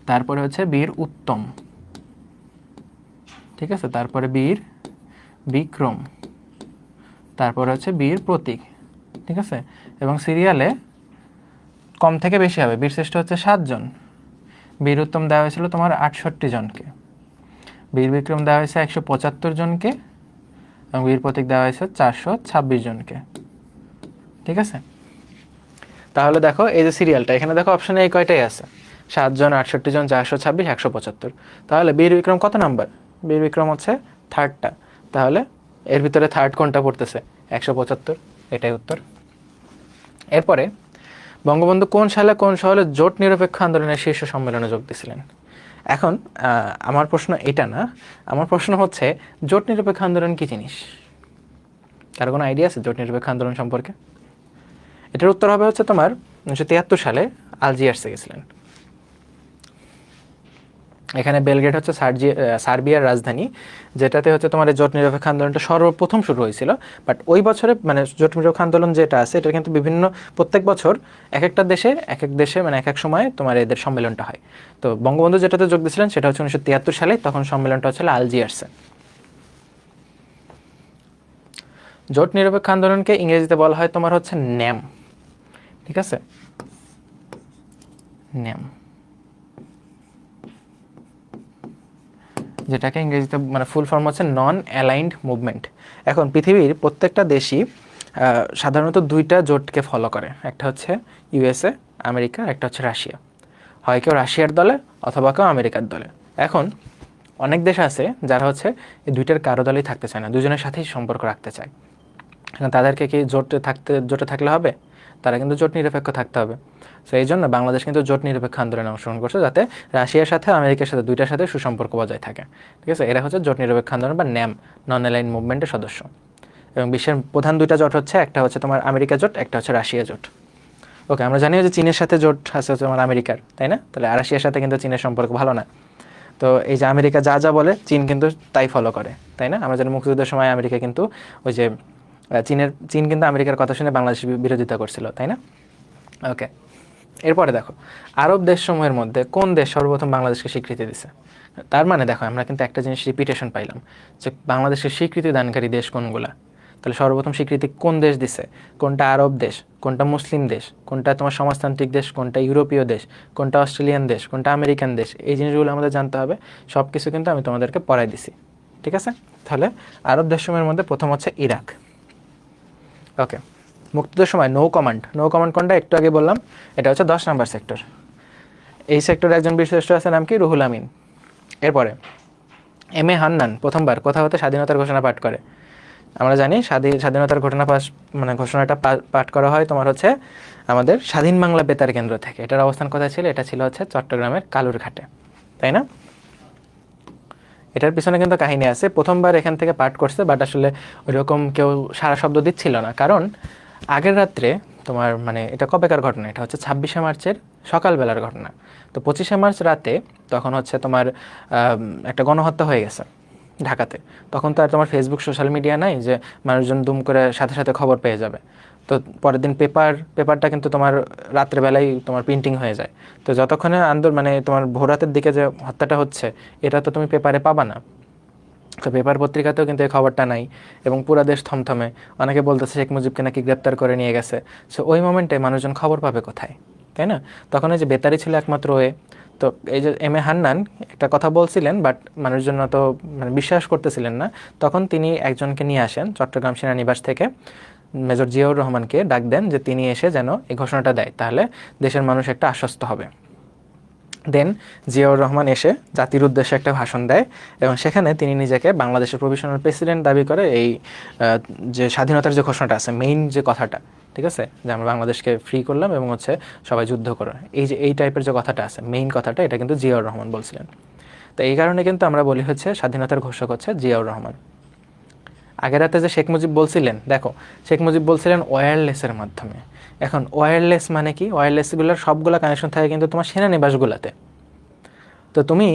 তারপরে হচ্ছে বীর উত্তম, ঠিক আছে, তারপরে বীর বিক্রম, তারপরে হচ্ছে বীর প্রতীক, ঠিক আছে। এবং সিরিয়ালে কম থেকে বেশি হবে, বীর শ্রেষ্ঠ হচ্ছে 7 জন, বীর উত্তম দেওয়া হয়েছিল তোমার 68 জনকে, বীর বিক্রম দেওয়া হয়েছে 175 জনকে, এবং বীর প্রতীক দেওয়া হয়েছে 426 জনকে, ঠিক আছে। তাহলে দেখো এই যে সিরিয়ালটা, এখানে দেখো অপশানে এই কয়টাই আছে, 7 জন, 68 জন, 426, 175। তাহলে বীর বিক্রম কত নাম্বার, বীর বিক্রম হচ্ছে 3টা। তাহলে এর ভিতরে 3rd কোনটা পড়তেছে, 175, এটাই উত্তর। এরপরে বঙ্গবন্ধু কোন সালে কোন শহরে জোট নিরপেক্ষ আন্দোলনের শীর্ষ সম্মেলনে যোগ দিয়েছিলেন। এখন আমার প্রশ্ন এটা না, আমার প্রশ্ন হচ্ছে জোট নিরপেক্ষ আন্দোলন কি জিনিস, কারো কোনো আইডিয়া আছে জোট নিরপেক্ষ আন্দোলন সম্পর্কে। এটার উত্তর হবে হচ্ছে তোমার 1973 সালে আলজিয়ার্সে গেছিলেন। এখানে বেলগ্রেড হচ্ছে সার্বিয়ার রাজধানী, যেটাতে হচ্ছে তোমার এই জোট নিরপেক্ষ আন্দোলনটা সর্বপ্রথম শুরু হয়েছিল। বাট ওই বছরে মানে জোট নিরপেক্ষ আন্দোলন যেটা আছে এটা কিন্তু বিভিন্ন প্রত্যেক বছর এক একটা দেশে এক এক দেশে মানে এক এক সময় তোমার এদের সম্মেলনটা হয়। তো বঙ্গবন্ধু যেটাতে যোগ দিয়েছিলেন সেটা হচ্ছে 1973 সালে, তখন সম্মেলনটা হচ্ছিল আলজিয়ার্সে। জোট নিরপেক্ষ আন্দোলনকে ইংরেজিতে বলা হয় তোমার হচ্ছে ন্যাম, ঠিক আছে, ন্যাম, যেটাকে ইংরেজিতে মানে ফুল ফর্ম হচ্ছে নন অ্যালাইন্ড মুভমেন্ট। এখন পৃথিবীর প্রত্যেকটা দেশই সাধারণত দুইটা জোটকে ফলো করে, একটা হচ্ছে ইউএসএ আমেরিকা, একটা হচ্ছে রাশিয়া। হয় কেউ রাশিয়ার দলে অথবা কেউ আমেরিকার দলে। এখন অনেক দেশ আছে যারা হচ্ছে এই দুইটার কারো দলেই থাকতে চায় না, দুজনের সাথেই সম্পর্ক রাখতে চায়। এখন তাদেরকে কি জোটে থাকলে হবে? তারা কিন্তু জোট নিরপেক্ষ থাকতে হবে। সো এই জন্য বাংলাদেশ কিন্তু জোট নিরপেক্ষ আন্দোলনে অংশগ্রহণ করছে, যাতে রাশিয়ার সাথে আমেরিকার সাথে দুইটার সাথে সুসম্পর্ক বজায় থাকে, ঠিক আছে। এরা হচ্ছে জোট নিরপেক্ষ আন্দোলন বা ন্যাম, নন অ্যালাইন মুভমেন্টের সদস্য। এবং বিশ্বের প্রধান দুইটা জোট হচ্ছে, একটা হচ্ছে তোমার আমেরিকা জোট, একটা হচ্ছে রাশিয়া জোট। ওকে, আমরা জানি যে চীনের সাথে জোট আছে হচ্ছে তোমার আমেরিকার, তাই না? তাহলে রাশিয়ার সাথে কিন্তু চীনের সম্পর্ক ভালো না। তো এই যে আমেরিকা যা যা বলে চীন কিন্তু তাই ফলো করে, তাই না? আমরা জানি মুক্তিযুদ্ধের সময় আমেরিকা কিন্তু ওই যে চীন কিন্তু আমেরিকার কথা শুনে বাংলাদেশের বিরোধিতা করছিল, তাই না? ওকে, এরপরে দেখো আরব দেশসমূহের মধ্যে কোন দেশ সর্বপ্রথম বাংলাদেশকে স্বীকৃতি দিছে। তার মানে দেখো আমরা কিন্তু একটা জিনিস রিপিটেশন পাইলাম যে বাংলাদেশের স্বীকৃতি দানকারী দেশ কোনগুলা। তাহলে সর্বপ্রথম স্বীকৃতি কোন দেশ দিছে, কোনটা আরব দেশ, কোনটা মুসলিম দেশ, কোনটা তোমার সমাজতান্ত্রিক দেশ, কোনটা ইউরোপীয় দেশ, কোনটা অস্ট্রেলিয়ান দেশ, কোনটা আমেরিকান দেশ, এই জিনিসগুলো আমাদের জানতে হবে। সব কিছু কিন্তু আমি তোমাদেরকে পড়াই দিছি, ঠিক আছে। তাহলে আরব দেশসমূহের মধ্যে প্রথম হচ্ছে ইরাক। ওকে, মুক্তিযুদ্ধের সময় নৌ কমান্ড কোনটা একটু আগে বললাম, এটা হচ্ছে 10 নম্বর সেক্টর। এই সেক্টরে একজন বিশিষ্ট আছে, নাম কি? রুহুল আমিন। এরপরে এম এ হান্নান প্রথমবার কোথা হতে স্বাধীনতার ঘোষণা পাঠ করে? আমরা জানি স্বাধীনতার ঘোষণাটা পাঠ করা হয় তোমার হচ্ছে আমাদের স্বাধীন বাংলা বেতার কেন্দ্র থেকে। এটার অবস্থান কোথায় ছিল? এটা ছিল হচ্ছে চট্টগ্রামের কালুরঘাটে, তাই না? এটার পিছনে কিন্তু কাহিনী আছে। প্রথমবার এখান থেকে পাঠ করছে, বাট আসলে ওইরকম কেউ সারা শব্দ দিচ্ছিল না, কারণ আগের রাত্রে তোমার মানে এটা কবেকার ঘটনা, এটা হচ্ছে 26শে মার্চের সকালবেলার ঘটনা। তো 25শে মার্চ রাতে তখন হচ্ছে তোমার একটা গণহত্যা হয়ে গেছে ঢাকাতে। তখন তো আর তোমার ফেসবুক সোশ্যাল মিডিয়া নাই যে মানুষজন দুম করে সাথে সাথে খবর পেয়ে যাবে। তো পরের দিন পেপারটা কিন্তু তোমার রাত্রেবেলায় তোমার প্রিন্টিং হয়ে যায়। তো যতক্ষণে মানে তোমার ভোররাতের দিকে যে হত্যাটা হচ্ছে এটা তো তুমি পেপারে পাবা না। তো পেপার পত্রিকাতেও কিন্তু এই খবরটা নাই, এবং পুরা দেশ থমথমে। অনেকে বলতেছে শেখ মুজিবকে নাকি গ্রেপ্তার করে নিয়ে গেছে। সো ওই মোমেন্টে মানুষজন খবর পাবে কোথায়, তাই না? তখন এই যে বেতারই ছিল একমাত্র ওয়ে। তো এই যে এম এ হান্নান একটা কথা বলছিলেন, বাট মানুষজন তো মানে বিশ্বাস করতেছিলেন না। তখন তিনি একজনকে নিয়ে আসেন চট্টগ্রাম সেনানিবাস থেকে, মেজর জিয়াউর রহমানকে ডাক দেন যে তিনি এসে যেন এই ঘোষণাটা দেয়, তাহলে দেশের মানুষ একটা আশ্বস্ত হবে। দেন জিয়াউর রহমান এসে জাতির উদ্দেশ্যে একটা ভাষণ দেয়, এবং সেখানে তিনি নিজেকে বাংলাদেশের প্রভিশনাল প্রেসিডেন্ট দাবি করে। এই যে স্বাধীনতার যে ঘোষণাটা আছে, মেইন যে কথাটা, ঠিক আছে, যে আমরা বাংলাদেশকে ফ্রি করলাম এবং হচ্ছে সবাই যুদ্ধ করো, এই টাইপের যে কথাটা আছে, মেইন কথাটা, এটা কিন্তু জিয়াউর রহমান বলছিলেন। তো এই কারণে কিন্তু আমরা বলি হচ্ছে স্বাধীনতার ঘোষক হচ্ছে জিয়াউর রহমান। আগের রাতে যে শেখ মুজিব বলছিলেন, দেখো শেখ মুজিব বলছিলেন ওয়্যারলেসের মাধ্যমে। এখন ওয়্যারলেস মানে কি? ওয়্যারলেসগুলোর সবগুলো কানেকশন থাকে কিন্তু তোমার সেনানিবাসগুলোতে। তো তুমি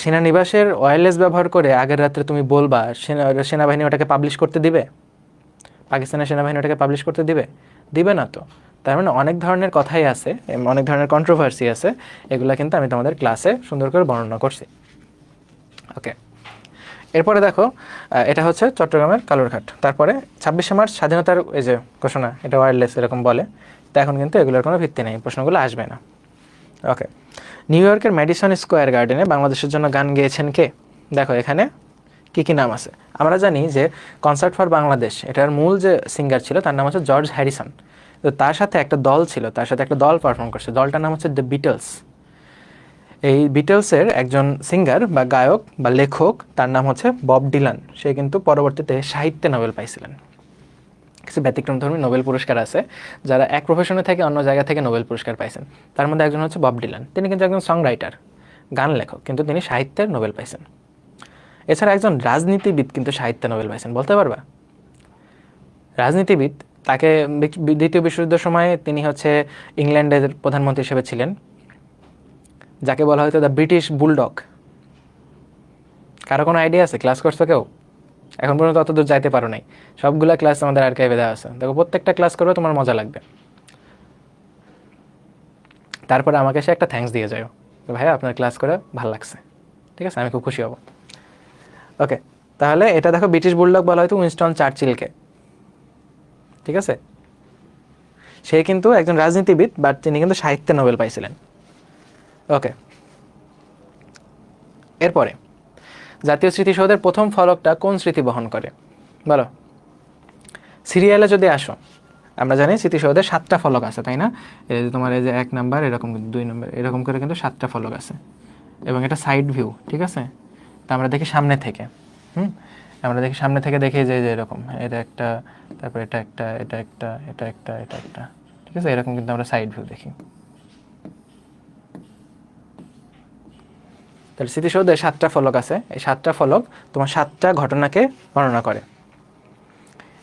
সেনানিবাসের ওয়্যারলেস ব্যবহার করে আগের রাত্রে তুমি বলবা সেনাবাহিনী ওটাকে পাবলিশ করতে দিবে? পাকিস্তানের সেনাবাহিনী ওটাকে পাবলিশ করতে দিবে? দিবে না তো। তার মানে অনেক ধরনের কথাই আছে, অনেক ধরনের কন্ট্রোভার্সি আছে, এগুলো কিন্তু আমি তোমাদের ক্লাসে সুন্দর করে বর্ণনা করছি। ওকে, এরপরে দেখো এটা হচ্ছে চট্টগ্রামের কালুরঘাট। তারপরে 26শে মার্চ স্বাধীনতার এই যে ঘোষণা, এটা ওয়্যারলেস এরকম বলে। তো এখন কিন্তু এগুলোর কোনো ভিত্তি নেই, প্রশ্নগুলো আসবে না। ওকে, নিউ ইয়র্কের ম্যাডিসন স্কোয়ার গার্ডেনে বাংলাদেশের জন্য গান গেয়েছেন কে? দেখো এখানে কী কী নাম আছে। আমরা জানি যে কনসার্ট ফর বাংলাদেশ এটার মূল যে সিঙ্গার ছিল তার নাম হচ্ছে জর্জ হ্যারিসন। তো তার সাথে একটা দল ছিল, তার সাথে একটা দল পারফর্ম করছে, দলটার নাম হচ্ছে দ্য বিটলস। এই বিটলসের একজন সিঙ্গার বা গায়ক বা লেখক, তার নাম হচ্ছে বব ডিলান। সে কিন্তু পরবর্তীতে সাহিত্যে নোবেল পাইছিলেন। কিছু ব্যতিক্রমধর্মী নোবেল পুরস্কার আছে যারা এক প্রফেশনে থেকে অন্য জায়গা থেকে নোবেল পুরস্কার পাইছেন। তার মধ্যে একজন হচ্ছে বব ডিলান। তিনি কিন্তু একজন সং রাইটার, গান লেখক, কিন্তু তিনি সাহিত্যের নোবেল পাইছেন। এছাড়া একজন রাজনীতিবিদ কিন্তু সাহিত্যে নোবেল পাইছেন, বলতে পারবা? রাজনীতিবিদ, তাকে দ্বিতীয় বিশ্বযুদ্ধের সময় তিনি হচ্ছে ইংল্যান্ডের প্রধানমন্ত্রী হিসেবে ছিলেন, যাকে বলা হয়তো দ্য ব্রিটিশ বুলডগ। কারো কোনো আইডিয়া আছে? ক্লাস করছো কেউ? এখন পর্যন্ত অত দূর যাইতে পারো নাই। সবগুলা ক্লাস আমাদের আর্কাইভে দেওয়া আছে, দেখো প্রত্যেকটা ক্লাস করবে তোমার মজা লাগবে। তারপরে আমাকে সে একটা থ্যাঙ্কস দিয়ে যাও, ভাইয়া আপনার ক্লাস করে ভালো লাগছে, ঠিক আছে, আমি খুব খুশি হব। ওকে, তাহলে এটা দেখো ব্রিটিশ বুলডগ বলা হয়তো উইনস্টন চার্চিলকে, ঠিক আছে। সে কিন্তু একজন রাজনীতিবিদ, বাট তিনি কিন্তু সাহিত্যে নোবেল পাইছিলেন। ওকে, এরপরে জাতীয় স্মৃতিসৌধের প্রথম ফলকটা কোন স্মৃতি বহন করে বলো? সিরিয়ালে যদি আসো, আমরা জানি স্মৃতিসৌধের 7টা ফলক আছে, তাই না? এই যে তোমার এই যে 1 নাম্বার, এরকম 2 নাম্বার, এরকম করে কিন্তু 7টা ফলক আছে, এবং এটা সাইড ভিউ, ঠিক আছে। তা আমরা দেখি সামনে থেকে, আমরা দেখি সামনে থেকে দেখি যে এরকম, এটা একটা, তারপর এটা একটা, এটা একটা, এটা একটা, এটা একটা, ঠিক আছে, এরকম কিন্তু আমরা সাইড ভিউ দেখি। তাহলে স্মৃতিসৌধে 7টা ফলক আছে, এই 7টা ফলক তোমার 7টা ঘটনাকে বর্ণনা করে।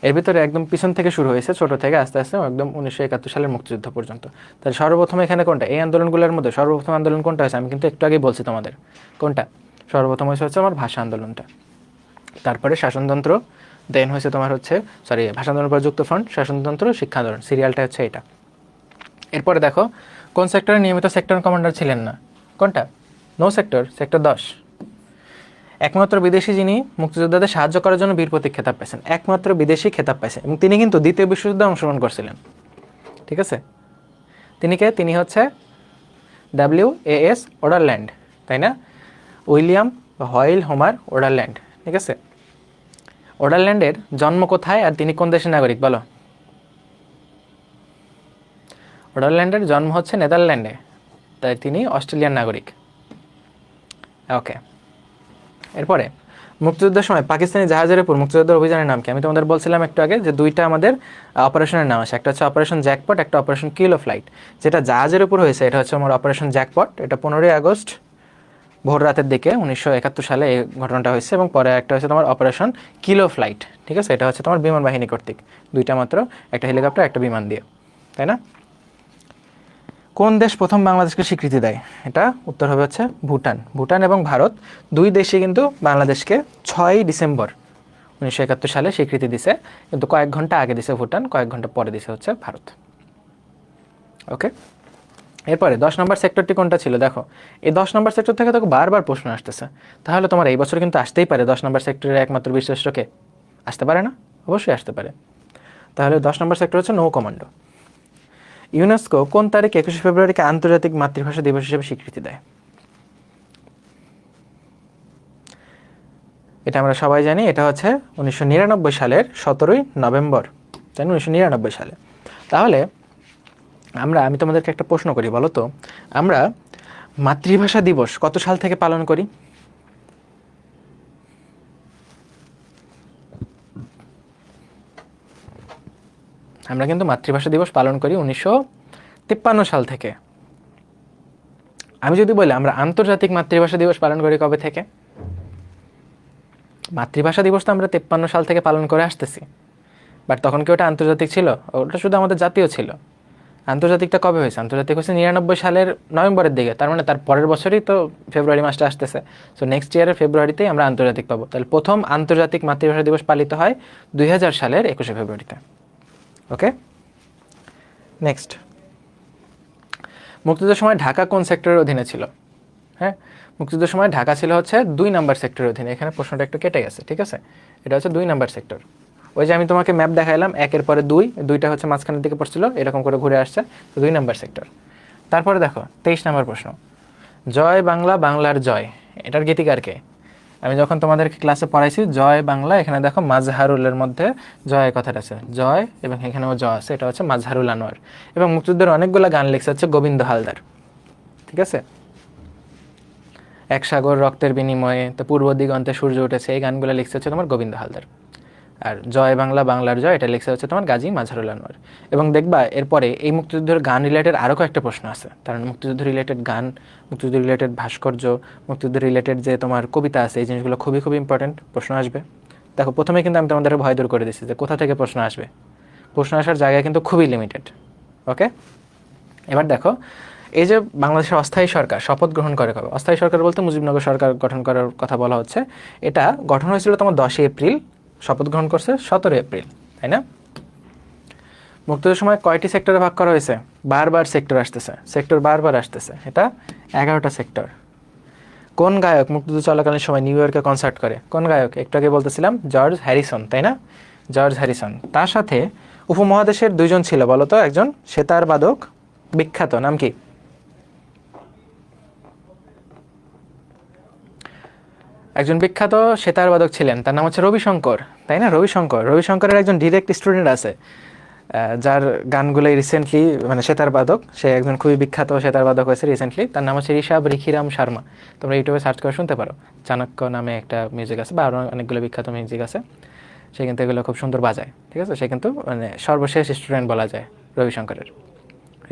এর ভিতরে একদম পিছন থেকে শুরু হয়েছে, ছোট থেকে আস্তে আস্তে একদম 1971 সালের মুক্তিযুদ্ধ পর্যন্ত। তাহলে সর্বপ্রথম এখানে কোনটা, এই আন্দোলনগুলোর মধ্যে সর্বপ্রথম আন্দোলন কোনটা হয়েছে? আমি কিন্তু একটু আগেই বলছি তোমাদের কোনটা। সর্বপ্রথম হচ্ছে আমার ভাষা আন্দোলনটা, তারপরে শাসনতন্ত্র, দেন হয়েছে তোমার হচ্ছে ভাষা আন্দোলন পর যুক্ত ফ্রন্ট, শাসনতন্ত্র, শিক্ষা আন্দোলন, সিরিয়ালটা হচ্ছে এটা। এরপরে দেখো কোন সেক্টরে নিয়মিত সেক্টর কমান্ডার ছিলেন না, কোনটা? No sector, sector 10। একমাত্র বিদেশি যিনি মুক্তিযোদ্ধাদের সাহায্য করার জন্য বীর প্রতীক খেতাব পাইছেন, একমাত্র বিদেশি খেতাব পাইছেন, এবং তিনি কিন্তু দ্বিতীয় বিশ্বযুদ্ধে অংশগ্রহণ করছিলেন, ঠিক আছে। তিনি কে? তিনি হচ্ছে WAS ওডারল্যান্ড, তাই না? উইলিয়াম হয়েল হোমার ওডারল্যান্ড, ঠিক আছে। ওডারল্যান্ডের জন্ম কোথায় আর তিনি কোন দেশের নাগরিক বলো? ওডারল্যান্ডের জন্ম হচ্ছে নেদারল্যান্ডে, তাই তিনি অস্ট্রেলিয়ান নাগরিক। ওকে, এরপরে মুক্তিযুদ্ধের সময় পাকিস্তানি জাহাজের উপর মুক্তিযুদ্ধের অভিযানের নাম কি? আমি তোমাদের বলছিলাম একটু আগে যে দুইটা আমাদের অপারেশনের নাম আছে, একটা হচ্ছে অপারেশন জ্যাকপট, একটা অপারেশন কিল অফ লাইট। যেটা জাহাজের উপর হয়েছে এটা হচ্ছে আমার অপারেশন জ্যাকপট, এটা 15ই আগস্ট ভোর রাতের দিকে 1971 সালে এই ঘটনাটা হয়েছে, এবং পরে একটা হচ্ছে তোমার অপারেশন কিল অফ লাইট, ঠিক আছে, এটা হচ্ছে তোমার বিমান বাহিনী কর্তৃক, দুইটা মাত্র, একটা হেলিকপ্টার একটা বিমান দিয়ে, তাই না? কোন দেশ প্রথম বাংলাদেশকে স্বীকৃতি দেয়? এটা উত্তর হবে হচ্ছে ভুটান। ভুটান এবং ভারত দুই দেশই কিন্তু বাংলাদেশকে 6ই ডিসেম্বর 1971 সালে স্বীকৃতি দিছে, কিন্তু কয়েক ঘন্টা আগে দিছে ভুটান, কয়েক ঘন্টা পরে দিছে হচ্ছে ভারত। ওকে, এরপরে 10 নম্বর সেক্টরটি কোনটা ছিল? দেখো এই 10 নম্বর সেক্টর থেকে তো বারবার প্রশ্ন আসতেছে, তাহলে তোমার এই বছর কিন্তু আসতেই পারে 10 নম্বর সেক্টরের একমাত্র বীরশ্রেষ্ঠকে, আসতে পারে না? অবশ্যই আসতে পারে। তাহলে 10 নম্বর সেক্টর হচ্ছে নৌ কমান্ডো। ইউনেস্কো কোন তারিখ 21শে ফেব্রুয়ারিকে আন্তর্জাতিক মাতৃভাষা দিবস হিসেবে স্বীকৃতি দেয়? এটা আমরা সবাই জানি, এটা হচ্ছে 1999 সালের 17ই নভেম্বর, তাই না? 1999 সালে। তাহলে আমি তোমাদেরকে একটা প্রশ্ন করি, বলো তো আমরা মাতৃভাষা দিবস কত সাল থেকে পালন করি? আমরা কিন্তু মাতৃভাষা দিবস পালন করি 1953 সাল থেকে। আমি যদি বলি আমরা আন্তর্জাতিক মাতৃভাষা দিবস পালন করি কবে থেকে? মাতৃভাষা দিবস তো আমরা 53 সাল থেকে পালন করে আসতেছি, বাট তখন কি ওটা আন্তর্জাতিক ছিল? ওটা শুধু আমাদের জাতীয় ছিল। আন্তর্জাতিকটা কবে হয়েছে? আন্তর্জাতিক হয়েছে 99 সালের নভেম্বরের দিকে, তার মানে তার পরের বছরই তো ফেব্রুয়ারি মাসটা আসতেছে, সো নেক্সট ইয়ারের ফেব্রুয়ারিতেই আমরা আন্তর্জাতিক পাবো। তাহলে প্রথম আন্তর্জাতিক মাতৃভাষা দিবস পালিত হয় 2000 সালের 21শে ফেব্রুয়ারিতে। ওকে, নেক্সট, মুক্তিযুদ্ধের সময় ঢাকা কোন সেক্টরের অধীনে ছিল? হ্যাঁ, মুক্তিযুদ্ধের সময় ঢাকা ছিল হচ্ছে 2 নাম্বার সেক্টরের অধীনে। এখানে প্রশ্নটা একটু কেটে গেছে, ঠিক আছে, এটা হচ্ছে 2 নাম্বার সেক্টর। ওই যে আমি তোমাকে ম্যাপ দেখাইলাম, একের পরে দুইটা হচ্ছে মাঝখানের দিকে পড়ছিল, এরকম করে ঘুরে আসছে, তো 2 নাম্বার সেক্টর। তারপরে দেখো 23 নাম্বার প্রশ্ন, জয় বাংলা বাংলার জয়, এটার গীতিকার কে? আমি যখন তোমাদেরকে ক্লাসে পড়াইছি জয় বাংলা, এখানে দেখো মাজহারুলের মধ্যে জয় কথাটা আছে, জয় এবং এখানেও জ আছে, এটা হচ্ছে মাজহারুল আনোয়ার। এবং মুক্তিযুদ্ধের অনেকগুলো গান লিখছে হচ্ছে গোবিন্দ হালদার, ঠিক আছে। এক সাগর রক্তের বিনিময়ে, তো পূর্ব দিগন্তে সূর্য উঠেছে, এই গানগুলো লিখছে হচ্ছে তোমার গোবিন্দ হালদার। আর জয় বাংলা বাংলার জয়, এটা লিখছে হচ্ছে তোমার গাজী মাজহারুল আনোয়ার। এবং দেখবা এরপরে এই মুক্তিযুদ্ধের গান রিলেটেড আরও কয়েকটা প্রশ্ন আছে, কারণ মুক্তিযুদ্ধ রিলেটেড গান, মুক্তিযুদ্ধ রিলেটেড ভাস্কর্য, মুক্তিযুদ্ধ রিলেটেড যে তোমার কবিতা আছে, এই জিনিসগুলো খুবই খুবই ইম্পর্টেন্ট, প্রশ্ন আসবে। দেখো প্রথমে কিন্তু আমি তোমাদের ভয় দূর করে দিচ্ছি যে কোথা থেকে প্রশ্ন আসবে, প্রশ্ন আসার জায়গা কিন্তু খুবই লিমিটেড। ওকে, এবার দেখো এই যে বাংলাদেশের অস্থায়ী সরকার শপথ গ্রহণ করে কবে, অস্থায়ী সরকার বলতে মুজিবনগর সরকার গঠন করার কথা বলা হচ্ছে। এটা গঠন হয়েছিল তোমার 10 এপ্রিল, শপথ গ্রহণ করছে 17 এপ্রিল, তাই না? মুক্তিযুদ্ধের সময় কয়টি সেক্টরে ভাগ করা হয়েছে? বারবার সেক্টর আসতেছে, সেক্টর বারবার আসতেছে, এটা 11টা সেক্টর। কোন গায়ক মুক্তিযুদ্ধ চলাকালীন সময় নিউ ইয়র্কে কনসার্ট করে? কোন গায়ক? একটু আগে বলতেছিলাম জর্জ হ্যারিসন, তাই না? George Harrison. তার সাথে উপমহাদেশের 2জন ছিল, বলো তো, একজন সেতার বাদক বিখ্যাত, নাম কি? একজন বিখ্যাত সেতার বাদক ছিলেন, তার নাম হচ্ছে রবিশঙ্কর, তাই না? রবিশঙ্কর, রবিশঙ্করের একজন ডিরেক্ট স্টুডেন্ট আছে, যার গানগুলোই রিসেন্টলি, মানে সেতার বাদক, সে একজন খুবই বিখ্যাত সেতার বাদক হয়েছে রিসেন্টলি, তার নাম হচ্ছে ঋষভ ঋখিরাম শর্মা। তোমরা ইউটিউবে সার্চ করে শুনতে পারো, চাণক্য নামে একটা মিউজিক আছে, বা আরও অনেকগুলো বিখ্যাত মিউজিক আছে, সে কিন্তু এগুলো খুব সুন্দর বাজায়, ঠিক আছে? সে কিন্তু মানে সর্বশেষ স্টুডেন্ট বলা যায় রবিশঙ্করের,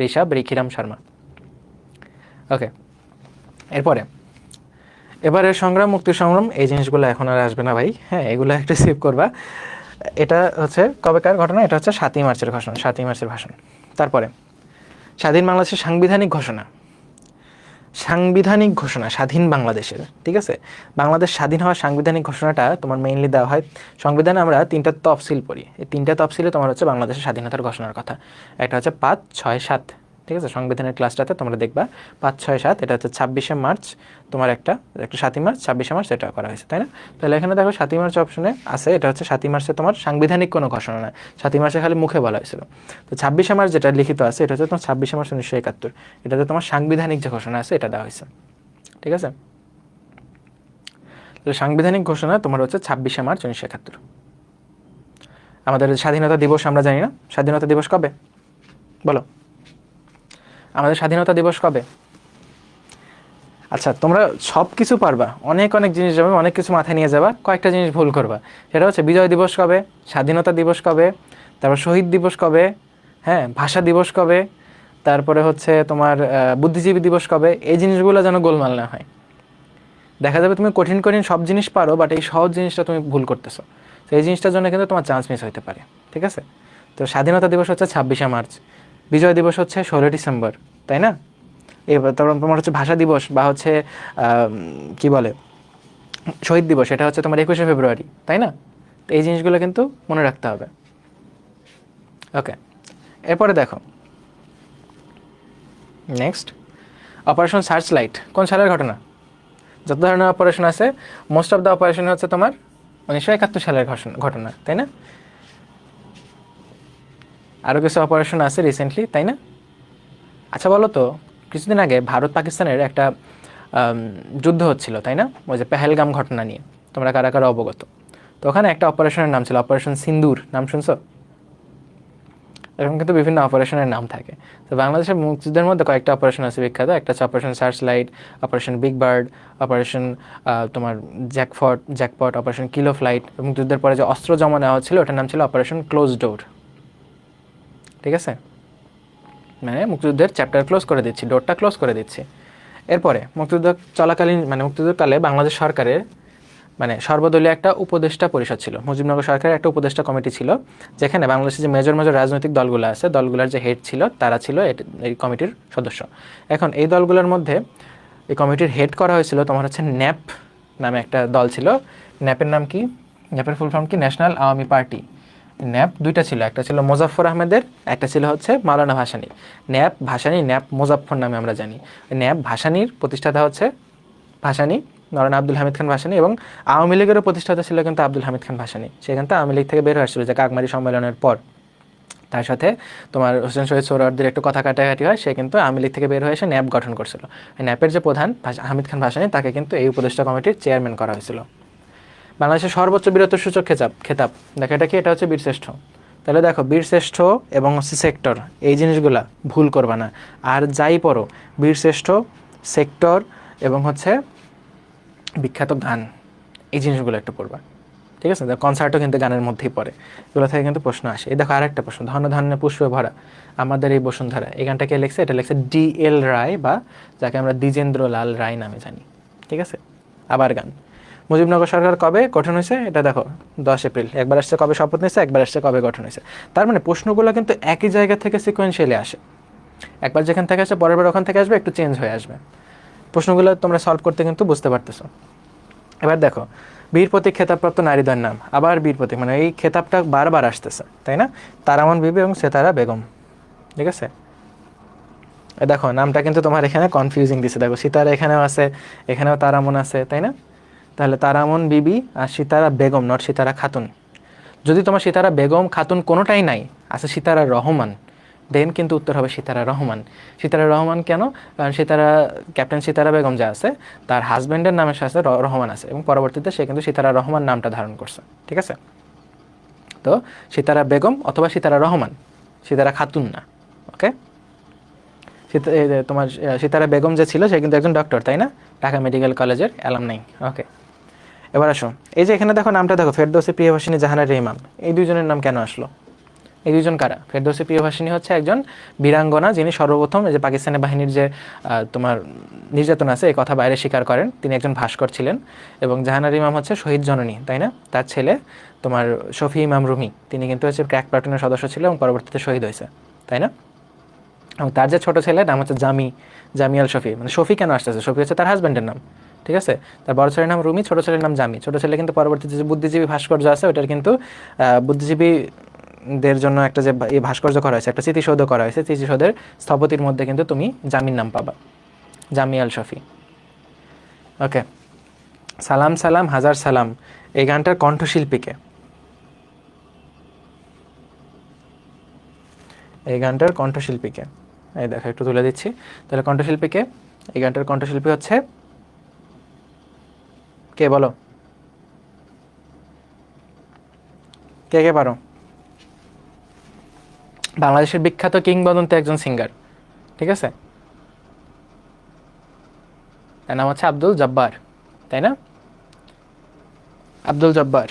ঋষভ ঋখিরাম শর্মা। ওকে, এরপরে এবারে সংগ্রাম, মুক্তির সংগ্রাম, এই জিনিসগুলো এখন আর আসবে না ভাই, হ্যাঁ, এগুলো একটু সেভ করবা। এটা হচ্ছে কবেকার ঘটনা? এটা হচ্ছে 7ই মার্চের ঘটনা, 7ই মার্চের ভাষণ। তারপরে স্বাধীন বাংলাদেশের সাংবিধানিক ঘোষণা, সাংবিধানিক ঘোষণা স্বাধীন বাংলাদেশের, ঠিক আছে? বাংলাদেশ স্বাধীন হওয়ার সাংবিধানিক ঘোষণাটা তোমার মেইনলি দেওয়া হয় সংবিধানে। আমরা 3টা তফসিল পড়ি, এই 3টা তফসিলে তোমার হচ্ছে বাংলাদেশের স্বাধীনতার ঘোষণার কথা। একটা হচ্ছে 5, 6, 7, ঠিক আছে? সংবিধানের ক্লাসটাতে তোমরা দেখবা 5, 6, 7, এটা হচ্ছে 26শে মার্চ, তোমার একটা 7ই মার্চ, 26শে মার্চ এটা করা হয়েছে, তাই না? তাহলে এখানে দেখো 7ই মার্চ অপশনে আছে, এটা হচ্ছে 7ই মার্চে তোমার সাংবিধানিক কোনো ঘোষণা না, 7ই মার্চে খালি মুখে বলা হয়েছিল। তো 26শে মার্চ যেটা লিখিত আছে, এটা হচ্ছে তোমার 26শে মার্চ 1971, এটাতে তোমার সাংবিধানিক যে ঘোষণা আছে এটা দেওয়া হয়েছে, ঠিক আছে? তাহলে সাংবিধানিক ঘোষণা তোমার হচ্ছে 26শে মার্চ 1971। আমাদের স্বাধীনতা দিবস আমরা জানি না, স্বাধীনতা দিবস কবে বলো? আমাদের স্বাধীনতা দিবস কবে? আচ্ছা, তোমরা সব কিছু পারবা, অনেক অনেক জিনিস যাবে, অনেক কিছু মাথায় নিয়ে যাবা, কয়েকটা জিনিস ভুল করবা। সেটা হচ্ছে বিজয় দিবস কবে, স্বাধীনতা দিবস কবে, তারপর শহীদ দিবস কবে, হ্যাঁ, ভাষা দিবস কবে, তারপরে হচ্ছে তোমার বুদ্ধিজীবী দিবস কবে। এই জিনিসগুলো যেন গোলমাল না হয়। দেখা যাবে তুমি কঠিন কঠিন সব জিনিস পারো, বাট এই সহজ জিনিসটা তুমি ভুল করতেছো, তো এই জিনিসটার জন্য কিন্তু তোমার চান্স মিস হতে পারে, ঠিক আছে? তো স্বাধীনতা দিবস হচ্ছে 26শে মার্চ, বিজয় দিবস হচ্ছে 16 ডিসেম্বর, তাই না? এবার তোমার হচ্ছে ভাষা দিবস বা হচ্ছে কি বলে শহীদ দিবস, এটা হচ্ছে তোমার 21শে ফেব্রুয়ারি, তাই না? তো এই জিনিসগুলো কিন্তু মনে রাখতে হবে। ওকে, এরপরে দেখো নেক্সট, অপারেশন সার্চ লাইট কোন সালের ঘটনা? যত ধরনের অপারেশন আছে, মোস্ট অফ দ্য অপারেশন হচ্ছে তোমার 1971 সালের ঘটনা, তাই না? আরও কিছু অপারেশন আছে রিসেন্টলি, তাই না? আচ্ছা বলো তো, কিছুদিন আগে ভারত পাকিস্তানের একটা যুদ্ধ হচ্ছিল, তাই না? ওই যে পেহেলগাম ঘটনা নিয়ে, তোমরা কারা কারা অবগত? তো ওখানে একটা অপারেশনের নাম ছিল অপারেশন সিন্দুর, নাম শুনছো? এরকম কিন্তু বিভিন্ন অপারেশনের নাম থাকে। তো বাংলাদেশের মুক্তিযুদ্ধের মধ্যে কয়েকটা অপারেশন আছে বিখ্যাত, একটা হচ্ছে operation search light, operation big bird, operation তোমার জ্যাকপট, অপারেশন কিলো ফ্লাইট, এবং যুদ্ধের পরে যে অস্ত্র জমা নেওয়া হচ্ছিল ওটার নাম ছিল অপারেশন ক্লোজ ডোর, ঠিক আছে? মানে মুক্তিযুদ্ধের চ্যাপ্টার ক্লোজ করে দিচ্ছি, ডোরটা ক্লোজ করে দিচ্ছি। এরপরে মুক্তিযুদ্ধ চলাকালীন, মানে মুক্তিযুদ্ধকালে বাংলাদেশ সরকারের মানে সর্বদলীয় একটা উপদেষ্টা পরিষদ ছিল, মুজিবনগর সরকারের একটা উপদেষ্টা কমিটি ছিল, যেখানে বাংলাদেশের যে মেজর মেজর রাজনৈতিক দলগুলো আছে, দলগুলোর যে হেড ছিল তারা ছিল এই কমিটির সদস্য। এখন এই দলগুলোর মধ্যে এই কমিটির হেড করা হয়েছিল তোমার হচ্ছে ন্যাপ নামে একটা দল ছিল। ন্যাপের নাম কি? ন্যাপের ফুল ফর্ম কি? National Awami party. ন্যাপ দুইটা ছিল, একটা ছিল মোজাফফর আহমেদের, একটা ছিল হচ্ছে মাওলানা ভাসানী। ন্যাপ ভাসানী, ন্যাপ মোজাফফর নামে আমরা জানি। ন্যাপ ভাসানীর প্রতিষ্ঠাতা হচ্ছে ভাসানী, মাওলানা আব্দুল হামিদ খান ভাসানী, এবং আওয়ামী লীগেরও প্রতিষ্ঠাতা ছিল কিন্তু আব্দুল হামিদ খান ভাসানী। সেখান থেকে আওয়ামী লীগ থেকে বের হয়ে আসছিল যে কাকমারি সম্মেলনের পর। তার সাথে তোমার হোসেন শহীদ সোহরাওয়ার্দীর একটু কথা কাটাকাটি হয়, সে কিন্তু আওয়ামী লীগ থেকে বের হয়ে এসে ন্যাপ গঠন করছিল। ন্যাপের যে প্রধান হামিদ খান ভাসানী, তাকে কিন্তু এই উপদেষ্টা কমিটির চেয়ারম্যান করা হয়েছিল। বাংলাদেশের সর্বোচ্চ বীরত্বসূচক খেতাব দেখো, এটা কি? এটা হচ্ছে বীরশ্রেষ্ঠ। তাহলে দেখো, বীরশ্রেষ্ঠ এবং হচ্ছে সেক্টর, এই জিনিসগুলা ভুল করবা না। আর যাই পড়ো, বীরশ্রেষ্ঠ, সেক্টর এবং হচ্ছে বিখ্যাত গান, এই জিনিসগুলো একটু পড়বা, ঠিক আছে? কনসার্টও কিন্তু গানের মধ্যেই পড়ে, এগুলো থেকে কিন্তু প্রশ্ন আসে। এই দেখো আরেকটা প্রশ্ন, ধন্য ধান্য পুষ্পে ভরা আমাদের এই বসুন্ধরা, এই গানটা কে লিখছে? এটা লিখছে DL রায়, বা যাকে আমরা দ্বিজেন্দ্র লাল রায় নামে জানি, ঠিক আছে? আবার গান, মুজিবনগর সরকার কবে গঠন হয়েছে? এটা দেখো 10 এপ্রিল। একবার আসছে কবে শপথ নিয়েছে, একবার আসছে কবে গঠন হয়েছে। তার মানে প্রশ্নগুলো কিন্তু একই জায়গা থেকে সিকোয়েন্সিয়ালি আসে, একবার যেখান থেকে আসে পরের বার ওখান থেকে আসবে, একটু চেঞ্জ হয়ে আসবে। প্রশ্নগুলো তোমরা সলভ করতে কিন্তু বুঝতে পারতেছো। এবার দেখো, বীর প্রতীক খেতাবপ্রাপ্ত নারীদের নাম, আবার বীর প্রতীক, মানে এই খেতাবটা বারবার আসতেছে, তাই না? তারামন বিবি এবং সেতারা বেগম, ঠিক আছে? দেখো নামটা কিন্তু তোমার এখানে কনফিউজিং দিছে, দেখো সিতারা এখানেও আছে, এখানেও তারামন আছে, তাই না? তাহলে তারামন বিবি আর সিতারা বেগম, নট সিতারা খাতুন। যদি তোমার সিতারা বেগম খাতুন কোনোটাই নাই, আছে সিতারা রহমান, দেন কিন্তু উত্তর হবে সিতারা রহমান। সিতারা রহমান কেন? কারণ সিতারা, ক্যাপ্টেন সিতারা বেগম যা আছে তার হাজব্যান্ডের নামের সাথে রহমান আছে, এবং পরবর্তীতে সে কিন্তু সিতারা রহমান নামটা ধারণ করছে, ঠিক আছে? তো সিতারা বেগম অথবা সিতারা রহমান, সিতারা খাতুন না। ওকে, তোমার সিতারা বেগম যে ছিল সে কিন্তু একজন ডক্টর, তাই না? ঢাকা মেডিকেল কলেজের অ্যালামনাই। ওকে, এবার আসো, এই যে এখানে দেখো নামটা দেখো, ফেরদৌসী প্রিয়ভাষিনী জাহানারা ইমাম, এই দুইজনের নাম কেন আসলো? এই দুইজন কারা? ফেরদৌসী প্রিয়ভাষিনী হচ্ছে একজন বীরাঙ্গনা, যিনি সর্বপ্রথম এই যে পাকিস্তানি বাহিনীর যে তোমার নির্যাতন আছে এই কথা বাইরে স্বীকার করেন, তিনি একজন ভাস্কর ছিলেন। এবং জাহানারা ইমাম হচ্ছে শহীদ জননী, তাই না? তার ছেলে তোমার শফি ইমাম রুমি, তিনি কিন্তু হচ্ছে ক্র্যাক প্লাটুনের সদস্য ছিল এবং পরবর্তীতে শহীদ হয়েছে, তাই না? এবং তার যে ছোট ছেলে নাম হচ্ছে জামি আল শফি। মানে শফি কেন আসতেছে? শফি হচ্ছে তার হাজব্যান্ডের নাম, ঠিক আছে? তার বড় ছেলের নাম রুমি, ছোট ছেলের নাম জামি। ছোট ছেলে কিন্তু পরবর্তীতে যে বুদ্ধিজীবী ভাস্কর্য আছে ওটার কিন্তু বুদ্ধিজীবীদের জন্য একটা যে এই ভাস্কর্য করা হয়েছে, একটা স্মৃতিসৌধ করা হয়েছে, স্মৃতিসৌধের স্থপতির মধ্যে কিন্তু তুমি জামির নাম পাবা, জামি আল শফি। ওকে, সালাম সালাম হাজার সালাম, এই গানটার কণ্ঠশিল্পীকে, এই গানটার কণ্ঠশিল্পীকে এই দেখো একটু তুলে দিচ্ছি। তাহলে কণ্ঠশিল্পীকে, এই গানটার কণ্ঠশিল্পী হচ্ছে কে বলো? কে কে পারো? বাংলাদেশের বিখ্যাত কিংবদন্তি একজন সিঙ্গার, ঠিক আছে? তার নাম হচ্ছে আব্দুল জব্বার, তাই না? আব্দুল জব্বার।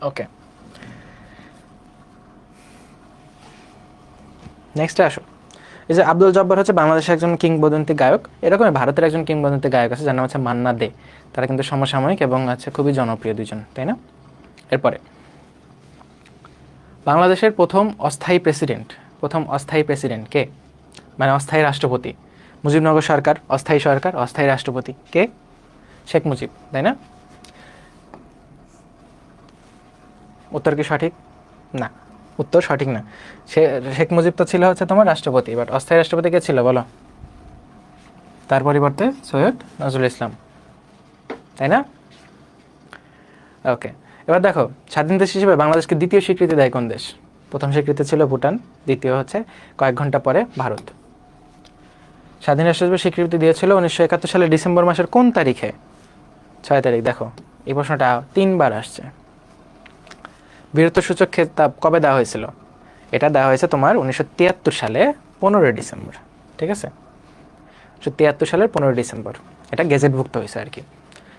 ওকে, নেক্সটে আসো। এই যে আব্দুল জব্বার হচ্ছে বাংলাদেশের একজন কিংবদন্তি গায়ক, এরকমই ভারতের একজন কিংবদন্তি গায়ক আছে যার নাম হচ্ছে মান্না দে। তারা কিন্তু সমসাময়িক এবং আছে খুবই জনপ্রিয় দুজন, তাই না? এরপরে বাংলাদেশের প্রথম অস্থায়ী প্রেসিডেন্ট কে? মানে অস্থায়ী রাষ্ট্রপতি। মুজিবনগর সরকার অস্থায়ী সরকার, অস্থায়ী রাষ্ট্রপতি কে? শেখ মুজিব, তাই না? উত্তর কি সঠিক? না, উত্তর সঠিক না। শেখ মুজিব তো ছিল হচ্ছে তোমার রাষ্ট্রপতি, বাট অস্থায়ী রাষ্ট্রপতি কে ছিল বলো? তার পরিবর্তে সৈয়দ নজরুল ইসলাম, তাই না? ওকে, এবার দেখো, স্বাধীন দেশ হিসেবে বাংলাদেশকে দ্বিতীয় স্বীকৃতি দেয় কোন দেশ? প্রথম স্বীকৃতি ছিল ভুটান, দ্বিতীয় হচ্ছে কয়েক ঘন্টা পরে ভারত। স্বাধীন রাষ্ট্র হিসেবে স্বীকৃতি দিয়েছিল 1971 সালের ডিসেম্বর মাসের কোন তারিখে? 6 তারিখ। দেখো এই প্রশ্নটা 3বার আসছে। বীরত্বসূচক খেতাব কবে দেওয়া হয়েছিল? এটা দেওয়া হয়েছে তোমার 1973 সালে 15 ডিসেম্বর, ঠিক আছে? 1973 সালের 15 ডিসেম্বর এটা গেজেটভুক্ত হয়েছে আর কি।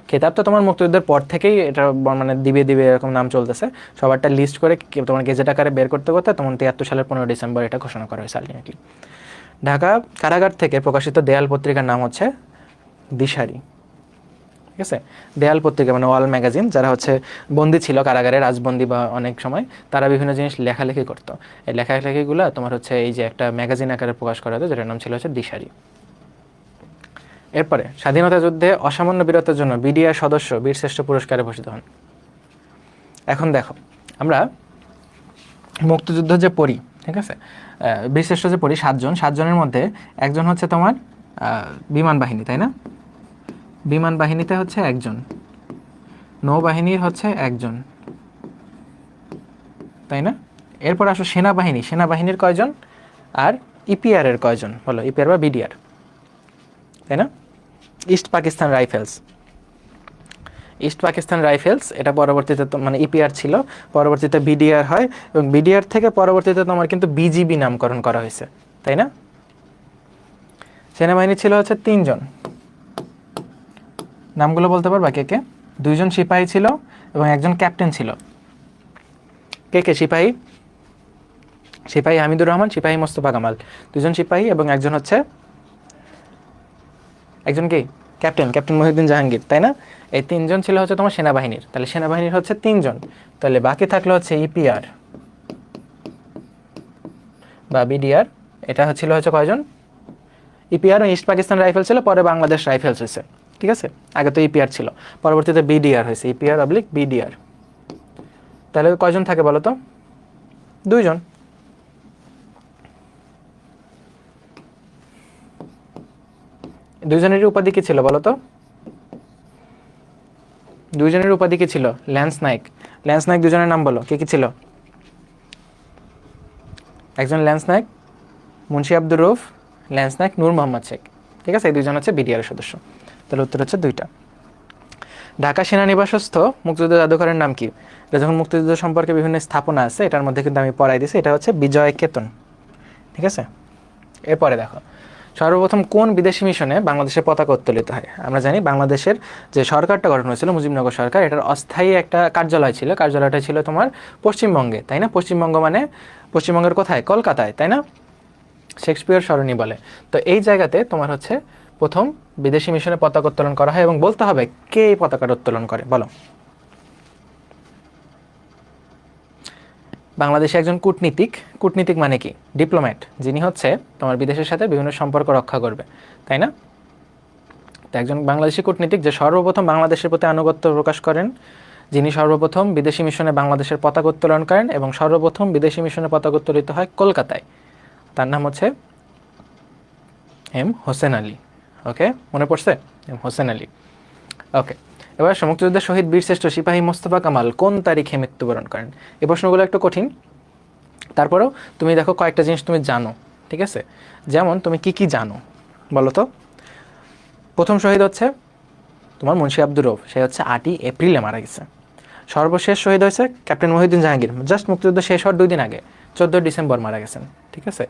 খেতাব তো তোমার মুক্তিযুদ্ধের পর থেকেই এটা মানে দিবে এরকম নাম চলতেছে, সবারটা লিস্ট করে তোমার গেজেট আকারে বের করতে করতে তখন 73 সালের 15 ডিসেম্বর এটা ঘোষণা করা হয়েছে আলটিমেটলি। ঢাকা কারাগার থেকে প্রকাশিত দেয়াল পত্রিকার নাম হচ্ছে দিশারি, ঠিক আছে? দেয়াল পত্রিকা মানে ওয়াল ম্যাগাজিন, যারা হচ্ছে বন্দি ছিল কারাগারে, রাজবন্দি বা অনেক সময়, তারা বিভিন্ন জিনিস লেখালেখি করতো। এই লেখালেখিগুলো তোমার হচ্ছে এই যে একটা ম্যাগাজিন আকারে প্রকাশ করা হতো, যেটার নাম ছিল হচ্ছে দিশারি। এরপরে স্বাধীনতা যুদ্ধে অসামান্য বীরত্বের জন্য বিডিআর সদস্য বীরশ্রেষ্ঠ পুরস্কারে ভূষিত হন। এখন দেখো, আমরা মুক্তিযুদ্ধ যে পড়ি, ঠিক আছে, বীরশ্রেষ্ঠ যে পড়ি 7জনের মধ্যে একজন হচ্ছে তোমার বিমান বাহিনী, তাই না? বিমান বাহিনীতে হচ্ছে একজন, নৌবাহিনীর হচ্ছে একজন, তাই না? এরপর আসো সেনাবাহিনীর কয়জন আর ইপিআর এর কয়জন বলো? ইপিআর বা বিডিআর, তাই না? ইস্ট পাকিস্তান রাইফেলস এটা পরবর্তীতে মানে ইপিআর ছিল, পরবর্তীতে বিডিআর হয়, এবং বিডিআর থেকে পরবর্তীতে তোমার কিন্তু বিজিবি নামকরণ করা হয়েছে, তাই না? সেনাবাহিনী ছিল হচ্ছে 3জন, নামগুলো বলতে পারবা কে কে? 2জন সিপাহী ছিল এবং একজন ক্যাপ্টেন ছিল। কে কে সিপাহী? হামিদুর রহমান, সিপাহী মোস্তফা কামাল, 2জন সিপাহী এবং একজন কি ক্যাপ্টেন মহিউদ্দিন জাহাঙ্গীর, তাই না? এই তিনজন ছিল হচ্ছে তোমার সেনাবাহিনীর, তাহলে সেনাবাহিনীর হচ্ছে তিনজন, তাহলে বাকি থাকলো হচ্ছে ইপিআর বা বিডিআর, এটা ছিল হচ্ছে কয়জন? ইপিআর ইস্ট পাকিস্তান রাইফেল ছিল, পরে বাংলাদেশ রাইফেলস হয়েছে, ঠিক আছে? আগে তো ইপিআর ছিল, পরবর্তীতে বিডিআর হয়েছে, ইপিআর অবলিক বিডিআর। তাহলে কয়জন থাকে বলো তো? দুইজন। দুইজনের উপাধি কি ছিল বলো তো? দুইজনের উপাধি কি ছিল? ল্যান্স নাইক। ল্যান্স নাইক দুজনের নাম বলো, কে কি ছিল? একজন ল্যান্স নাইক মুন্সি আব্দুর রউফ, ল্যান্স নাইক নূর মোহাম্মদ শেখ, ঠিক আছে? এই দুজন হচ্ছে বিডিআর সদস্য। তাহলে উত্তর হচ্ছে দুইটা। ঢাকা সেনানিবাসস্থ মুক্তিযুদ্ধ জাদুঘরের নাম কি? এটা যখন মুক্তিযুদ্ধ সম্পর্কে বিভিন্ন স্থাপনা আছে, এটার মধ্যে কিন্তু আমি পড়াই দিছি, এটা হচ্ছে বিজয় কেতন, ঠিক আছে? এরপরে দেখো, সর্বপ্রথম কোন বিদেশি মিশনে বাংলাদেশের পতাকা উত্তোলিত হয়? আমরা জানি বাংলাদেশের যে সরকারটা গঠন হয়েছিল মুজিবনগর সরকার, এটার অস্থায়ী একটা কার্যালয় ছিল, কার্যালয়টা ছিল তোমার পশ্চিমবঙ্গে, তাই না? পশ্চিমবঙ্গ মানে পশ্চিমবঙ্গের কোথায়? কলকাতায়, তাই না? শেক্সপিয়র সরণি বলে। তো এই জায়গাতে তোমার হচ্ছে প্রথম বিদেশি মিশনে পতাকা উত্তোলন করা হয়, এবং বলতে হবে কে এই পতাকাটা উত্তোলন করে, বলো? বাংলাদেশে একজন কূটনীতিক মানে কি? ডিপ্লোম্যাট, যিনি হচ্ছে তোমার বিদেশের সাথে বিভিন্ন সম্পর্ক রক্ষা করবে, তাই না? তো একজন বাংলাদেশি কূটনীতিক যে সর্বপ্রথম বাংলাদেশের প্রতি আনুগত্য প্রকাশ করেন, যিনি সর্বপ্রথম বিদেশি মিশনে বাংলাদেশের পতাকা উত্তোলন করেন, এবং সর্বপ্রথম বিদেশি মিশনে পতাকা উত্তোলিত হয় কলকাতায়, তার নাম হচ্ছে এম হোসেন আলী। ওকে, মনে পড়ছে? এম হোসেন আলী। ওকে, এবার মুক্তিযুদ্ধের শহীদ বীরশ্রেষ্ঠ সিপাহী মোস্তফা কামাল কোন তারিখে মৃত্যুবরণ করেন? এই প্রশ্নগুলো একটু কঠিন, তারপরেও তুমি দেখো কয়েকটা জিনিস তুমি জানো, ঠিক আছে? যেমন তুমি কি কি জানো বলো তো? প্রথম শহীদ হচ্ছে তোমার মুন্সি আব্দুর রউফ, সে হচ্ছে 8ই এপ্রিলে মারা গেছে। সর্বশেষ শহীদ হয়েছে ক্যাপ্টেন মহিউদ্দিন জাহাঙ্গীর, জাস্ট মুক্তিযুদ্ধ শেষ হওয়ার 2 দিন আগে 14 ডিসেম্বর মারা গেছেন, ঠিক আছে?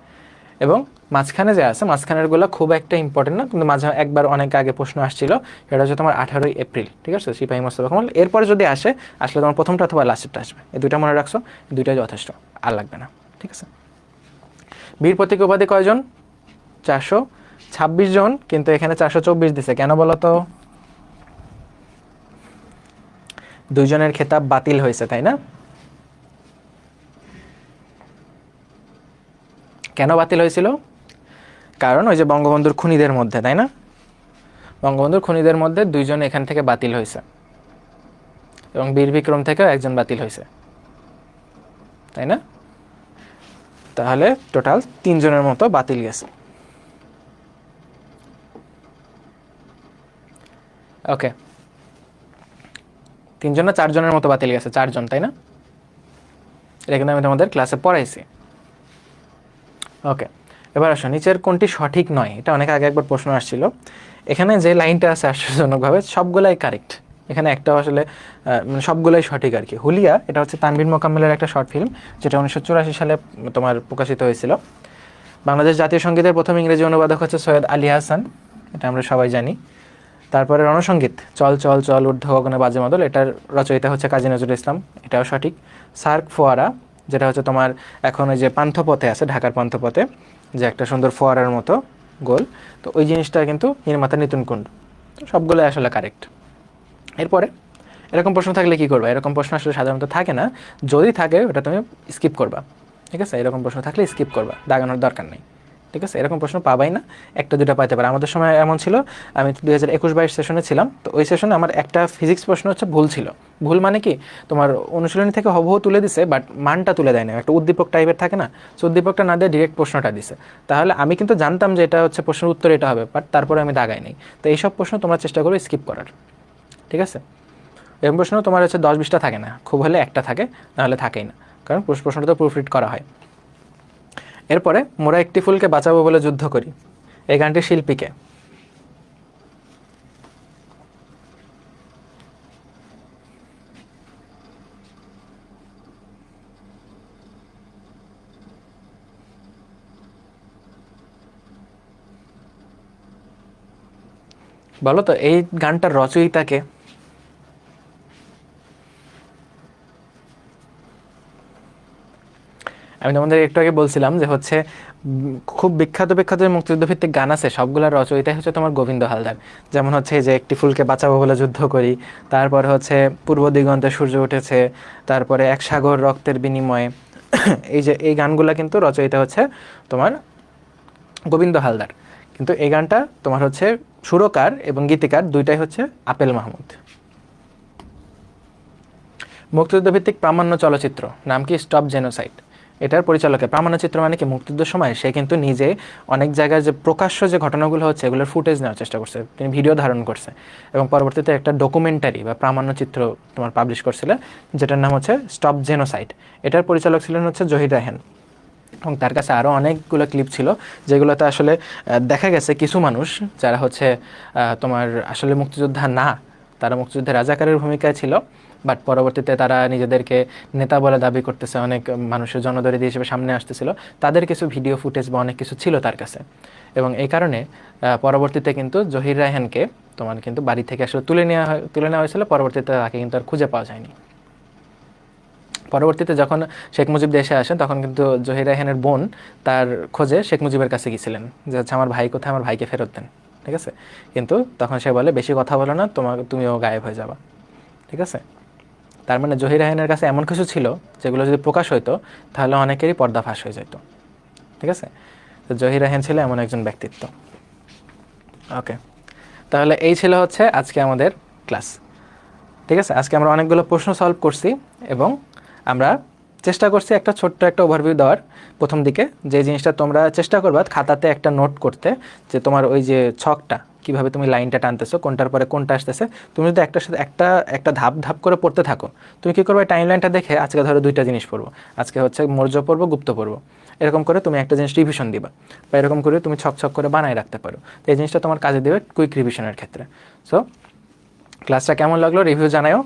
এবং মাঝখানে যে আছে, মাঝখানেরগুলো খুব একটা ইম্পর্টেন্ট না, কিন্তু মাঝে একবার অনেক আগে প্রশ্ন আসছিল, সেটা হচ্ছে তোমার 18ই এপ্রিল, ঠিক আছে? সিপাহী মোস্তফা কামাল। এরপরে যদি আসলে তোমার প্রথমটা অথবা লাস্টেরটা আসবে, এই দুইটা মনে রাখছো, দুইটাই যথেষ্ট, আর লাগবে না, ঠিক আছে? বীর প্রতীক উপাধি কয়জন? 426 জন, কিন্তু এখানে 424 দিছে, কেন বলো তো? দুইজনের খেতাব বাতিল হয়েছে, তাই না? কেন বাতিল হয়েছিল? কারণ ওই যে বঙ্গবন্ধুর খুনিদের মধ্যে, তাই না? বঙ্গবন্ধুর খুনিদের মধ্যে 2 জন এখান থেকে বাতিল হয়েছে, এবং বীর বিক্রম থেকেও 1 জন বাতিল হয়েছে, তাই না? তাহলে টোটাল 3 জনের মতো বাতিল গেছে। ওকে, 3 জন না 4 জনের মতো বাতিল গেছে, 4 জন, তাই না? এটা কিন্তু আমি তোমাদের ক্লাসে পড়াইছি। ওকে, এবার আসো, নিচের কোনটি সঠিক নয়? এটা অনেক আগে একবার প্রশ্ন আসছিল। এখানে যে লাইনটা আছে আশ্চর্যজনকভাবে সবগুলাই কারেক্ট, এখানে একটা আসলে মানে সবগুলাই সঠিক আর কি। হুলিয়া, এটা হচ্ছে তানভীর মোকাম্মেলের একটা শর্ট ফিল্ম, যেটা 1984 সালে তোমার প্রকাশিত হয়েছিল। বাংলাদেশ জাতীয় সঙ্গীতের প্রথম ইংরেজি অনুবাদক হচ্ছে সৈয়দ আলী হাসান, এটা আমরা সবাই জানি। তারপরে রণসঙ্গীত চল চল চল ঊর্ধ্ব গগনে বাজে মাদল, এটার রচয়িতা হচ্ছে কাজী নজরুল ইসলাম, এটাও সঠিক। সার্ক ফোয়ারা, যেটা হচ্ছে তোমার এখন ওই যে পান্থপথে আছে, ঢাকার পান্থপথে যে একটা সুন্দর ফোয়ারার মতো গোল, তো ওই জিনিসটা কিন্তু নির্মাতা নিতুন কুণ্ড। তো সবগুলোই আসলে কারেক্ট। এরপরে এরকম প্রশ্ন থাকলে কি করবা? এরকম প্রশ্ন আসলে সাধারণত থাকে না, যদি থাকে ওটা তুমি স্কিপ করবা, ঠিক আছে? এরকম প্রশ্ন থাকলে স্কিপ করবা, দাগানোর দরকার নেই, ঠিক আছে? এরকম প্রশ্ন পাবাই না, একটা দুটো পাইতে পারে। আমাদের সময় এমন ছিল, আমি 2021-22 সেশনে ছিলাম, তো ওই সেশনে আমার একটা ফিজিক্স প্রশ্ন হচ্ছে ভুল ছিল। ভুল মানে কি, তোমার অনুশীলনী থেকে হুবহু তুলে দিছে, বাট মানটা তুলে দেয় না, একটা উদ্দীপক টাইপের থাকে না, সো উদ্দীপকটা না দিয়ে ডিরেক্ট প্রশ্নটা দিছে। তাহলে আমি কিন্তু জানতাম যে এটা হচ্ছে প্রশ্নের উত্তর এটা হবে, বাট তারপরে আমি দাগাই নেই। তো এইসব প্রশ্ন তোমরা চেষ্টা করো স্কিপ করার, ঠিক আছে? এরকম প্রশ্ন তোমার হচ্ছে 10-20টা থাকে না, খুব হলে একটা থাকে, নাহলে থাকেই না, কারণ প্রশ্নটা তো প্রুফরিড করা হয়। এরপরে মোরা একটি ফুলকে বাঁচাবো বলে যুদ্ধ করি, এই গানটির শিল্পীকে? বলো তো এই গানটার রচয়িতাকে? আমি তোমাদের একটু আগে বলছিলাম যে হচ্ছে খুব বিখ্যাত বিখ্যাত যে মুক্তিযুদ্ধ ভিত্তিক গান আছে সবগুলোর রচয়িতা হচ্ছে তোমার গোবিন্দ হালদার। যেমন হচ্ছে এই যে একটি ফুলকে বাঁচাবো বলে যুদ্ধ করি, তারপরে হচ্ছে পূর্ব দিগন্তে সূর্য উঠেছে, তারপরে এক সাগর রক্তের বিনিময়ে এই যে এই গানগুলা কিন্তু রচয়িতা হচ্ছে তোমার গোবিন্দ হালদার। কিন্তু এই গানটা তোমার হচ্ছে সুরকার এবং গীতিকার দুইটাই হচ্ছে আপেল মাহমুদ। মুক্তিযুদ্ধ ভিত্তিক প্রামাণ্য চলচ্চিত্র নাম কি? Stop genocide. এটার পরিচালকে প্রামাণ্য চিত্র মানে কি মুক্তিযুদ্ধের সময় সে কিন্তু নিজে অনেক জায়গায় যে প্রকাশ্য যে ঘটনাগুলো হচ্ছে এগুলোর ফুটেজ নেওয়ার চেষ্টা করছে, তিনি ভিডিও ধারণ করছে এবং পরবর্তীতে একটা ডকুমেন্টারি বা প্রামাণ্য চিত্র তোমার পাবলিশ করছিলেন যেটার নাম হচ্ছে স্টপ জেনোসাইড। এটার পরিচালক ছিলেন হচ্ছে জহির রায়হান এবং তার কাছে আরও অনেকগুলো ক্লিপ ছিল যেগুলোতে আসলে দেখা গেছে কিছু মানুষ যারা হচ্ছে তোমার আসলে মুক্তিযোদ্ধা না, তারা মুক্তিযুদ্ধের রাজাকারের ভূমিকায় ছিল, বাট পরবর্তীতে তারা নিজেদেরকে নেতা বলে দাবি করতেছে, অনেক মানুষের জনদরদি হিসেবে সামনে আসতেছিল, তাদের কিছু ভিডিও ফুটেজ বা অনেক কিছু ছিল তার কাছে। এবং এই কারণে পরবর্তীতে কিন্তু জহির রায়হানকে তোমার কিন্তু বাড়ি থেকে আসলে তুলে নেওয়া হয়েছিল, পরবর্তীতে তাকে কিন্তু আর খুঁজে পাওয়া যায়নি। পরবর্তীতে যখন শেখ মুজিব দেশে আসেন তখন কিন্তু জহির রায়হানের বোন তার খোঁজে শেখ মুজিবের কাছে গিয়েছিলেন যে হচ্ছে আমার ভাই কোথায়, আমার ভাইকে ফেরত দেন, ঠিক আছে। কিন্তু তখন সে বলে বেশি কথা বলো না, তুমিও গায়েব হয়ে যাবা, ঠিক আছে। তার মানে জহির রায়হানের কাছে এমন কিছু ছিল যেগুলো যদি প্রকাশ হইতো তাহলে অনেকেরই পর্দা ফাঁস হয়ে যেত, ঠিক আছে। তো জহির রায়হান ছিল এমন একজন ব্যক্তিত্ব। ওকে, তাহলে এই ছিল হচ্ছে আজকে আমাদের ক্লাস, ঠিক আছে। আজকে আমরা অনেকগুলো প্রশ্ন সলভ করছি এবং আমরা চেষ্টা করছি একটা ছোট্ট একটা ওভারভিউ দেওয়ার। প্রথম দিকে যে জিনিসটা তোমরা চেষ্টা করবা খাতাতে একটা নোট করতে, যে তোমার ওই যে ছকটা কীভাবে তুমি লাইনটা টানতেছো, কোনটার পরে কোনটা আসতেছে, তুমি যদি একটার সাথে একটা ধাপ ধাপ করে পড়তে থাকো, তুমি কী করবে টাইম লাইনটা দেখে আজকে ধরো দুইটা জিনিস পড়বো, আজকে হচ্ছে মৌর্য পড়বো, গুপ্ত পড়বো, এরকম করে তুমি একটা জিনিস রিভিশন দিবা বা এরকম করে তুমি ছক ছক করে বানায় রাখতে পারো। তো এই জিনিসটা তোমার কাজে দেবে কুইক রিভিশনের ক্ষেত্রে। সো ক্লাসটা কেমন লাগলো রিভিউ জানাও,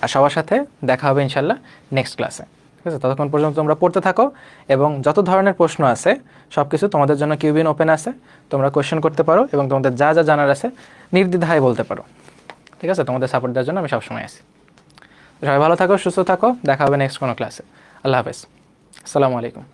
আর সবার সাথে দেখা হবে ইনশাল্লাহ নেক্সট ক্লাসে, ঠিক আছে। ততক্ষণ পর্যন্ত তোমরা পড়তে থাকো এবং যত ধরনের প্রশ্ন আছে সব কিছু তোমাদের জন্য কিউবিন ওপেন আছে, তোমরা কোয়েশ্চেন করতে পারো এবং তোমাদের যা যা জানার আছে নির্দ্বিধায় বলতে পারো, ঠিক আছে। তোমাদের সাপোর্ট দেওয়ার জন্য আমি সবসময় আছি। সবাই ভালো থাকো, সুস্থ থাকো, দেখা হবে নেক্সট কোনো ক্লাসে। আল্লাহ হাফেজ, আসসালামু আলাইকুম।